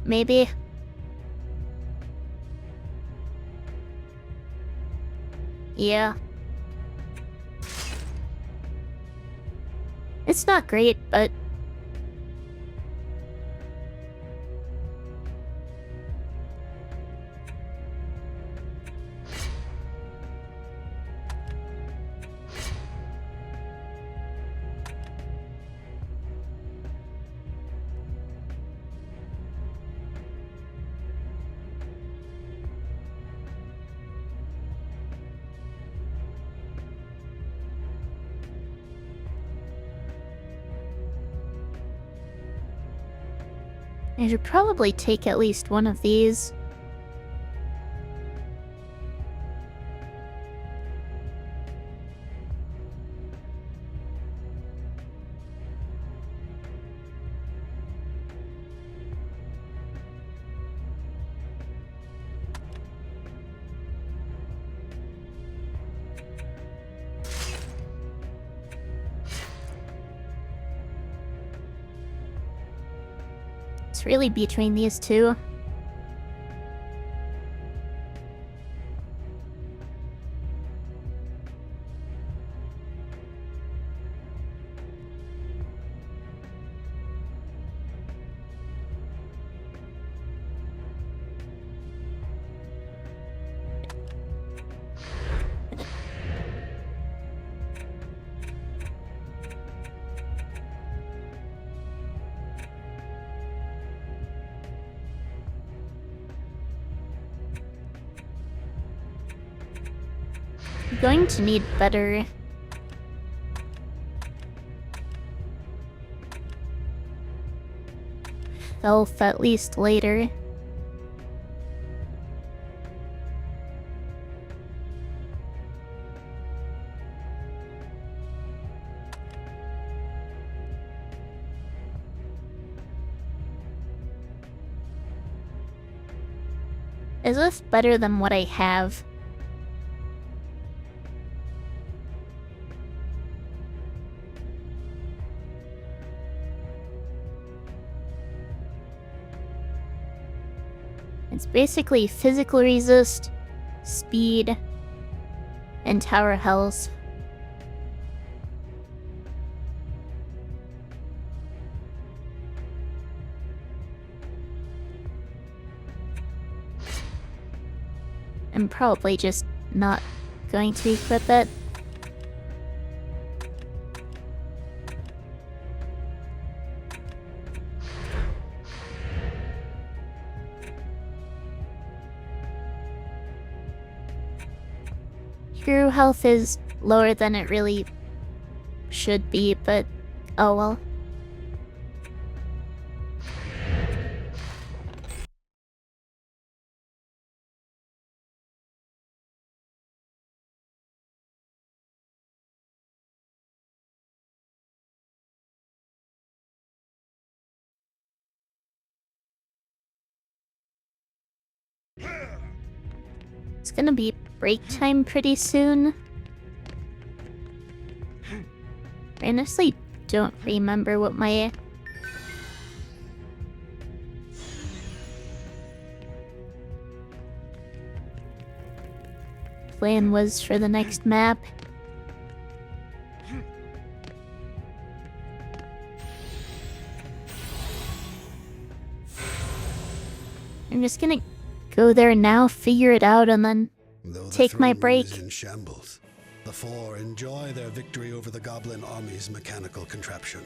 Maybe. Yeah. It's not great, but... I should probably take at least one of these. It's really between these two. I'm going to need better... health at least later. Is this better than what I have? It's basically physical resist, speed, and tower health. I'm probably just not going to equip it. Hero health is lower than it really should be, but oh well. It's gonna be break time pretty soon. I honestly don't remember what my plan was for the next map. I'm just gonna go there now, figure it out, and then take my break. Is in shambles. The four enjoy their victory over the goblin army's mechanical contraption.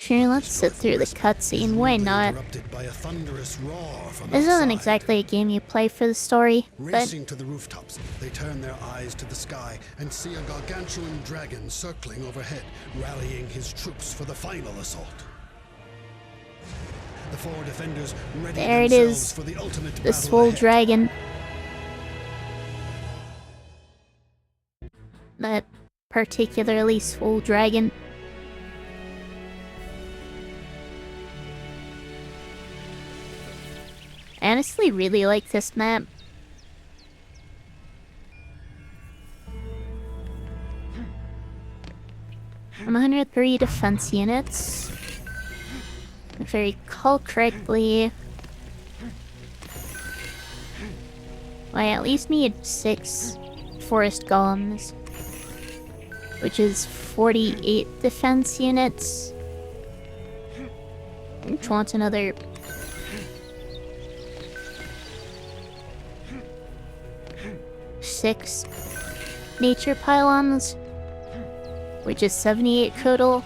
Sure, let's sit through the cutscene, why not? Interrupted by a thunderous roar from This isn't outside. exactly a game you play for the story, but Racing to the rooftops, they turn their eyes to the sky and see a gargantuan dragon circling overhead, rallying his troops for the final assault. The four defenders ready there it themselves is, for the ultimate the battle swole ahead. dragon. That particularly swole dragon. I honestly really like this map. I'm 103 defense units. If I recall correctly, I at least need 6 forest golems, which is 48 defense units. Which wants another 6 nature pylons, which is 78 total.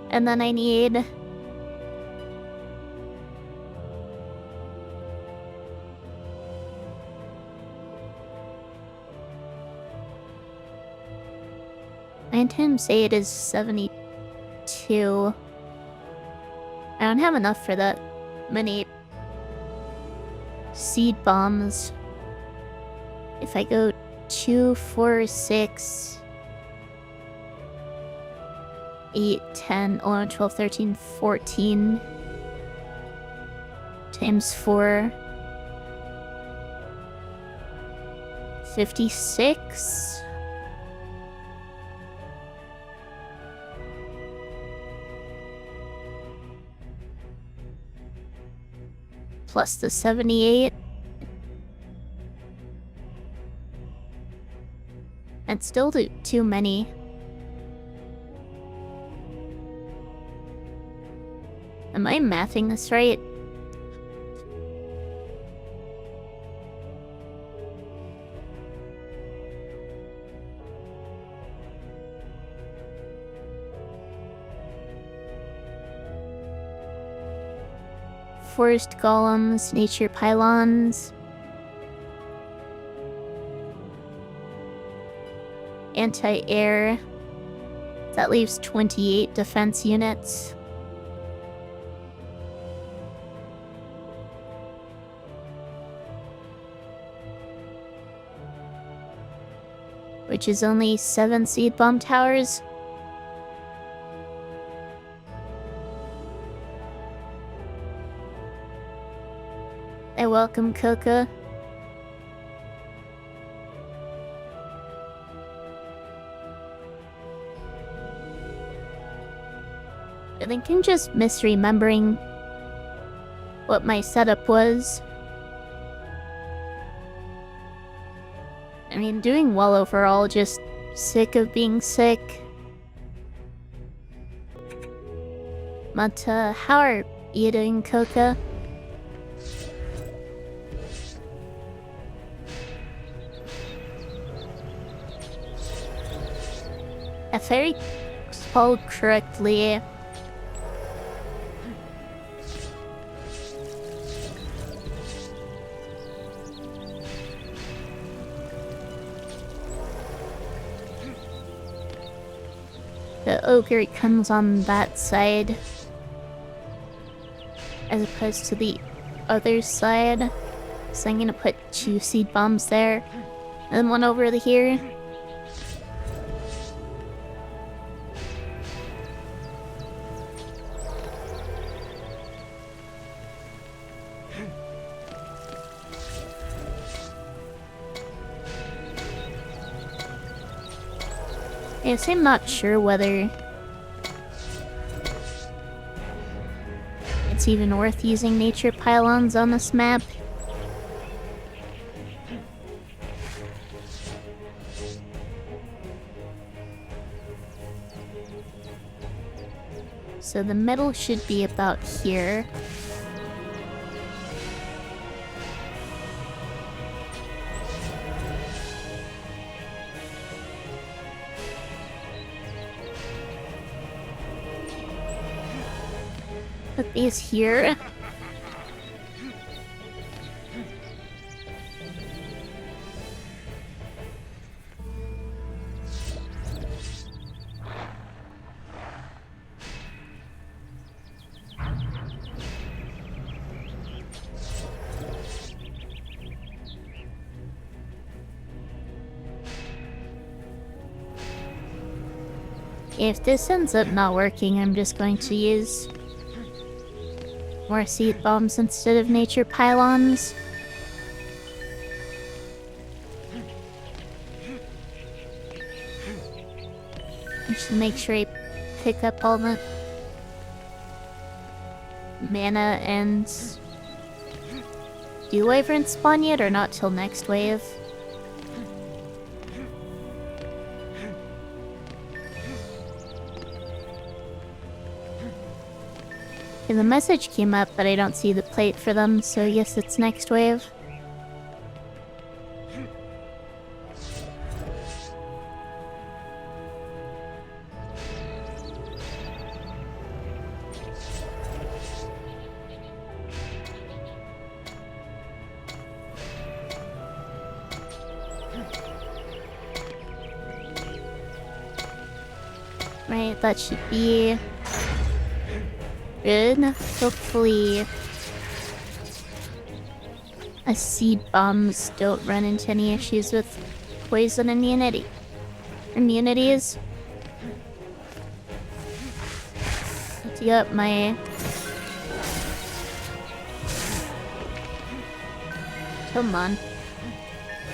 And then I need I intend to say it is 72. I don't have enough for that many seed bombs. If I go 2, 4, 6, 8, 10, 11, 12, 13, 14 times 4, 56. Plus the 78. And still too many. Am I mathing this right? Forest golems, nature pylons, anti-air. That leaves 28 defense units. Which is only 7 seed bomb towers. I welcome Coca. I think I'm just misremembering what my setup was. I mean, doing well overall, just sick of being sick. But, how are you doing, Coca? If I recall correctly, the ogre comes on that side as opposed to the other side. So I'm gonna put 2 seed bombs there and one over here. Yes, I'm not sure whether it's even worth using nature pylons on this map. So the middle should be about here. He's here. If this ends up not working, I'm just going to use more seed bombs instead of nature pylons. Just make sure I pick up all the mana. And do wyverns spawn yet or not till next wave? Okay, the message came up, but I don't see the plate for them, so yes, it's next wave. Right, that should be good. Hopefully seed bombs don't run into any issues with poison immunities. Let's get my come on.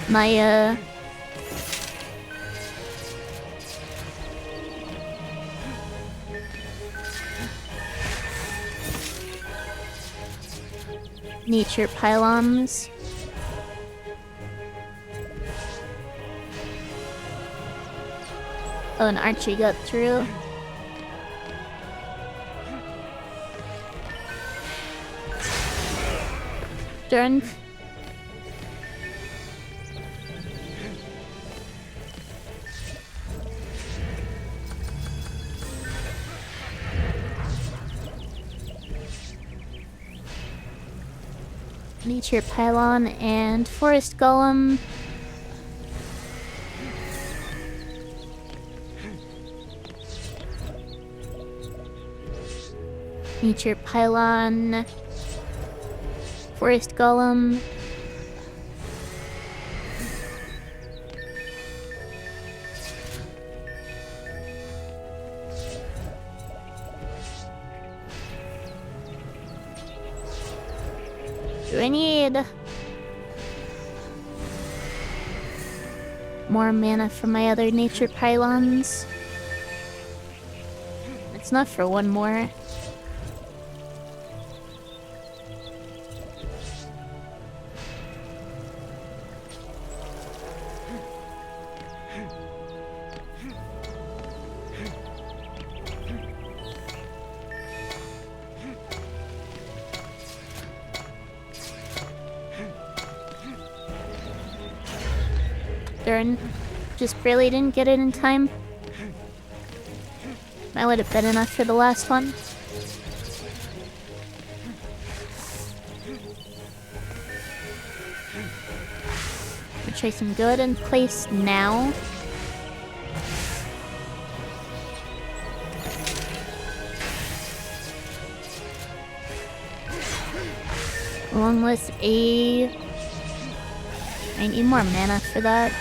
My nature pylons. Oh, an archery got through. Darn. Nature pylon and forest golem. Nature pylon. Forest golem. Do I need more mana for my other nature pylons? It's not for one more. Darn. Just barely didn't get it in time. That would have been enough for the last one. Which I can go ahead and place now. Along with a... I need more mana for that.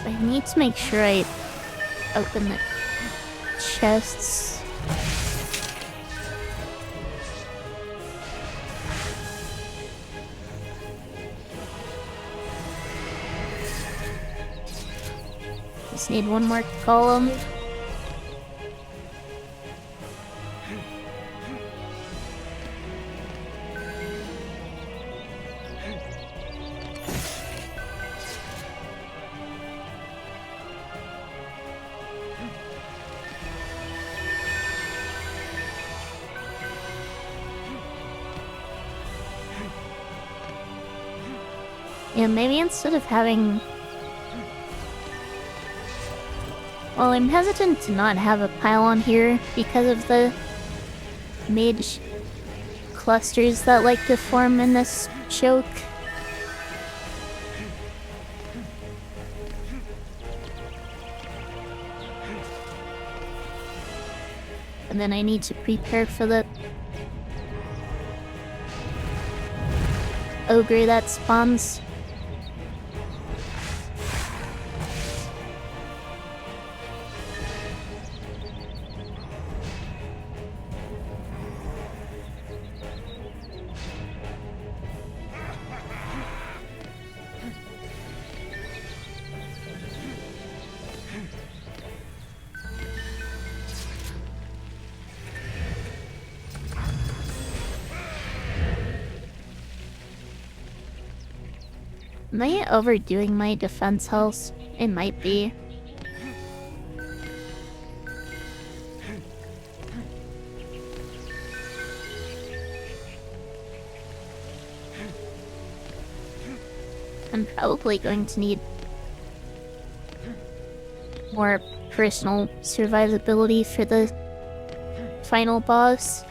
I need to make sure I open the chests. Just need one more column. Yeah, maybe instead of having... Well, I'm hesitant to not have a pylon here because of the mage clusters that like to form in this choke. And then I need to prepare for the ogre that spawns. Am I overdoing my defense health? It might be. I'm probably going to need more personal survivability for the final boss.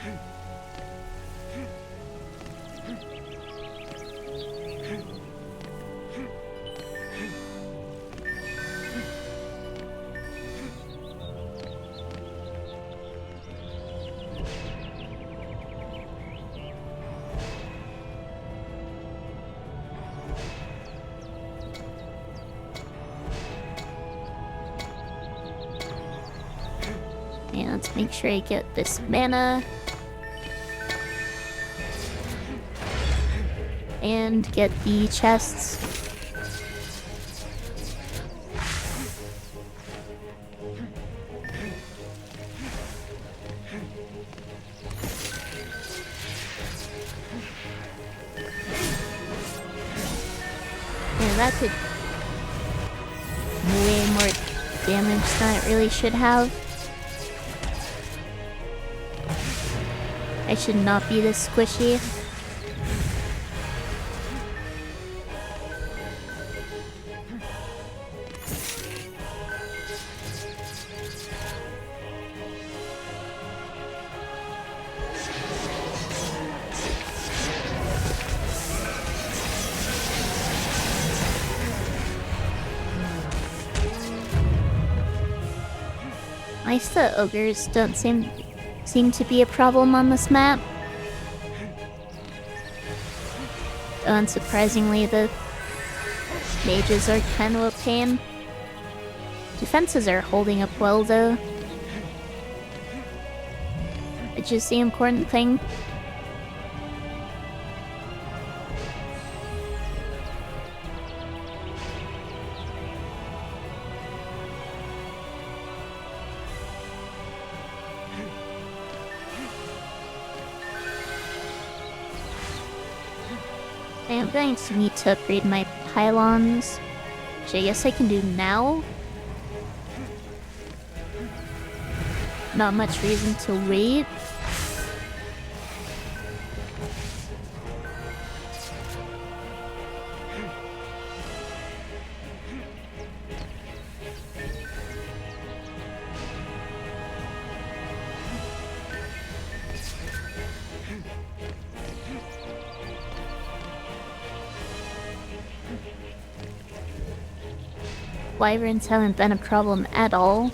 And let's make sure I get this mana. And get the chests. And that did way more damage than it really should have. I should not be this squishy. The ogres don't seem to be a problem on this map. Unsurprisingly, the mages are kind of a pain. Defenses are holding up well though, which is the important thing. I am going to need to upgrade my pylons, which I guess I can do now. Not much reason to wait. Wyverns haven't been a problem at all.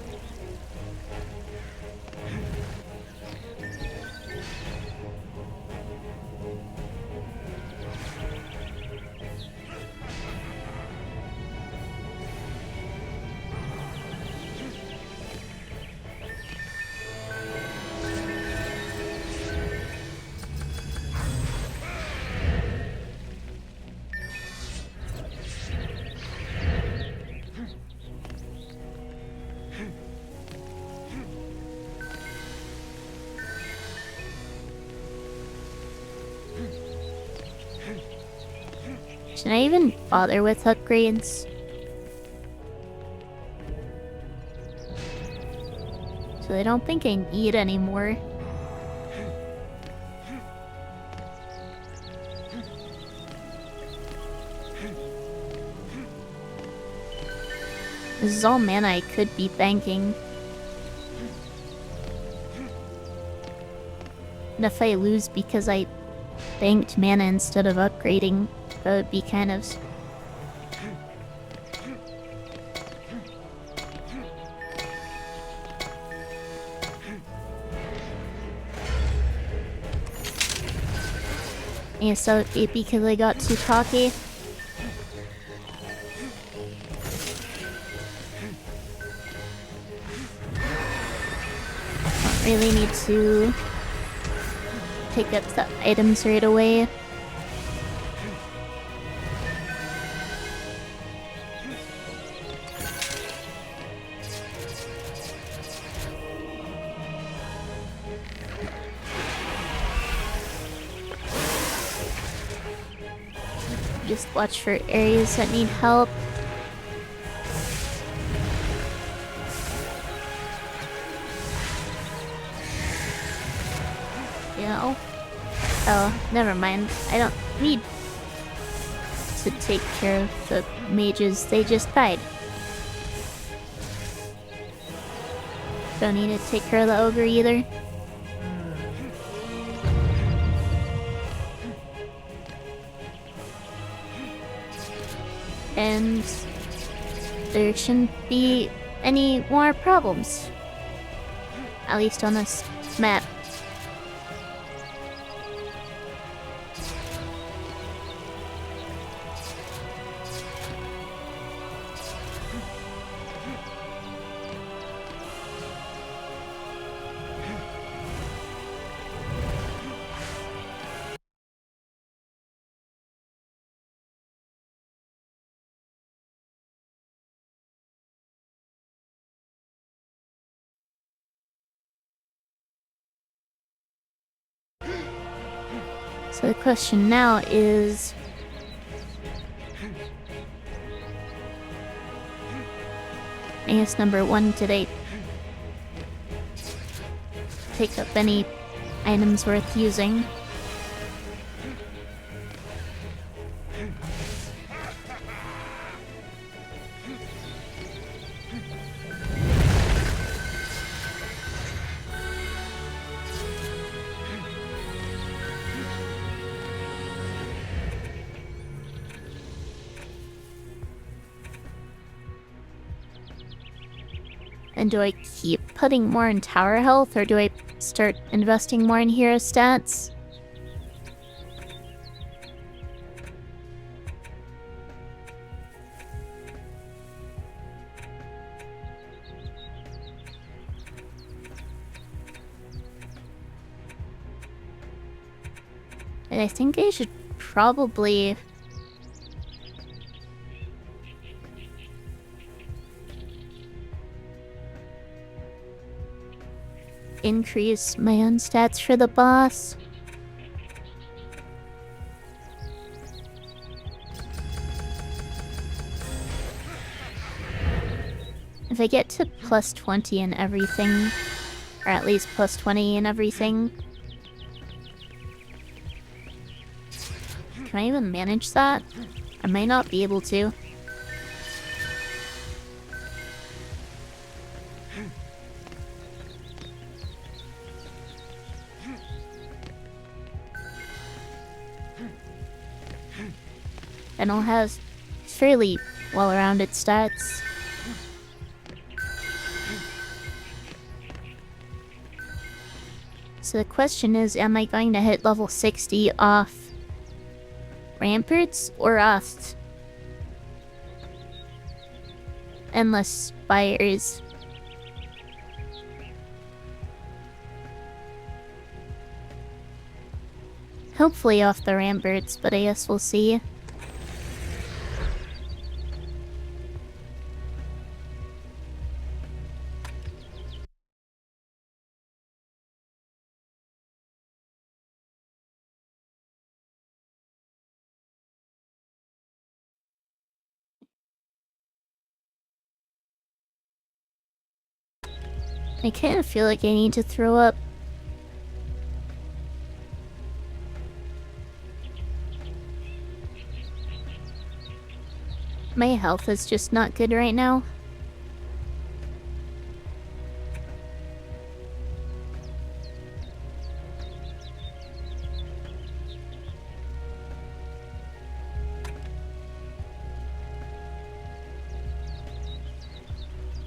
Should I even bother with upgrades? So I don't think I need any more. This is all mana I could be banking. And if I lose because I banked mana instead of upgrading, that would be kind of... Yeah, so it because I got too cocky. Don't really need to pick up the items right away. Just watch for areas that need help. Yeah. Oh, never mind. I don't need to take care of the mages. They just died. Don't need to take care of the ogre either. And there shouldn't be any more problems. At least on this map. So the question now is... I guess number one, did I pick up any items worth using? And do I keep putting more in tower health, or do I start investing more in hero stats? And I think I should probably... increase my own stats for the boss. If I get to plus 20 in everything, or at least plus 20 in everything, can I even manage that? I might not be able to. And I'll have fairly well-rounded stats. So the question is, am I going to hit level 60 off ramparts or off endless spires? Hopefully off the ramparts, but I guess we'll see. I kind of feel like I need to throw up. My health is just not good right now.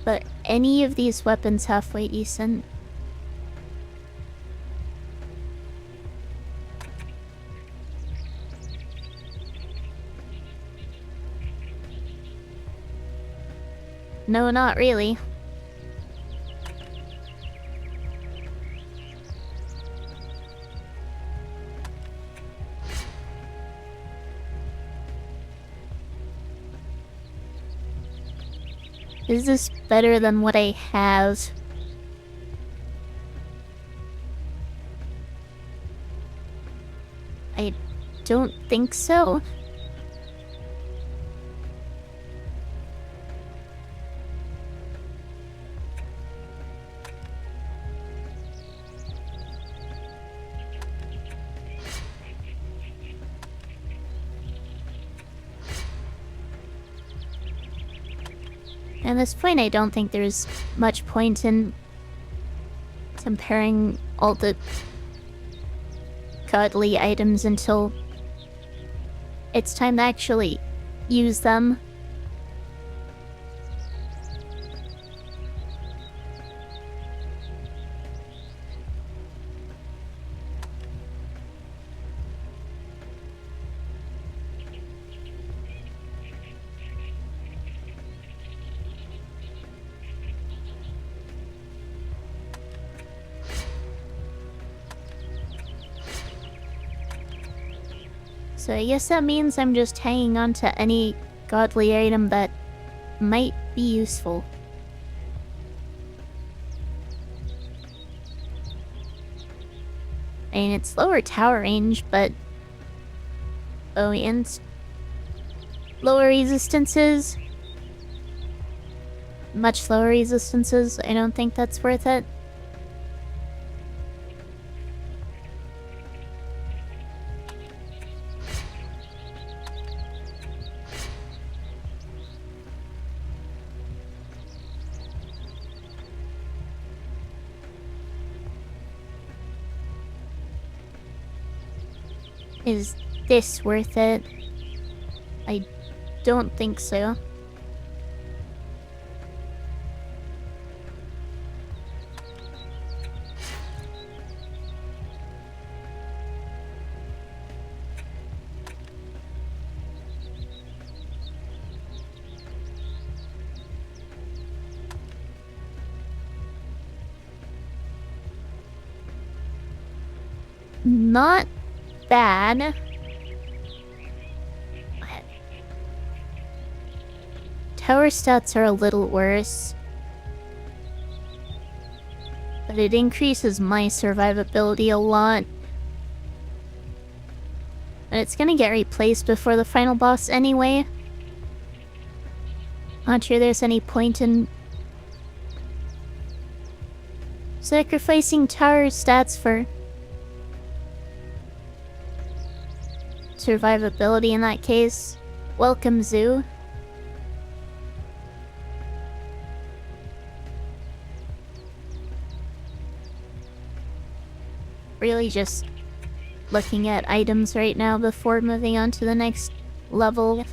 But any of these weapons halfway decent? No, not really. Is this better than what I have? I don't think so. At this point, I don't think there's much point in comparing all the godly items until it's time to actually use them. So I guess that means I'm just hanging on to any godly item that might be useful. I mean, it's lower tower range, but... Oh, and... lower resistances. Much lower resistances. I don't think that's worth it. Is this worth it? I don't think so. Not bad. Tower stats are a little worse, but it increases my survivability a lot. And it's gonna get replaced before the final boss anyway. Not sure there's any point in sacrificing tower stats for survivability in that case. Welcome, Zoo. Really just looking at items right now before moving on to the next level.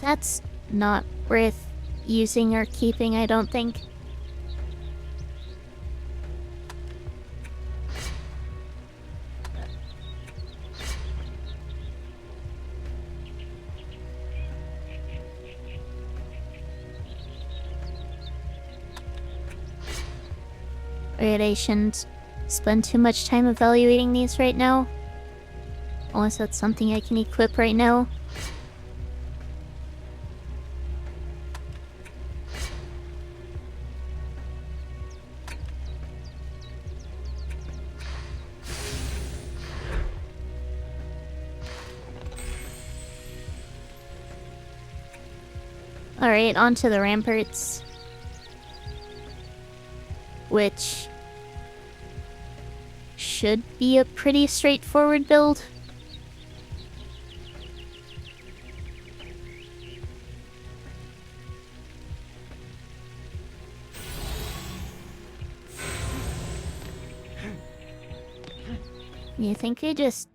That's not worth using or keeping, I don't think. Alright, I shouldn't spend too much time evaluating these right now. Unless that's something I can equip right now. Alright, on to the ramparts. Which should be a pretty straightforward build. You think I just...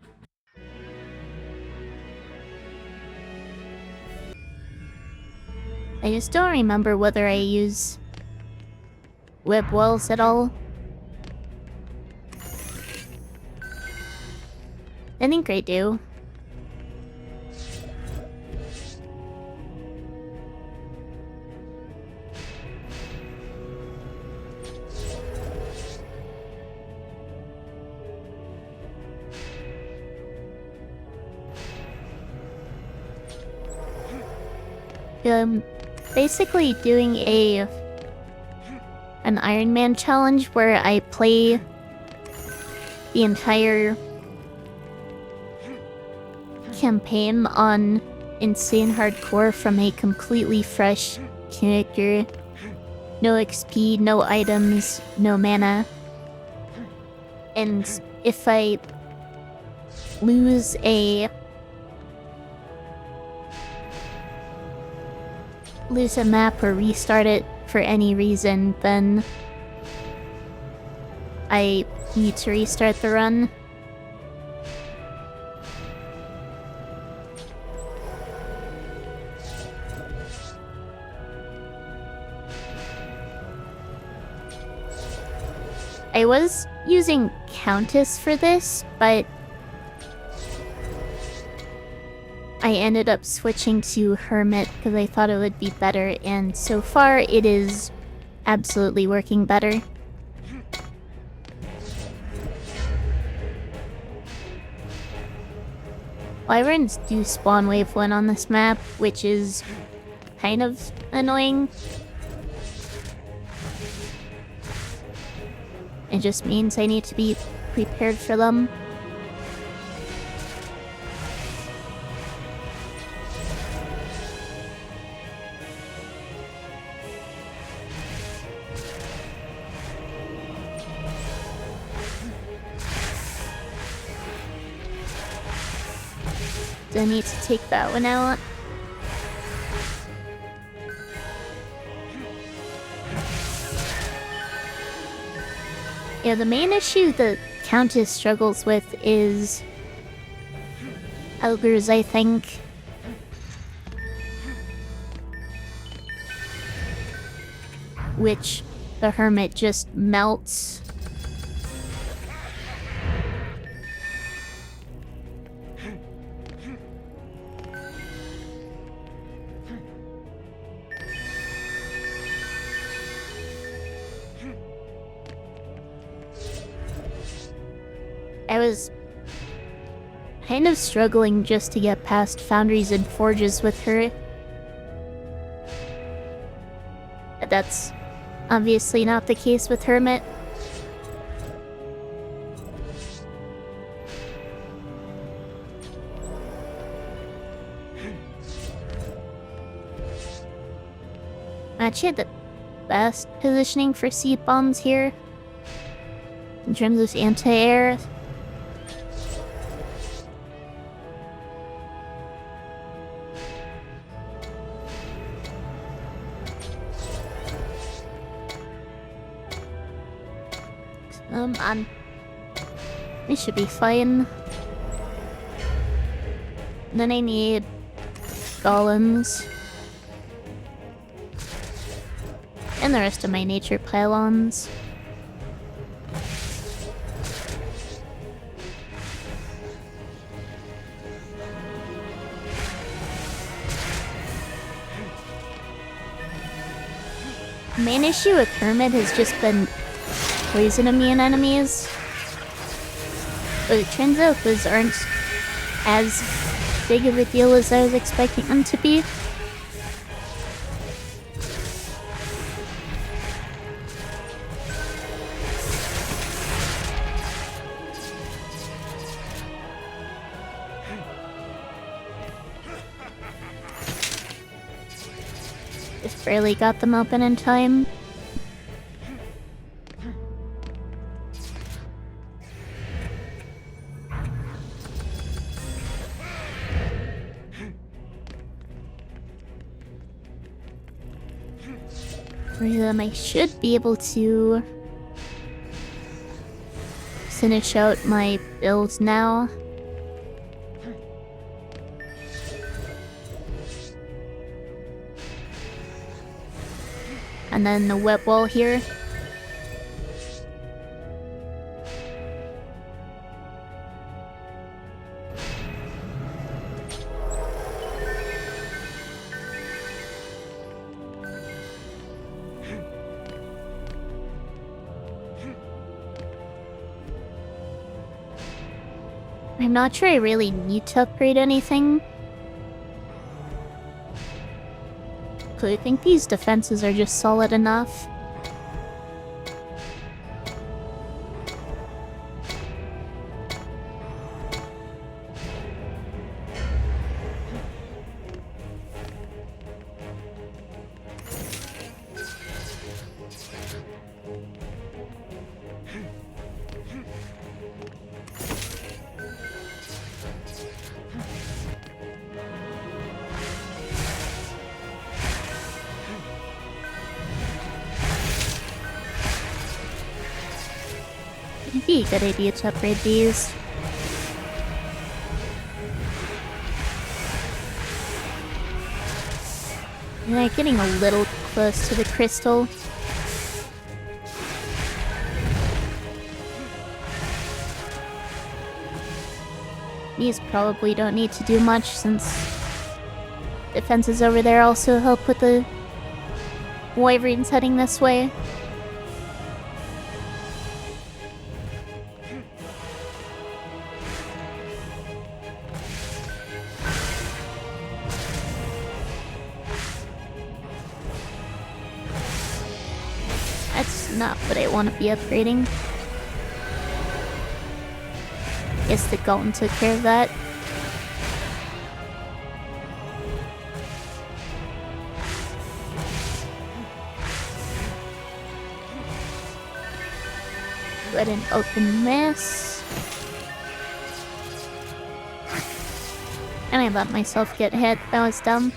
I just don't remember whether I use web walls at all. I think I do. Basically doing an Ironman challenge where I play the entire campaign on insane hardcore from a completely fresh character. No XP, no items, no mana. And if I lose a map or restart it for any reason, then I need to restart the run. I was using Countess for this, but I ended up switching to Hermit because I thought it would be better, and so far it is absolutely working better. Wyverns do spawn wave 1 on this map, which is kind of annoying. It just means I need to be prepared for them. Do I need to take that one out? Yeah, the main issue the Countess struggles with is ogres, I think. Which the Hermit just melts. I was kind of struggling just to get past foundries and forges with her. But that's obviously not the case with Hermit. Actually, the best positioning for seed bombs here in terms of anti-air. We should be fine. Then I need golems. And the rest of my nature pylons. The main issue with Hermit has just been poison immune enemies. But it turns out those aren't as big of a deal as I was expecting them to be. Just barely got them open in time. I should be able to finish out my build now. And then the web wall here. I'm not sure I really need to upgrade anything. So I think these defenses are just solid enough. It'd be a good idea to upgrade these. And they're getting a little close to the crystal. These probably don't need to do much since defenses over there also help with the wyverns heading this way. Not what I want to be upgrading. Guess the golem took care of that. Go ahead and open this. And I let myself get hit. That was dumb.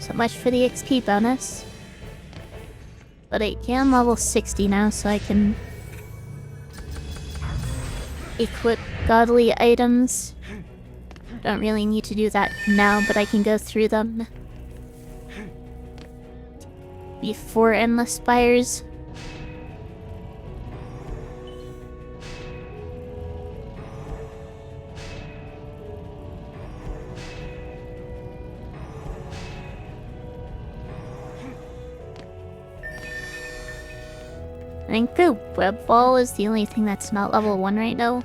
So much for the XP bonus. But I can level 60 now, so I can equip godly items. Don't really need to do that now, but I can go through them before Endless Spires. I think the web ball is the only thing that's not level 1 right now.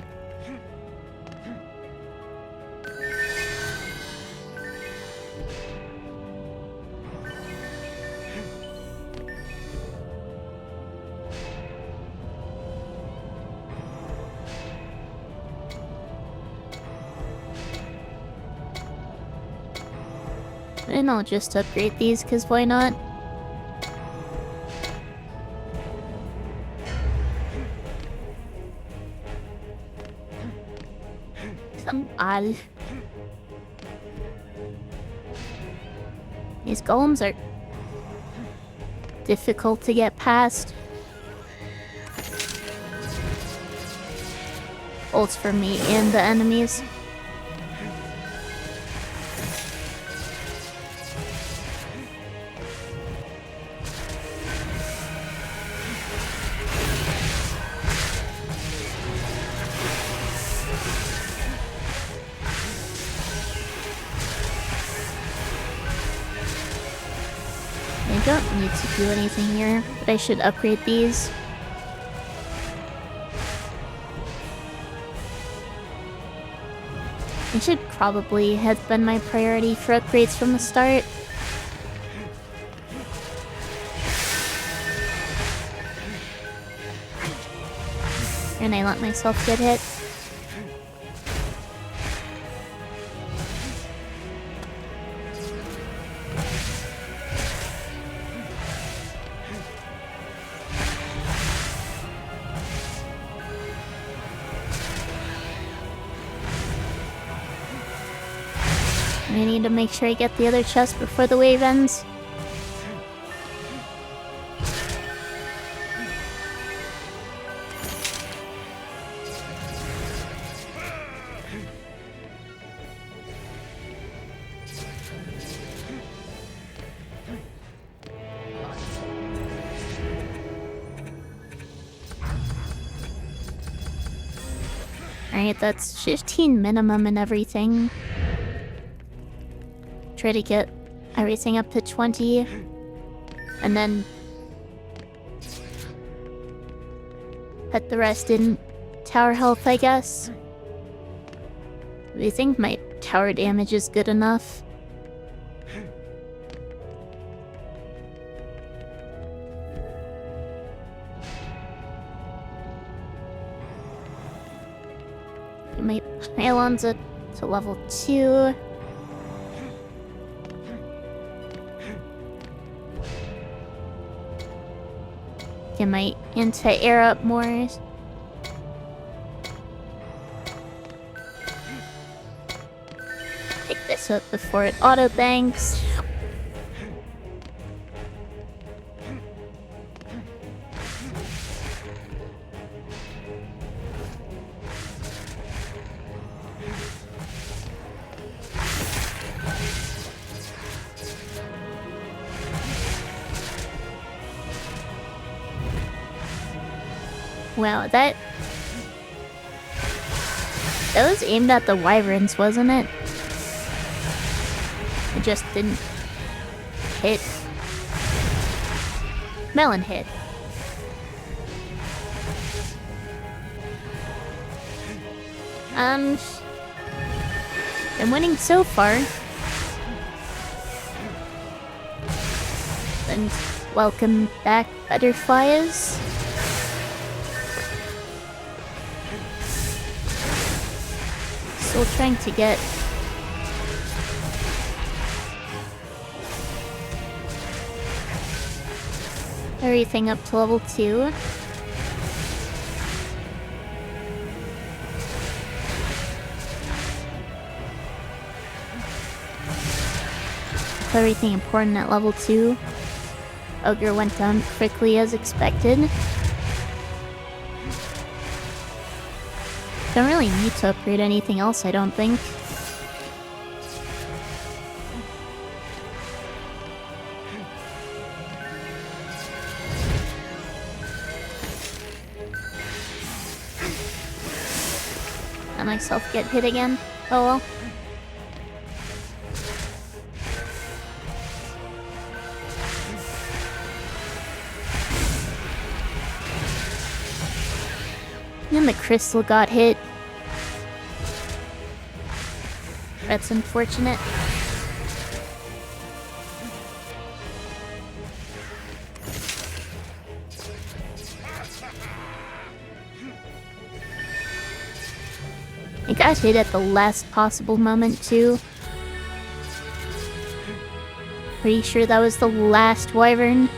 And I'll just upgrade these, because why not? These golems are difficult to get past. Ults for me and the enemies. I don't need to do anything here, but I should upgrade these. It should probably have been my priority for upgrades from the start. And I let myself get hit. I need to make sure I get the other chest before the wave ends. Alright, that's 15 minimum and everything. Try to get everything up to 20. And then put the rest in tower health, I guess. I think my tower damage is good enough. My pylons up to level 2. Get my anti-air up more. Pick this up before it auto-banks. Wow, that was aimed at the wyverns, wasn't it? It just didn't hit. Melon hit. I'm winning so far. And welcome back, butterflies. Still trying to get everything up to level 2. Everything important at level 2. Ogre went down quickly as expected. Don't really need to upgrade anything else, I don't think. Let myself get hit again. Oh well. And the crystal got hit. That's unfortunate. It got hit at the last possible moment, too. Pretty sure that was the last wyvern.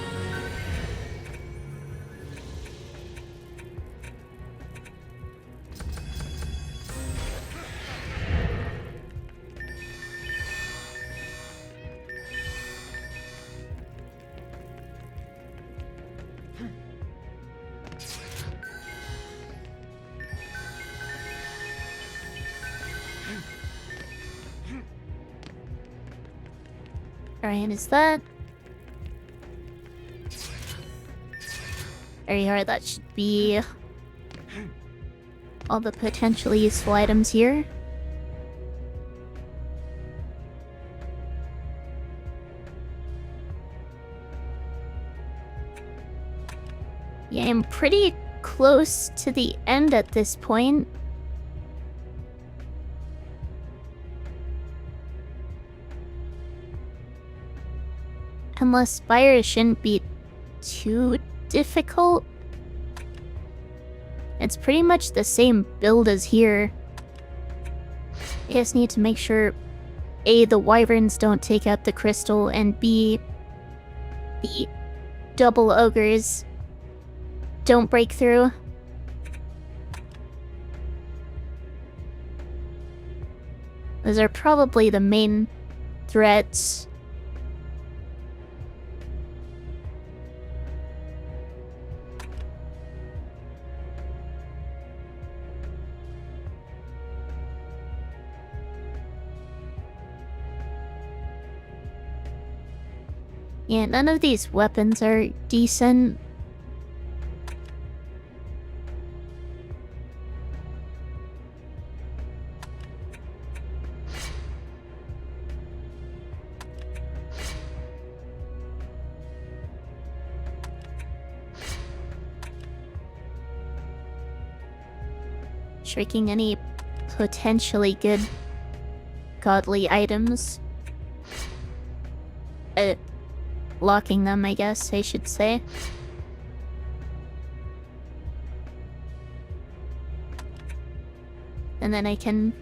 Alright, is that very hard? That should be all the potentially useful items here. Yeah, I'm pretty close to the end at this point. Unless fire shouldn't be too difficult. It's pretty much the same build as here. I just need to make sure A, the wyverns don't take out the crystal, and B, the double ogres don't break through. Those are probably the main threats. Yeah, none of these weapons are decent. tricking any potentially good godly items. Locking them, I guess I should say. And then I can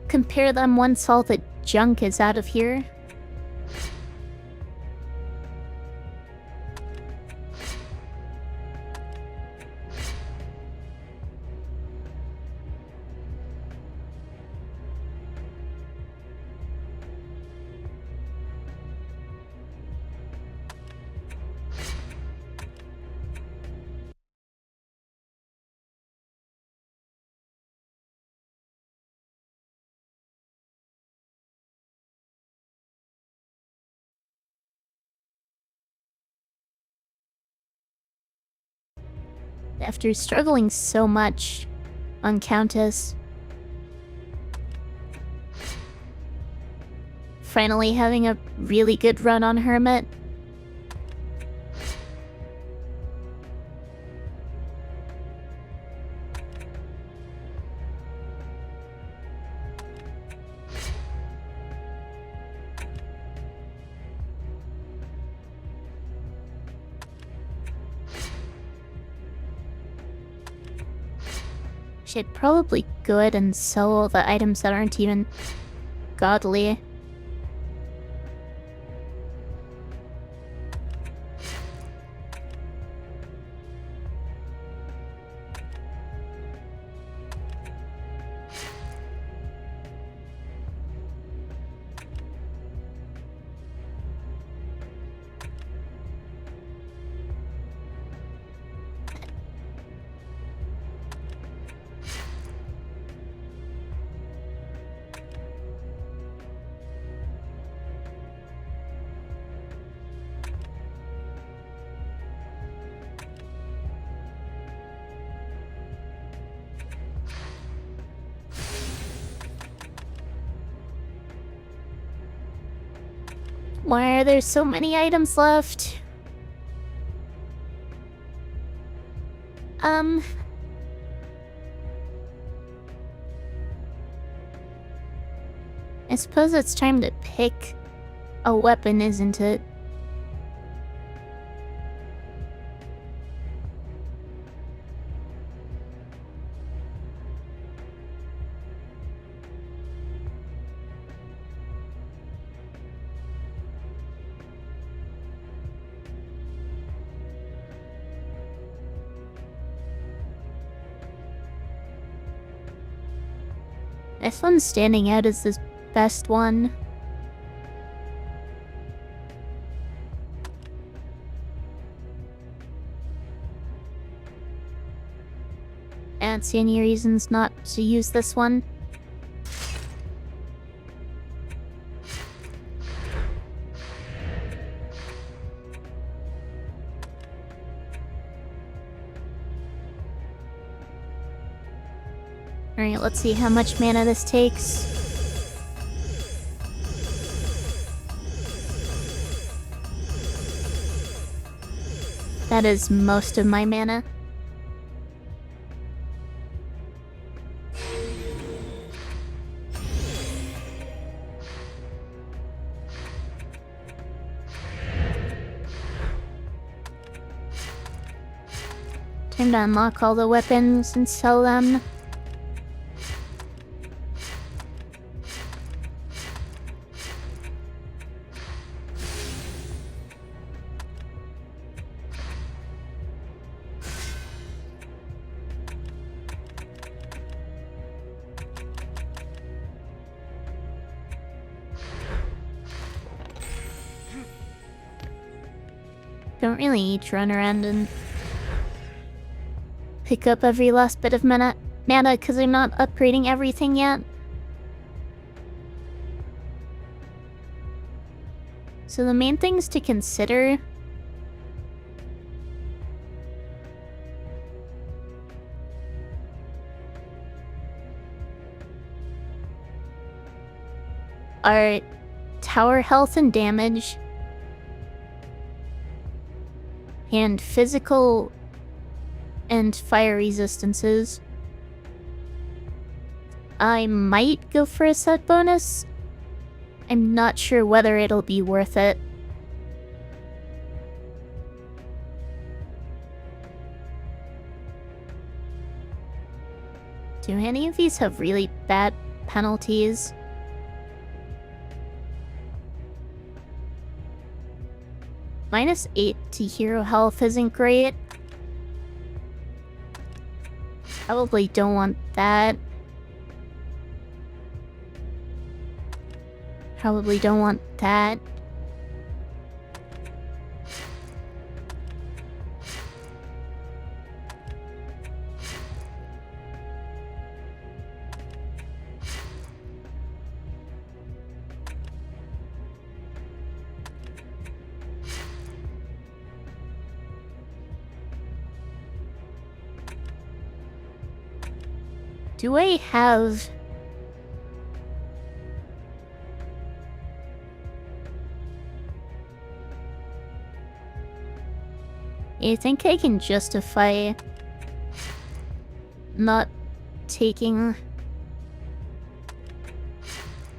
compare them once all the junk is out of here. After struggling so much on Countess, finally having a really good run on Hermit. Should probably go ahead and sell all the items that aren't even godly. Why are there so many items left? I suppose it's time to pick a weapon, isn't it? This one's standing out as the best one. I don't see any reasons not to use this one. Alright, let's see how much mana this takes. That is most of my mana. Time to unlock all the weapons and sell them. Don't really need to run around and pick up every last bit of mana because I'm not upgrading everything yet. So the main things to consider are tower health and damage, and physical and fire resistances. I might go for a set bonus. I'm not sure whether it'll be worth it. Do any of these have really bad penalties? -8 to hero health isn't great. Probably don't want that. Probably don't want that. Do I have... I think I can justify not taking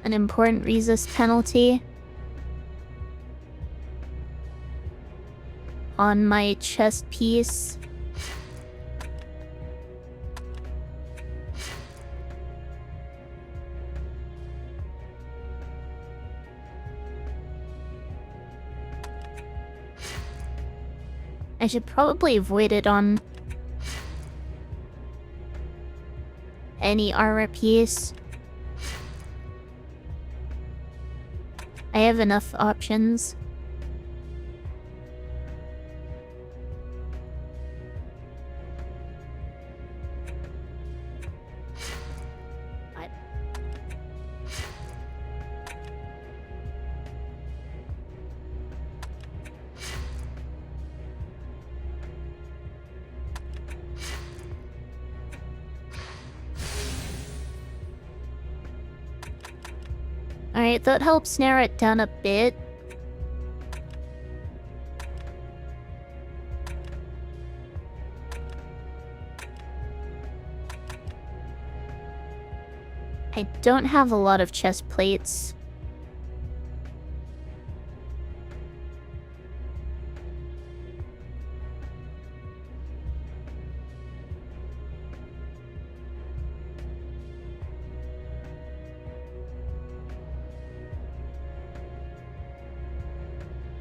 an important resist penalty on my chest piece. I should probably avoid it on any armor piece. I have enough options. Alright, that helps narrow it down a bit. I don't have a lot of chest plates.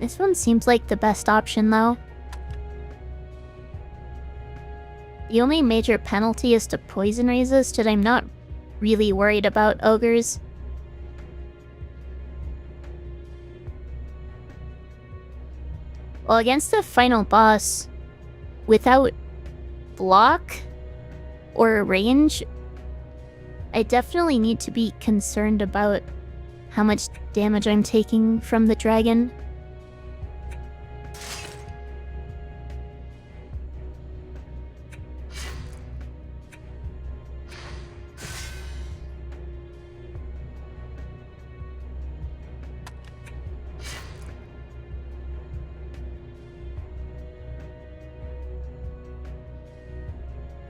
This one seems like the best option, though. The only major penalty is to poison resist, and I'm not really worried about ogres. Well, against the final boss, without block or range, I definitely need to be concerned about how much damage I'm taking from the dragon.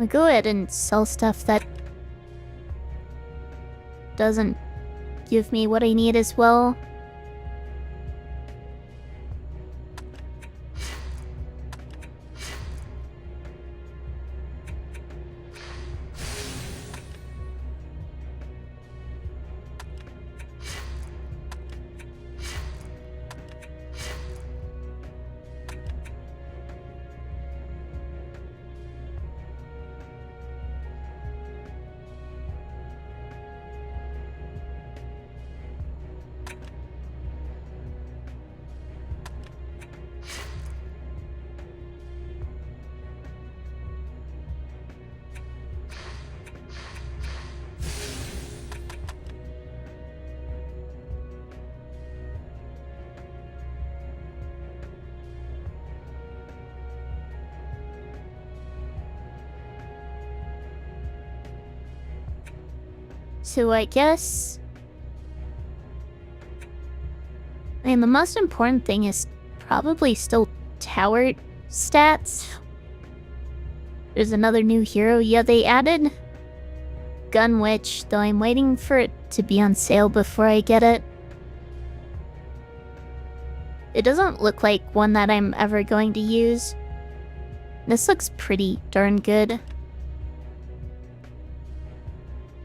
I'll go ahead and sell stuff that doesn't give me what I need as well. So I guess... I mean, the most important thing is probably still tower stats. There's another new hero. Yeah, they added Gun Witch, though I'm waiting for it to be on sale before I get it. It doesn't look like one that I'm ever going to use. This looks pretty darn good. Is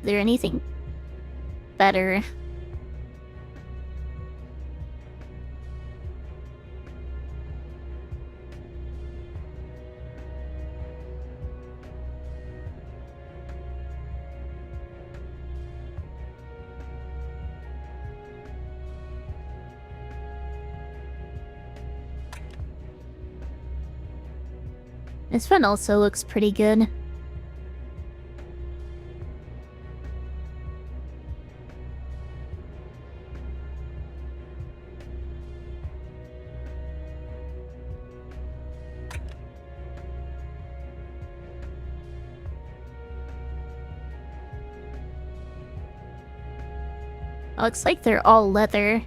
there anything better? This one also looks pretty good. Looks like they're all leather.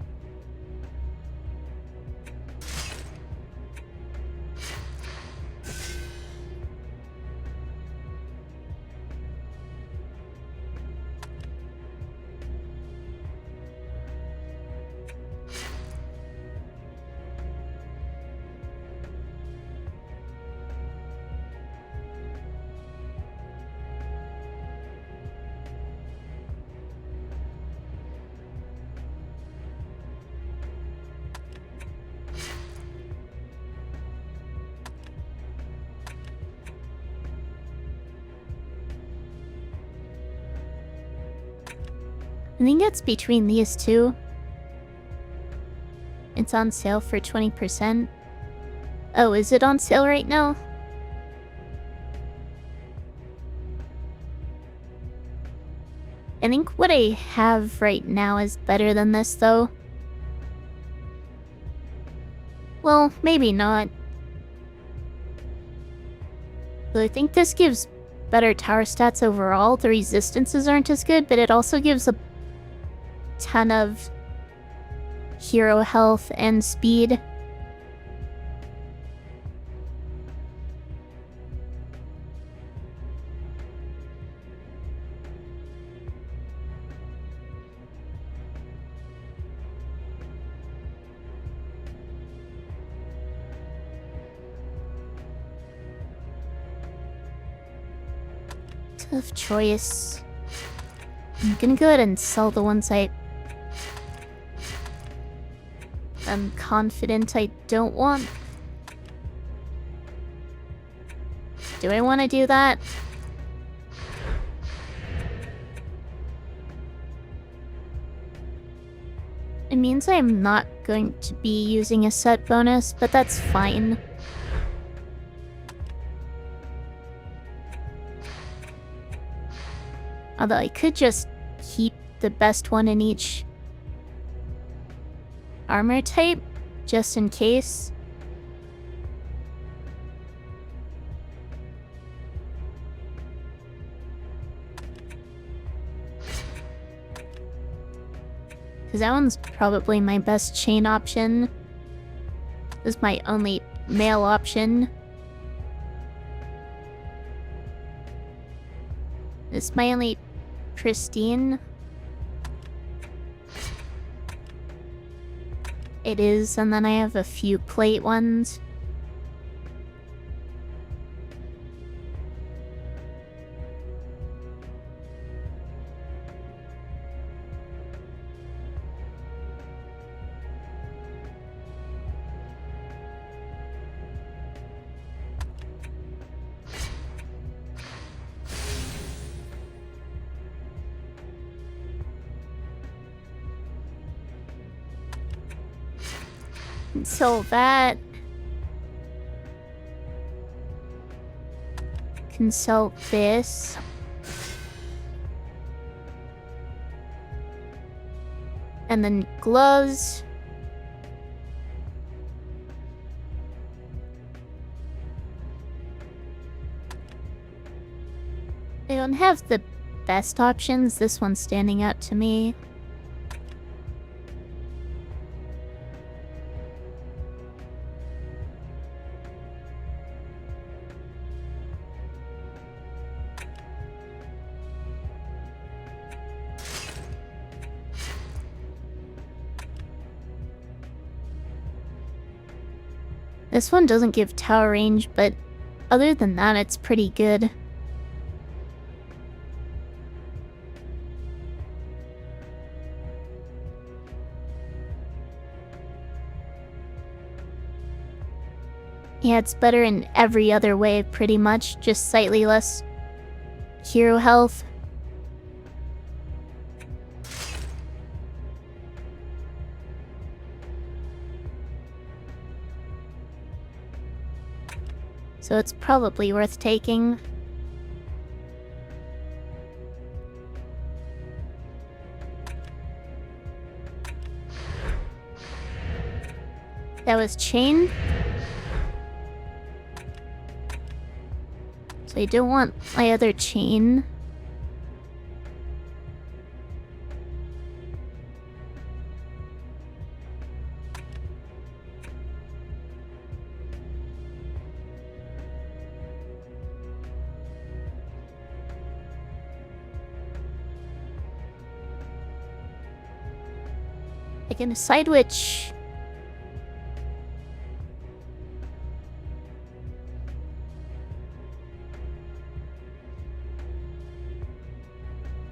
I think it's between these two. It's on sale for 20%. Oh, is it on sale right now? I think what I have right now is better than this, though. Well, maybe not. So I think this gives better tower stats overall. The resistances aren't as good, but it also gives a ton of hero health and speed. Tough choice. I'm gonna go ahead and sell the ones I'm confident I don't want. Do I want to do that? It means I'm not going to be using a set bonus, but that's fine. Although I could just keep the best one in each armor type, just in case. Because that one's probably my best chain option. This is my only male option. This is my only pristine. It is, and then I have a few plate ones. So that can sell this. And then gloves. They don't have the best options. This one's standing out to me. This one doesn't give tower range, but other than that, it's pretty good. Yeah, it's better in every other way, pretty much. Just slightly less hero health. So it's probably worth taking. That was chain. So I don't want my other chain. I can decide which...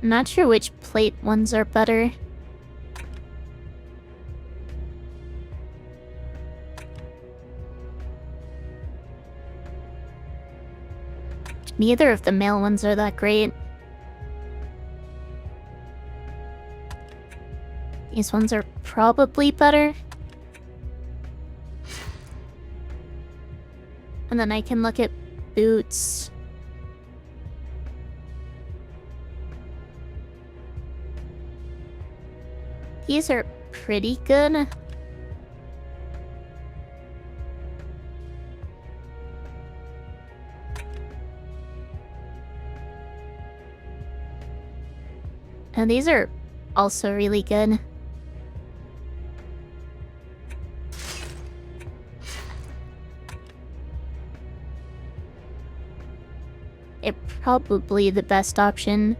I'm not sure which plate ones are better. Neither of the male ones are that great. These ones are probably better. And then I can look at boots. These are pretty good. And these are also really good. It's probably the best option.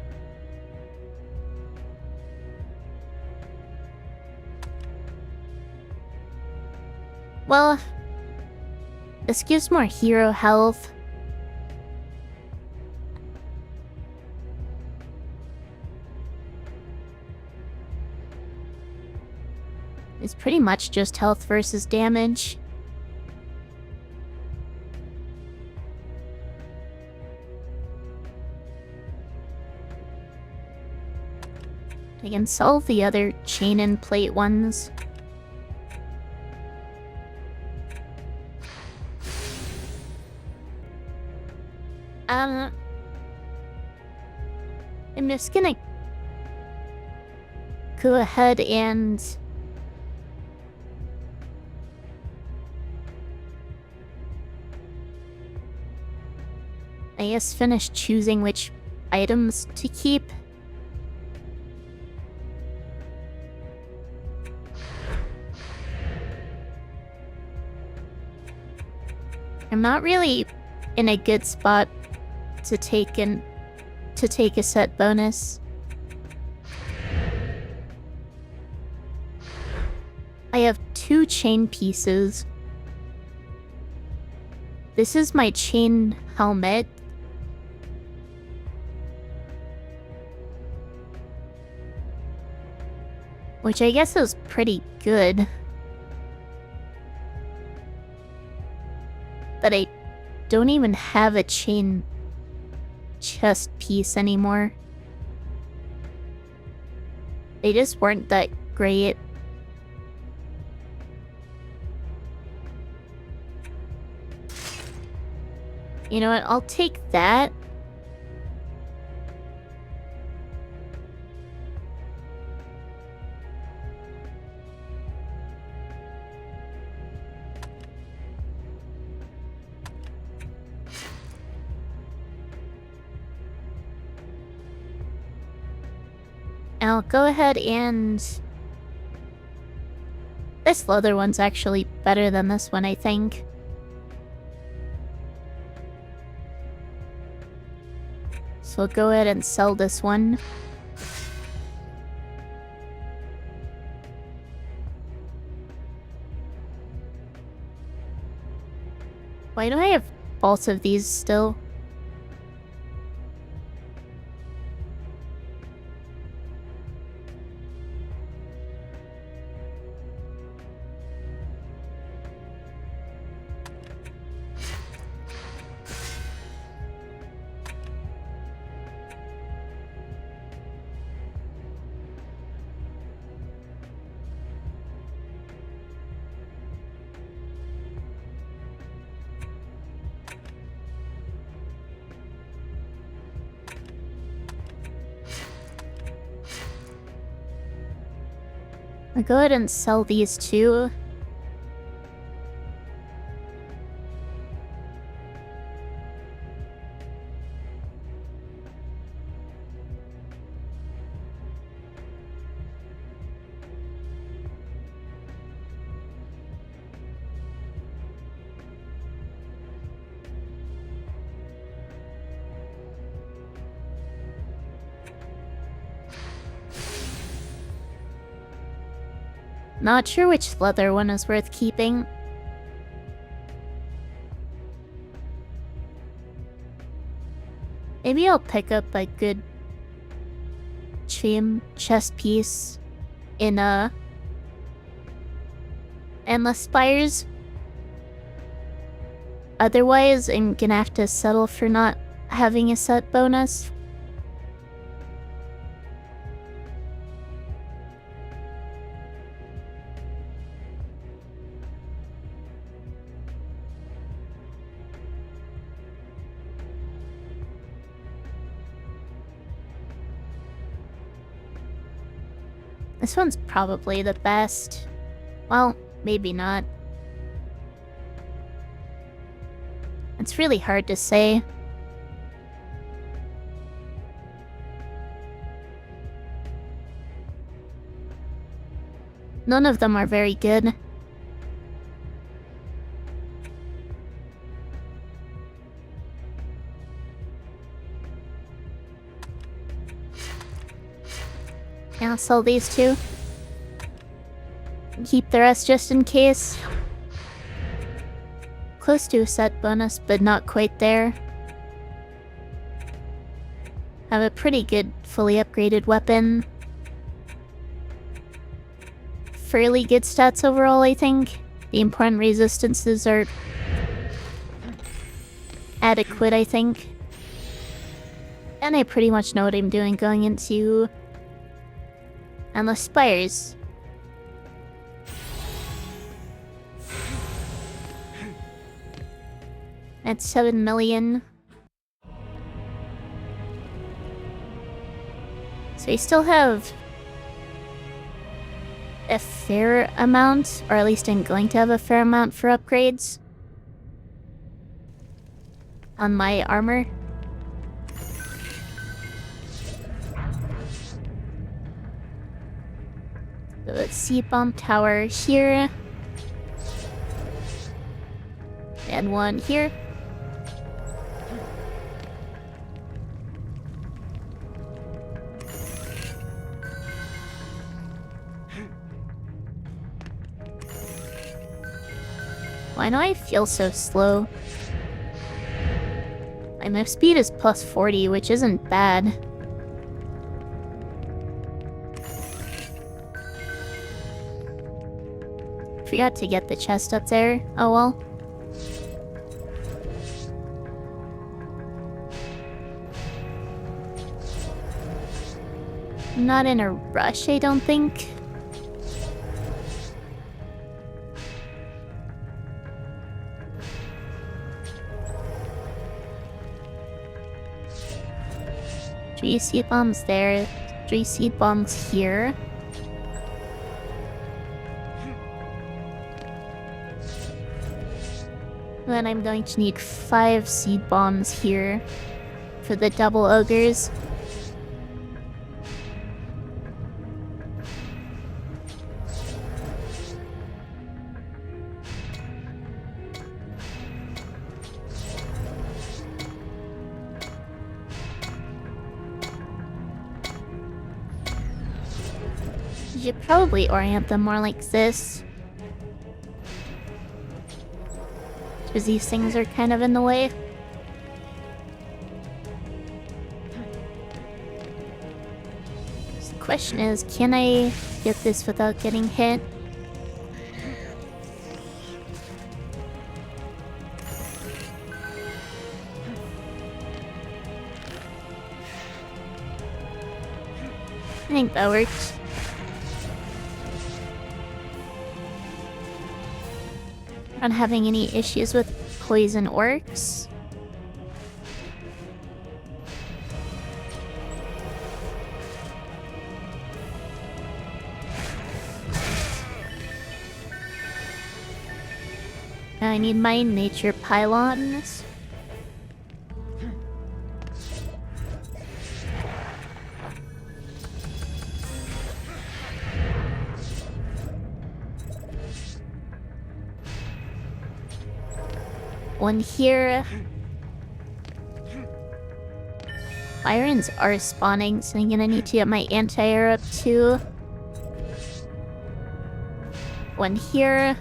Well, this gives more hero health. It's pretty much just health versus damage. I can solve the other chain and plate ones. I'm just gonna go ahead and I guess finish choosing which items to keep. I'm not really in a good spot to take a set bonus. I have 2 chain pieces. This is my chain helmet. Which I guess is pretty good. But I don't even have a chain chest piece anymore. They just weren't that great. You know what? I'll take that. I'll go ahead and... This leather one's actually better than this one, I think. So I'll go ahead and sell this one. Why do I have both of these still? I'll go ahead and sell these two. Not sure which leather one is worth keeping. Maybe I'll pick up a good chest piece in Endless Spires. Otherwise, I'm gonna have to settle for not having a set bonus. This one's probably the best. Well, maybe not. It's really hard to say. None of them are very good. I'll sell these two. Keep the rest just in case. Close to a set bonus, but not quite there. Have a pretty good, fully upgraded weapon. Fairly good stats overall, I think. The important resistances are adequate, I think. And I pretty much know what I'm doing going into Endless Spires. At 7 million. So we still have a fair amount, or at least I'm going to have a fair amount for upgrades on my armor. So let's see, bomb tower here. And one here. Why do I feel so slow? My move speed is plus 40, which isn't bad. Forgot to get the chest up there. Oh well. I'm not in a rush, I don't think. Three seed bombs there, 3 seed bombs here. Then I'm going to need 5 seed bombs here for the double ogres. You should probably orient them more like this. Because these things are kind of in the way. So the question is, can I get this without getting hit? I think that works. Not having any issues with poison orcs. Now I need my nature pylons. One here. Irons are spawning, so I'm gonna need to get my anti-air up too. One here.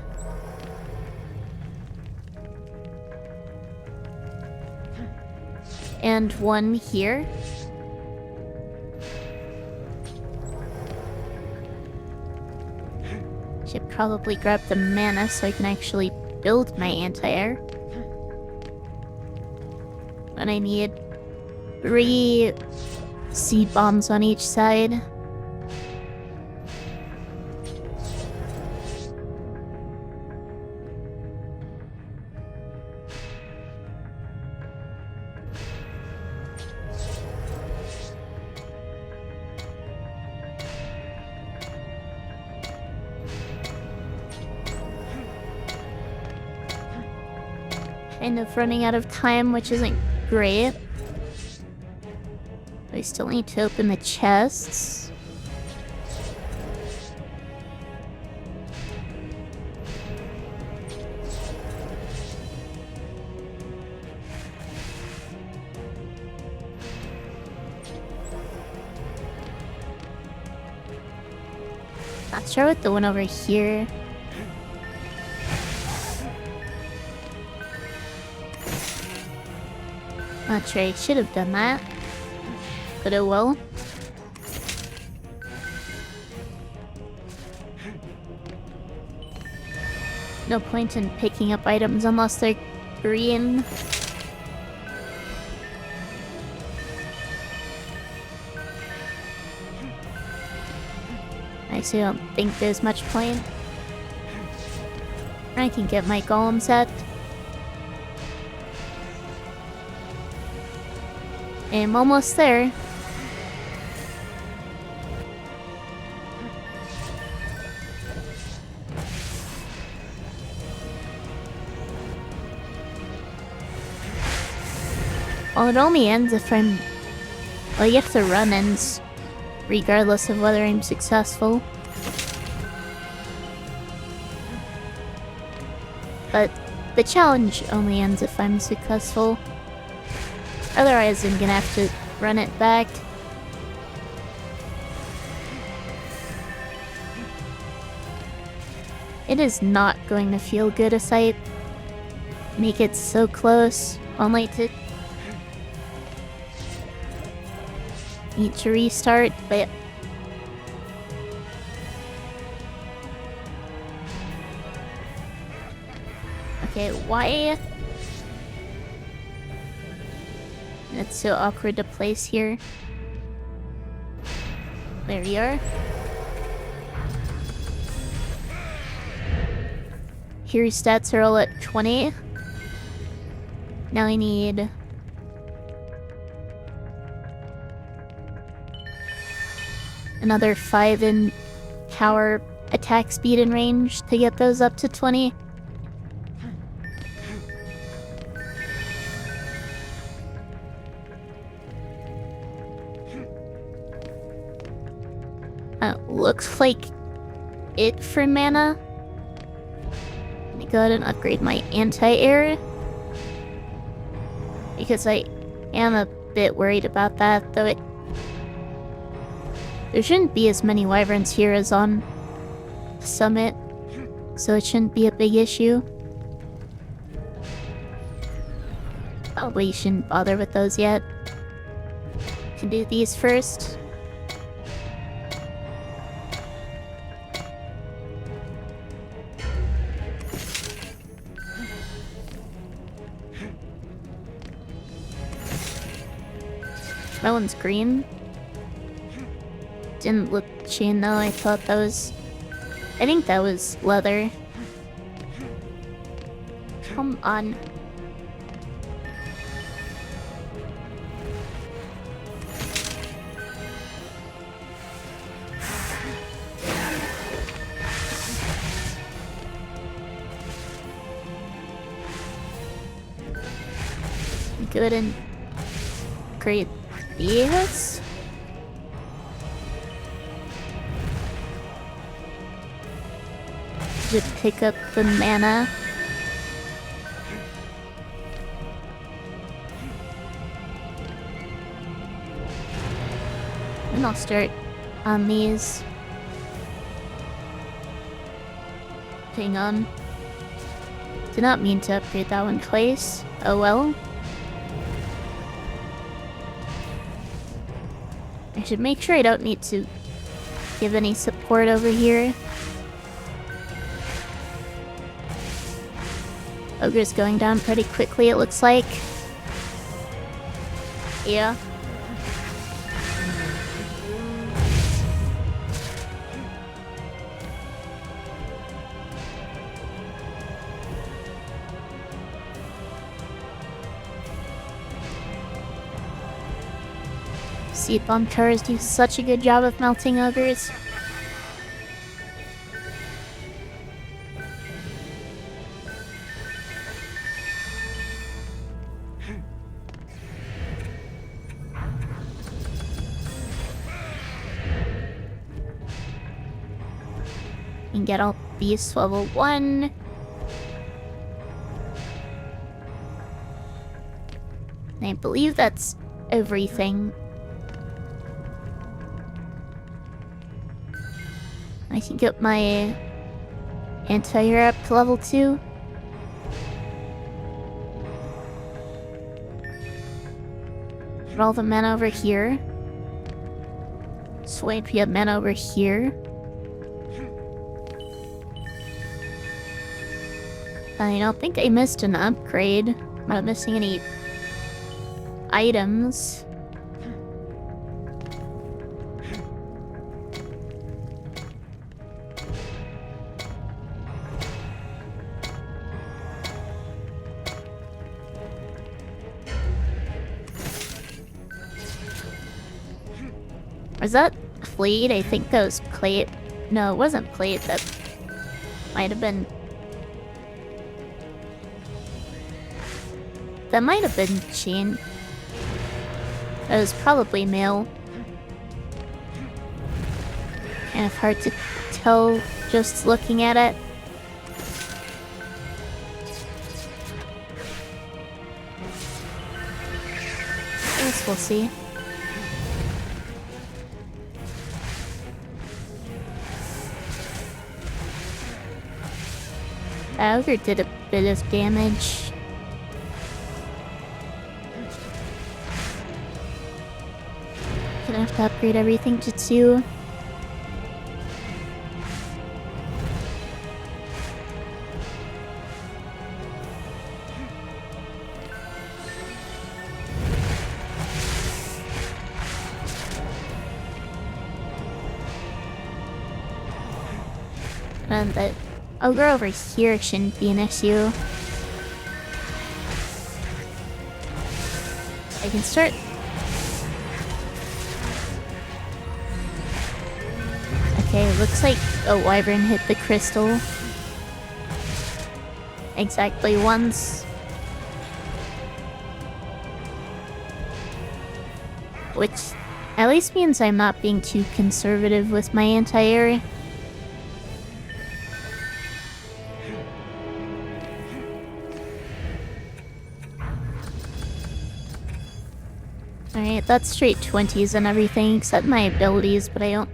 And one here. Should probably grab the mana so I can actually build my anti-air. And I need 3 seed bombs on each side. Kind of running out of time, which isn't great. I still need to open the chests. Not sure what the one over here. Not sure, I should have done that. But oh well. No point in picking up items unless they're green. I actually don't think there's much point. I can get my golem set. I'm almost there. Well, it only ends if I'm... Well, you have to run ends, regardless of whether I'm successful. But the challenge only ends if I'm successful. Otherwise, I'm gonna have to run it back. It is not going to feel good if I make it so close, only to need to restart, but okay, why? It's so awkward to place here. There you are. Here stats are all at 20. Now I need... another 5 in power, attack speed, and range to get those up to 20. Looks like it for mana. Let me go ahead and upgrade my anti-air, because I am a bit worried about that, though there shouldn't be as many wyverns here as on Summit, so it shouldn't be a big issue. Probably shouldn't bother with those yet. Can do these first. That one's green. Didn't look chain though, I thought that was... I think that was leather. Come on. Good and great. Yes. Should pick up the mana. And I'll start on these. Hang on. Did not mean to upgrade that one twice. Oh well. I should make sure I don't need to give any support over here. Ogre's going down pretty quickly, it looks like. Yeah. Seed bomb turrets do such a good job of melting ogres. And get all beasts level 1. And I believe that's everything. I can get my anti-air up to level 2. Put all the mana over here. So wait, we have mana over here. I don't think I missed an upgrade. I'm not missing any items. Was that plate? I think that was plate. No, it wasn't plate. That might have been... That might have been chain. That was probably mail. Kind of hard to tell just looking at it. I guess we'll see. Ogre did a bit of damage. Gonna have to upgrade everything to 2. And the ogre over here shouldn't be an issue. I can start... Okay, looks like a wyvern hit the crystal. Exactly once. Which at least means I'm not being too conservative with my anti-air. Alright, that's straight 20s and everything except my abilities, but I don't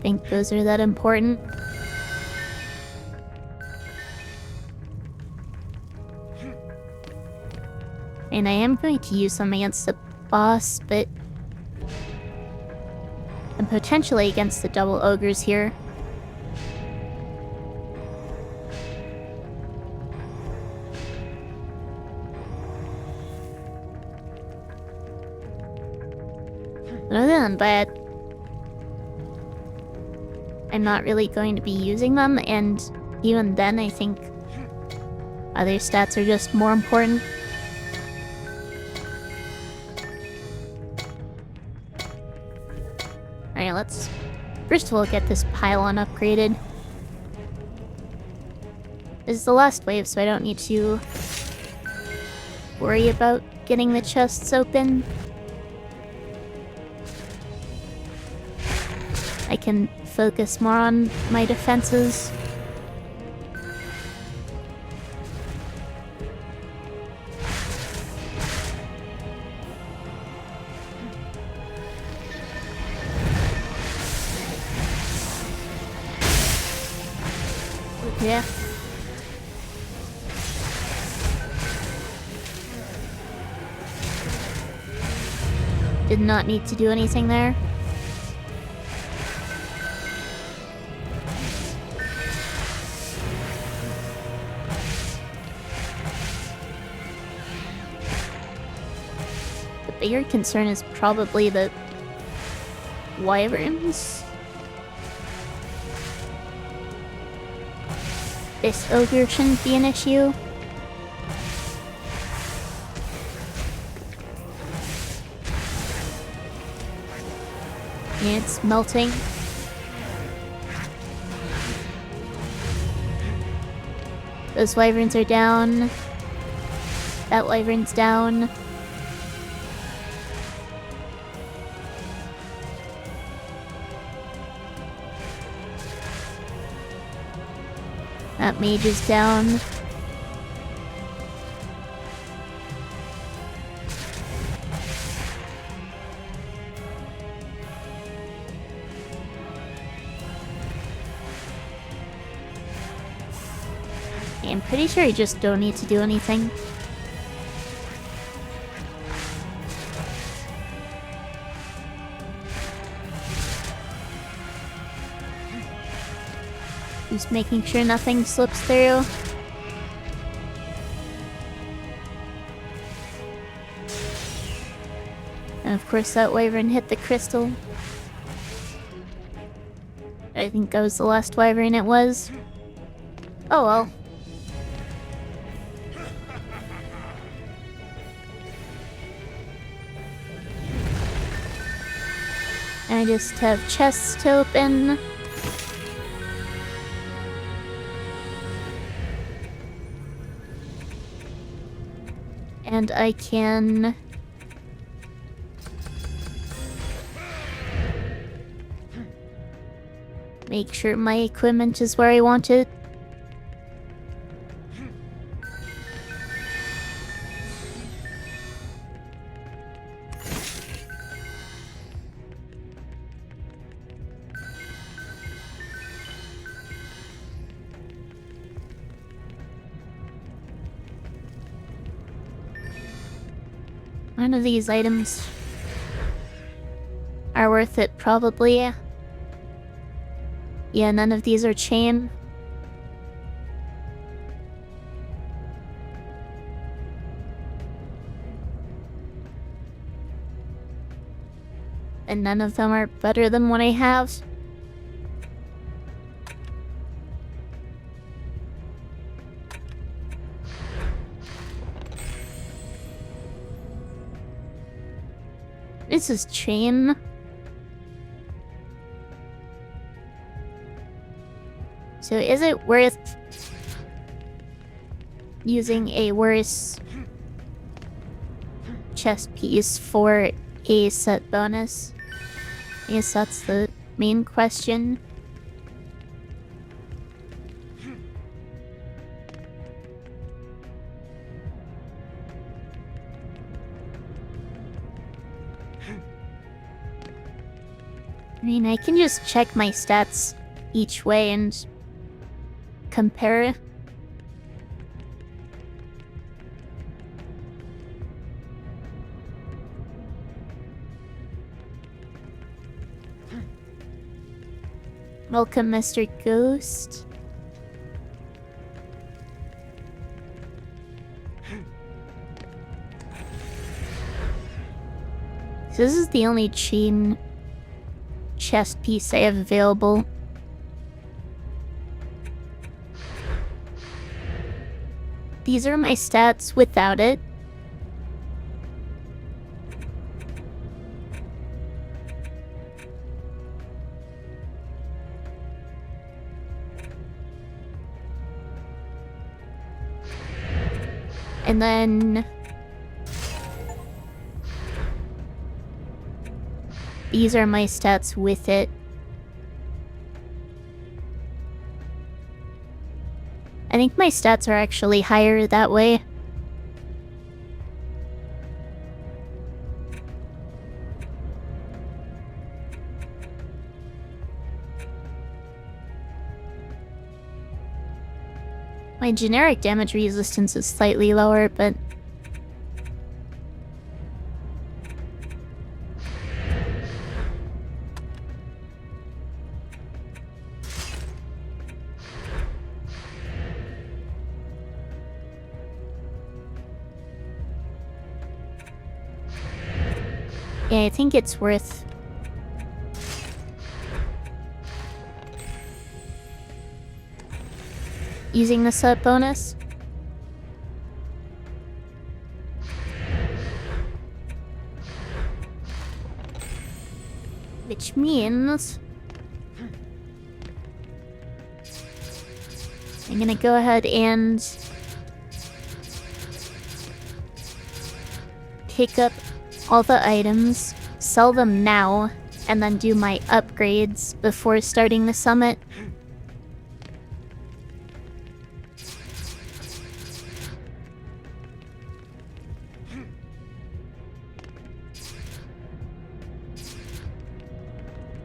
think those are that important. And I am going to use them against the boss, but... and potentially against the double ogres here. But other than that, I'm not really going to be using them, and even then I think other stats are just more important. Alright, let's first of all get this pylon upgraded. This is the last wave, so I don't need to worry about getting the chests open. I can focus more on my defenses. Yeah. Did not need to do anything there. The bigger concern is probably the wyverns. This ogre shouldn't be an issue. Yeah, it's melting. Those wyverns are down. That wyvern's down. That mage is down. I'm pretty sure you just don't need to do anything. Just making sure nothing slips through. And of course that wyvern hit the crystal. I think that was the last wyvern it was. Oh well. I just have chests to open. And I can... make sure my equipment is where I want it. None of these items are worth it, probably. Yeah, none of these are chain. And none of them are better than what I have. This is chain. So is it worth using a worse chest piece for a set bonus? I guess that's the main question. I mean, I can just check my stats each way and compare. Welcome, Mr. Ghost. So this is the only chain chest piece I have available. These are my stats without it. And then these are my stats with it. I think my stats are actually higher that way. My generic damage resistance is slightly lower, but yeah, I think it's worth using the set bonus. Which means I'm gonna go ahead and pick up all the items, sell them now, and then do my upgrades before starting the summit.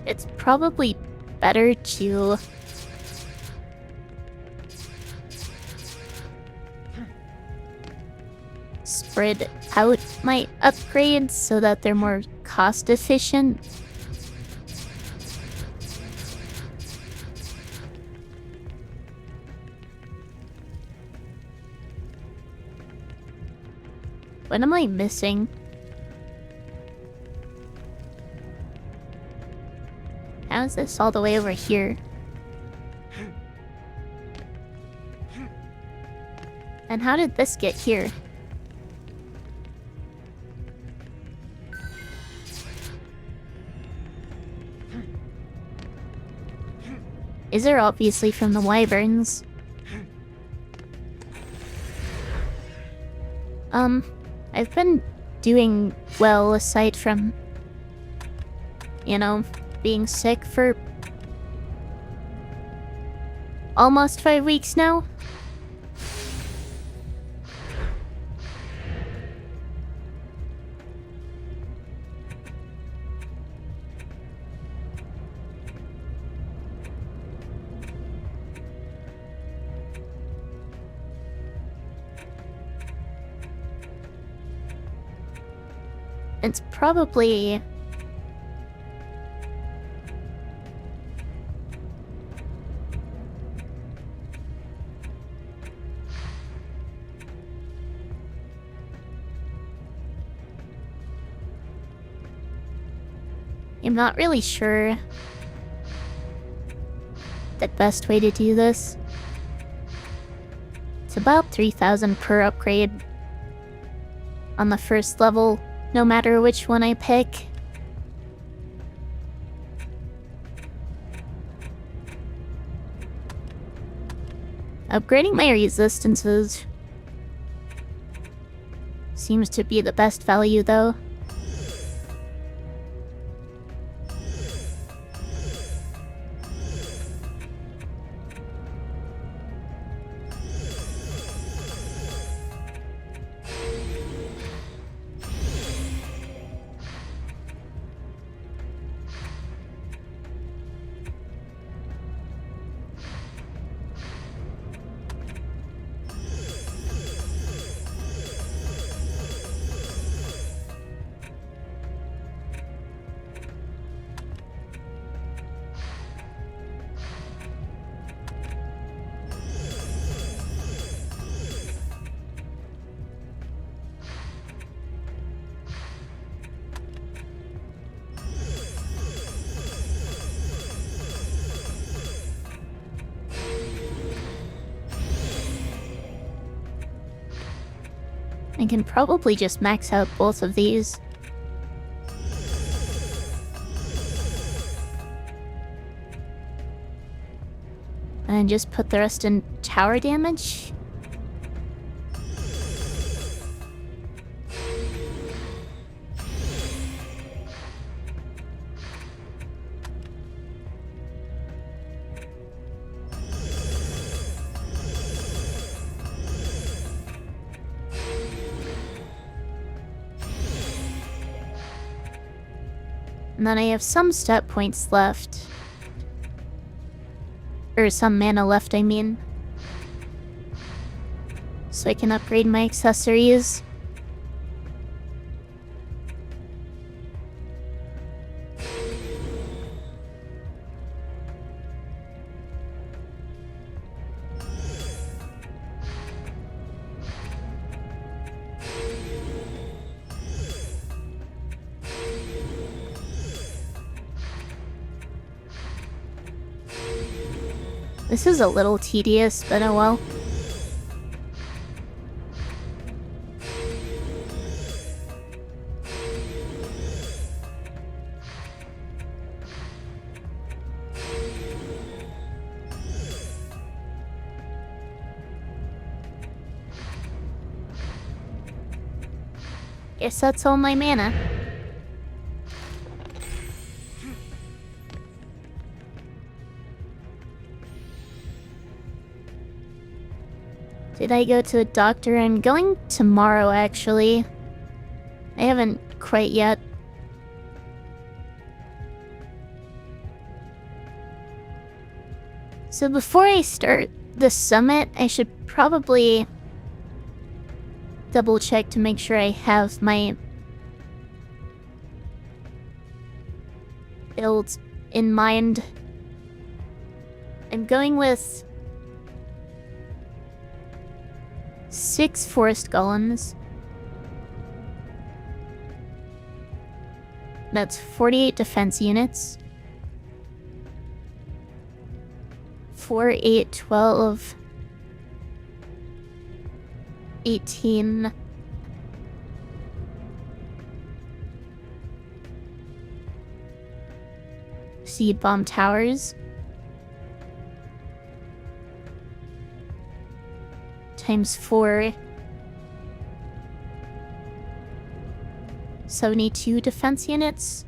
It's probably better to spread out my upgrades so that they're more cost efficient. What am I missing? How is this all the way over here? And how did this get here? Is there obviously from the wyverns? I've been doing well aside from, you know, being sick for almost 5 weeks now. It's probably I'm not really sure the best way to do this. It's about 3,000 per upgrade on the first level, no matter which one I pick. Upgrading my resistances seems to be the best value, though. I can probably just max out both of these. And just put the rest in tower damage. And then I have some stat points left. Or some mana left, I mean. So I can upgrade my accessories. This is a little tedious, but oh well. Guess that's all my mana. Did I go to the doctor? I'm going tomorrow, actually. I haven't quite yet. So before I start the summit, I should probably double check to make sure I have my build in mind. I'm going with 6 forest golems. That's 48 defense units. 4, 8, 12, 18. Seed bomb towers. Times 4. 72 defense units.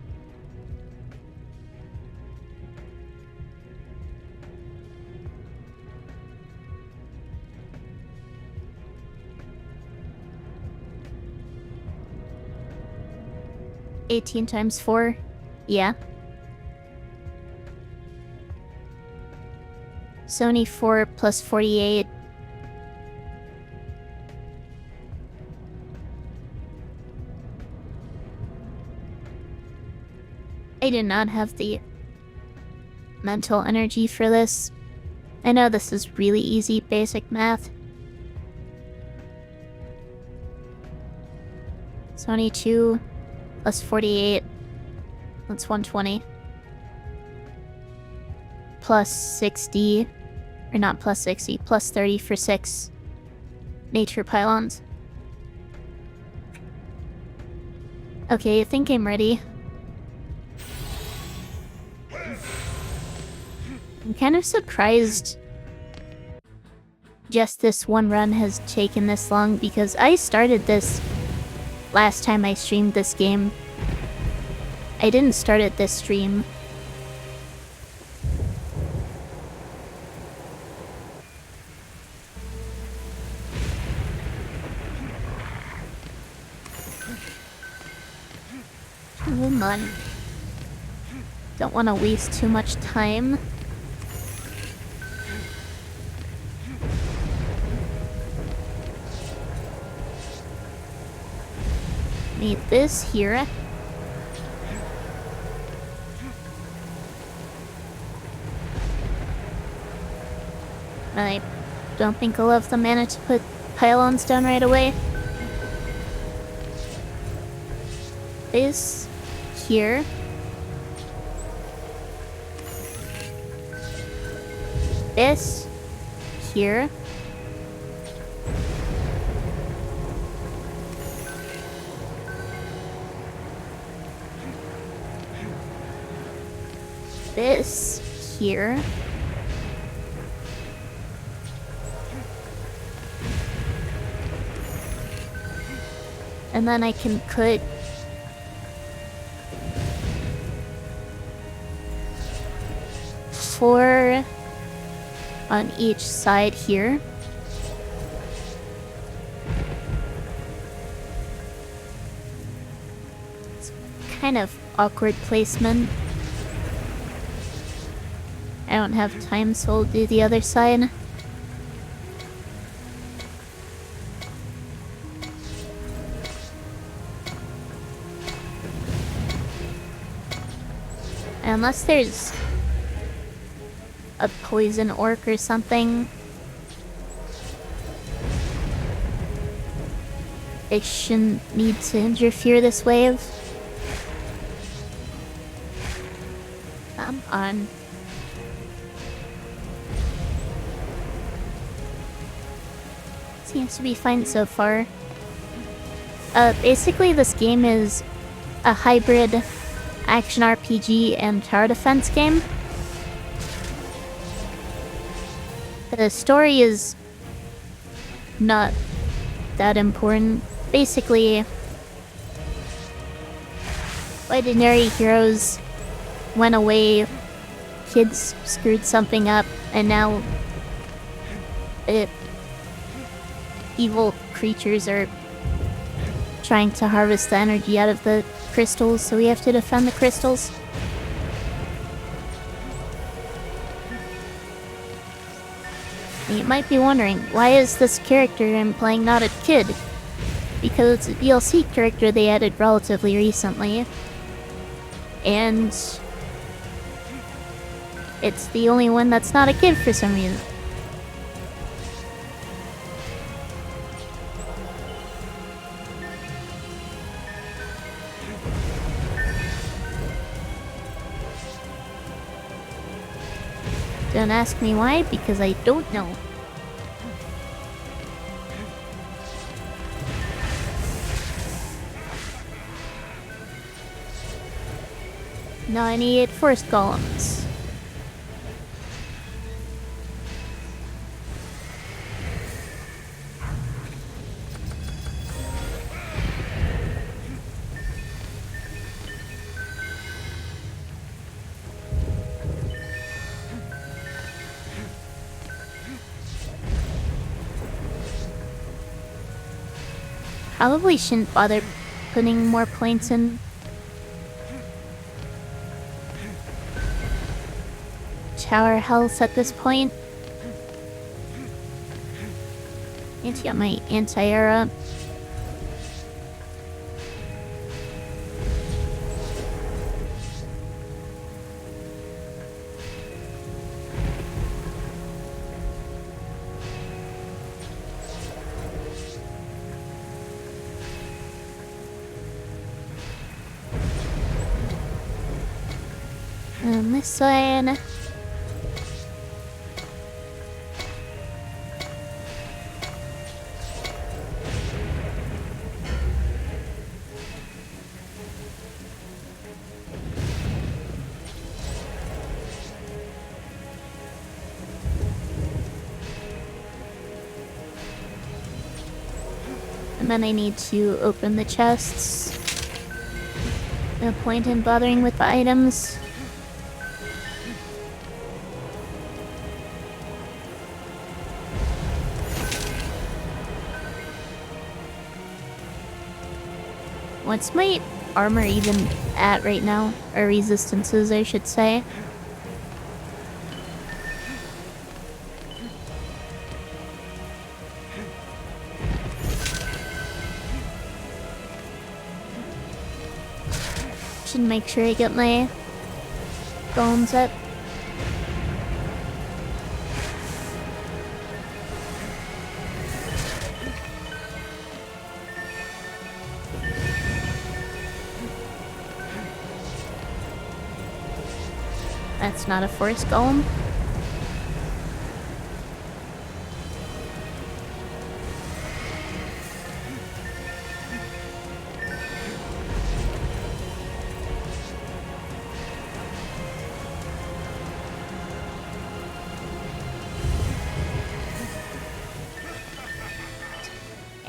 $18 times 4. Yeah. Sony 4 plus 48. I did not have the mental energy for this. I know this is really easy basic math. Sony 2 plus 48. That's 120. Plus 60. Or not plus 60. Plus 30 for 6 nature pylons. Okay, I think I'm ready. I'm kind of surprised just this one run has taken this long, because I started this last time I streamed this game. I didn't start it this stream. Come on. Don't want to waste too much time. Need this here. I don't think I'll have the mana to put pylons down right away. This here. This here. this here. And then I can put four on each side here. It's kind of awkward placement. I don't have time, so I'll do the other side. Unless there's a poison orc or something, it shouldn't need to interfere this wave. Come on. Seems to be fine so far. Basically this game is a hybrid action RPG and tower defense game. The story is not that important. Basically, legendary heroes went away, kids screwed something up, and now evil creatures are trying to harvest the energy out of the crystals, so we have to defend the crystals. You might be wondering, why is this character I'm playing not a kid? Because it's a DLC character they added relatively recently. And it's the only one that's not a kid for some reason. Don't ask me why, because I don't know. Now I need forest golems. Probably shouldn't bother putting more points in. Tower health at this point. Need to get my anti-air up. And this side. And then I need to open the chests. No point in bothering with the items. What's my armor even at right now? Or resistances, I should say. Should make sure I get my bones up. That's not a forest golem.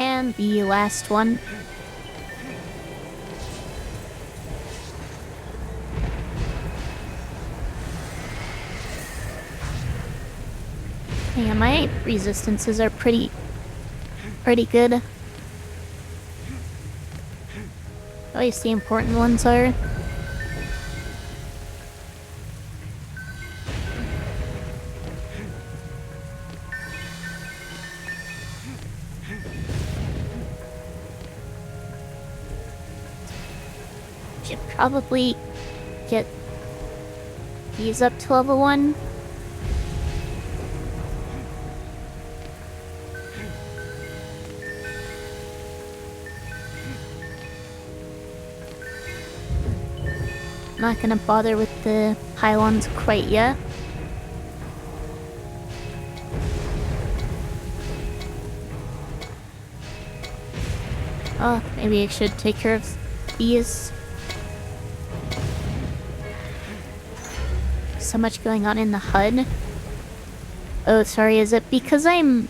And the last one. Yeah, my resistances are pretty good. At least the important ones are. Should probably get these up to level 1. Not gonna bother with the pylons quite yet. Oh, maybe I should take care of these. So much going on in the HUD. Oh, sorry, is it because I'm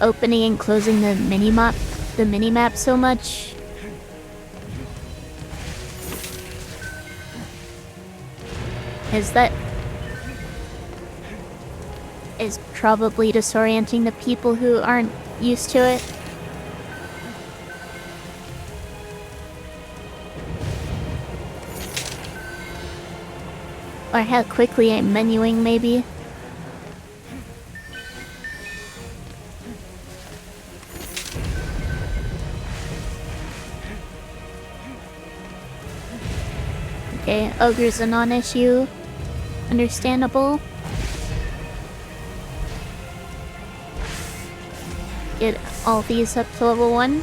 opening and closing the minimap so much? Is probably disorienting the people who aren't used to it. Or how quickly I'm menuing, maybe. Okay, ogre's a non-issue. Understandable. Get all these up to level 1.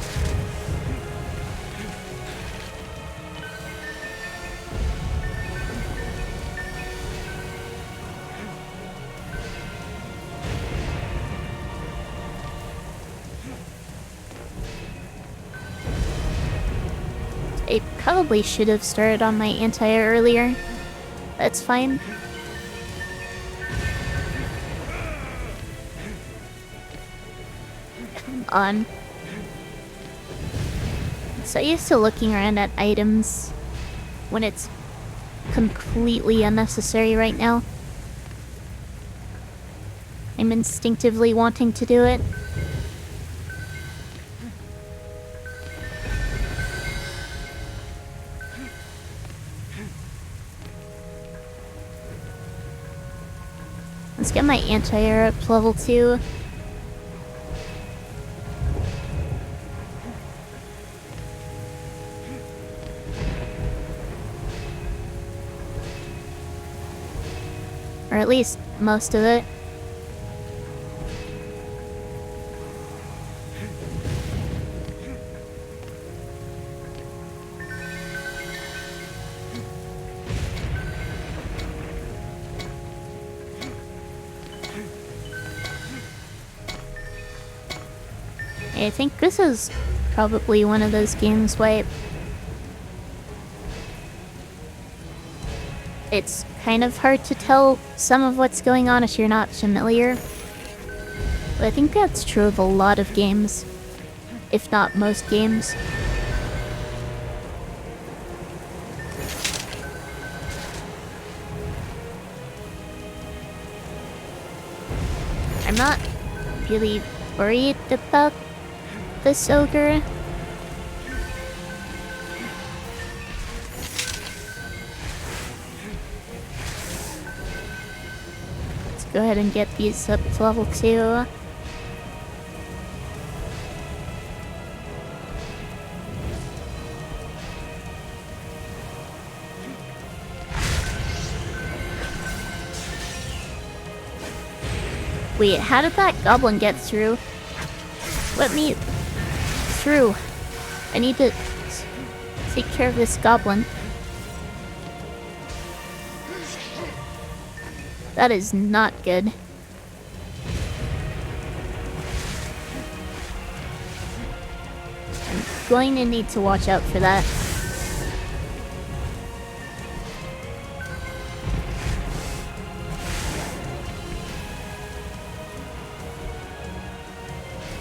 I probably should have started on my anti-air earlier. That's fine. Come on. So used to looking around at items when it's completely unnecessary right now. I'm instinctively wanting to do it. Let's get my anti-air up to level 2. Or at least most of it. I think this is probably one of those games where it's kind of hard to tell some of what's going on if you're not familiar. But I think that's true of a lot of games, if not most games. I'm not really worried about this ogre. Let's go ahead and get these up to level 2. Wait, how did that goblin get through? Let me through. I need to take care of this goblin. That is not good. I'm going to need to watch out for that.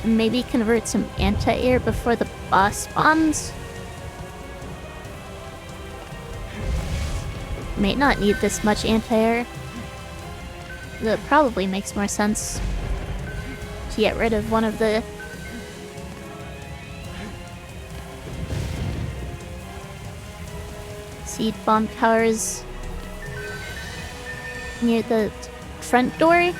maybe convert some anti-air before the boss spawns. May not need this much anti-air. That probably makes more sense to get rid of one of the seed bomb towers near the front door.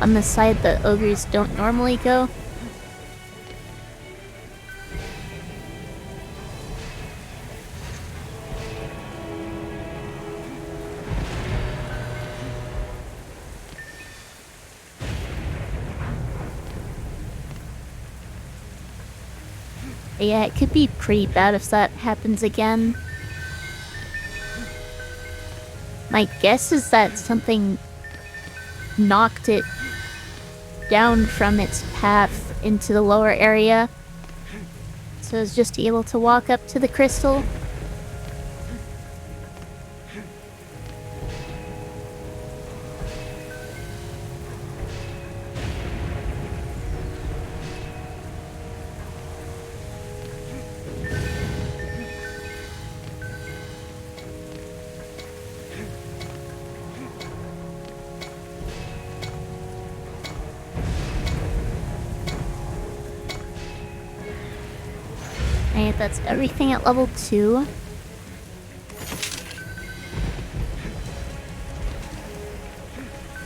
On the side that ogres don't normally go. Yeah, it could be pretty bad if that happens again. My guess is that something knocked it down from its path into the lower area, so it's just able to walk up to the crystal. Alright, that's everything at level 2.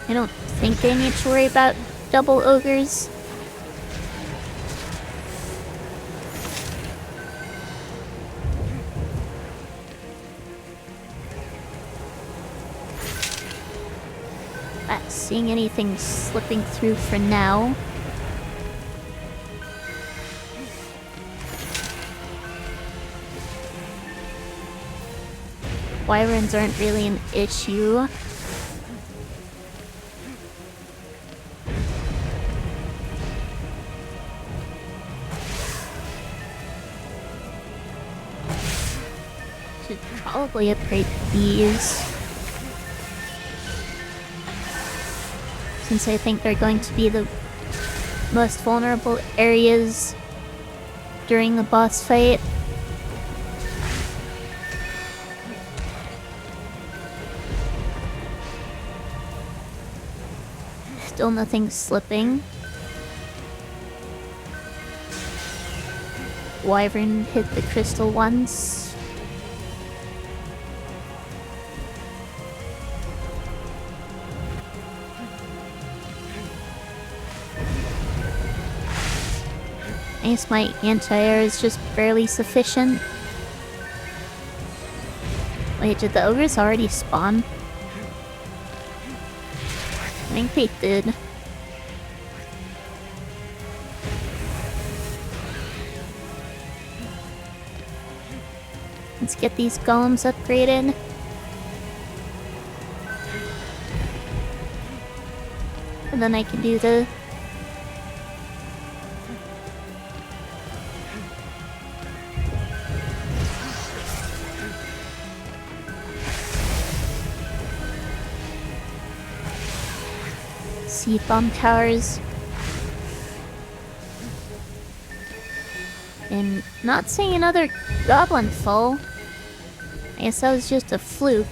I don't think I need to worry about double ogres. Not seeing anything slipping through for now. Wyverns aren't really an issue. Should probably upgrade these, since I think they're going to be the most vulnerable areas during the boss fight. Still nothing slipping. Wyvern hit the crystal once. I guess my anti-air is just barely sufficient. Wait, did the ogres already spawn? I think they did. Let's get these golems upgraded. And then I can do the seed bomb towers. And not seeing another goblin fall. I guess that was just a fluke.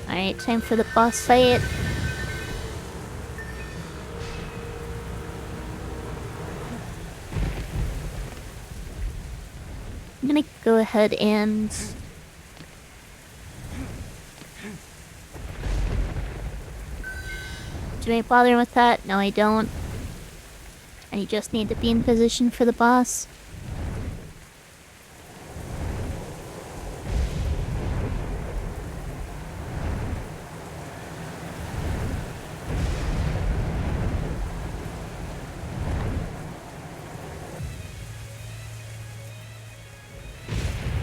Alright, time for the boss fight. I'm gonna go ahead and do I bother with that? No, I don't. I just need to be in position for the boss.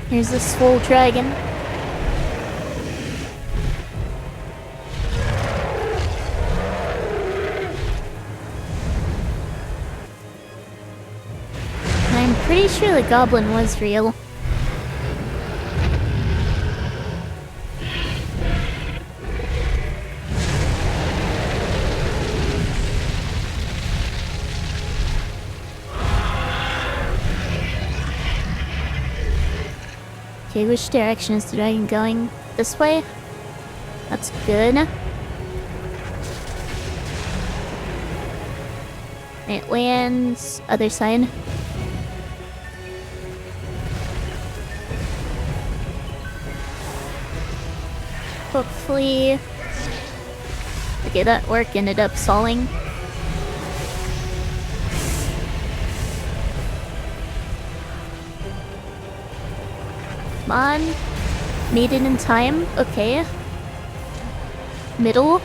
Here's the swole dragon. pretty sure the goblin was real. Okay, which direction is the dragon going? This way? That's good. It lands other side. Hopefully... Okay, that work ended up stalling. Come on. Made it in time. Okay. Middle.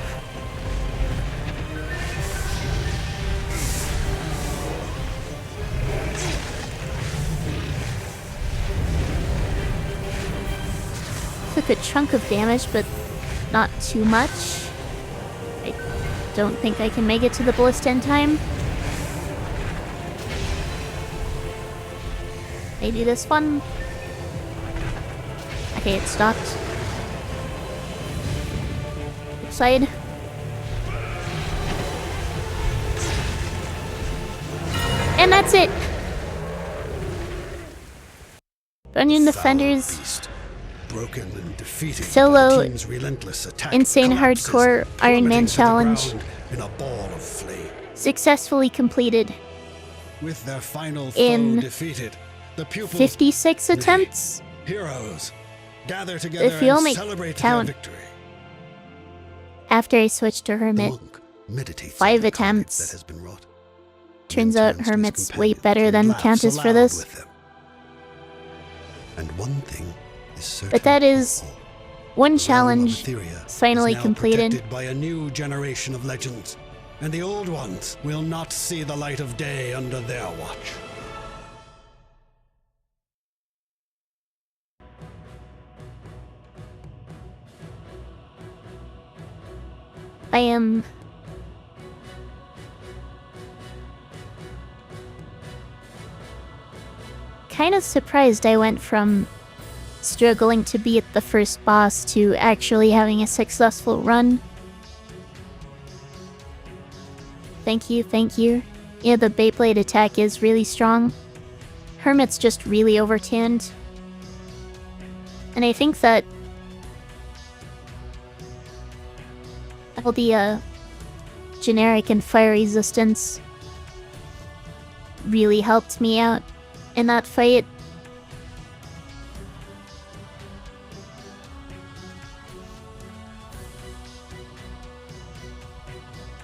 Took a chunk of damage, but not too much. I don't think I can make it to the ballista in time. Maybe this one. Okay, it stopped. Side. And that's it! Onion Defenders. Beast. Broken and defeated Solo by the team's relentless attack, insane collapses, hardcore Iron Man plummeting to the challenge. ground in a ball of flame. Successfully completed With their final in foe defeated, the pupils, 56 attempts. heroes, gather together If you and only celebrate count their victory. After I switched to The Hermit, monk meditates 5 on the carnage attempts. that has been wrought. Turns Then out turns to his Hermit's way companions better and than laughs Countess for aloud this. with them. And one thing is certain But that is of all. one The realm of challenge Etheria finally is now completed. protected by a new generation of legends, and the old ones will not see the light of day under their watch. I am kind of surprised I went from struggling to beat the first boss to actually having a successful run. Thank you, thank you. Yeah, the Beyblade attack is really strong. Hermit's just really overtuned. And I think that all the generic and fire resistance really helped me out in that fight.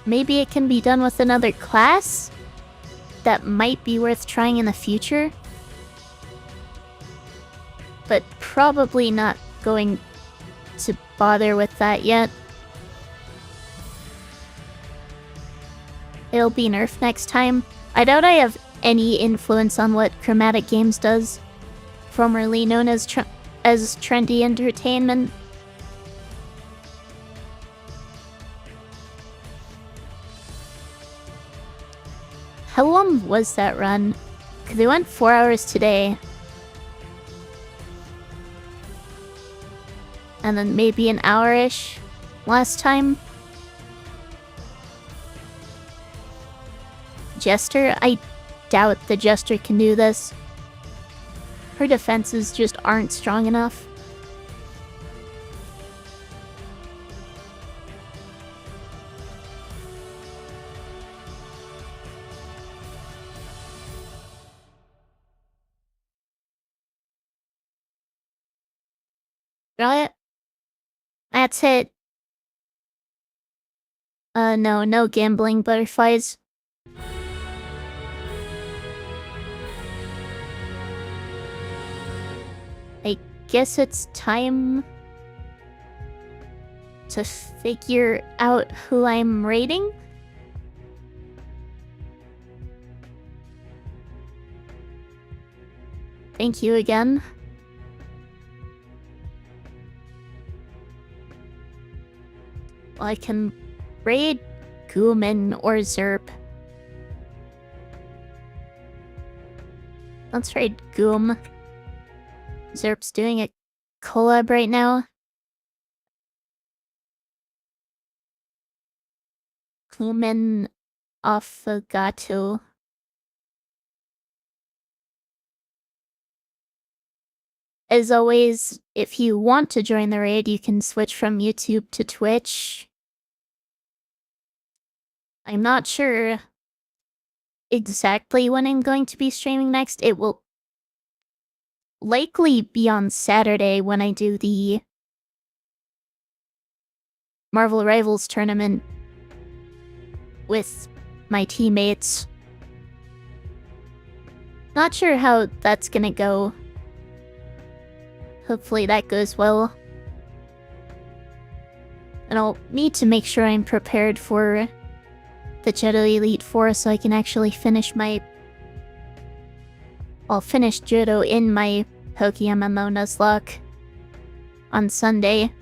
Maybe it can be done with another class? That might be worth trying in the future. But probably not going to bother with that yet. It'll be nerfed next time. I doubt I have any influence on what Chromatic Games does, formerly known as Trendy Entertainment. How long was that run? 'Cause they went 4 hours today. And then maybe an hour-ish last time. Jester? I doubt the Jester can do this. Her defenses just aren't strong enough. Right? That's it. No gambling butterflies. I guess it's time to figure out who I'm rating. Thank you again. Well, I can raid Gooman or Zerp. Let's raid Goom. Zerp's doing a collab right now. Kumen Affogato. As always, if you want to join the raid, you can switch from YouTube to Twitch. I'm not sure exactly when I'm going to be streaming next. It will likely be on Saturday when I do the Marvel Rivals tournament with my teammates. Not sure how that's gonna go. Hopefully that goes well. And I'll need to make sure I'm prepared for the Judo Elite Four so I can actually finish my... I'll finish Judo in my PokeMMO Nuzlocke on Sunday.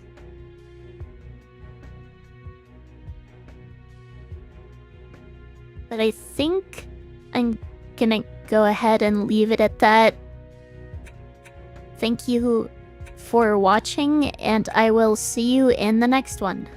But I think I'm gonna go ahead and leave it at that. Thank you for watching, and I will see you in the next one.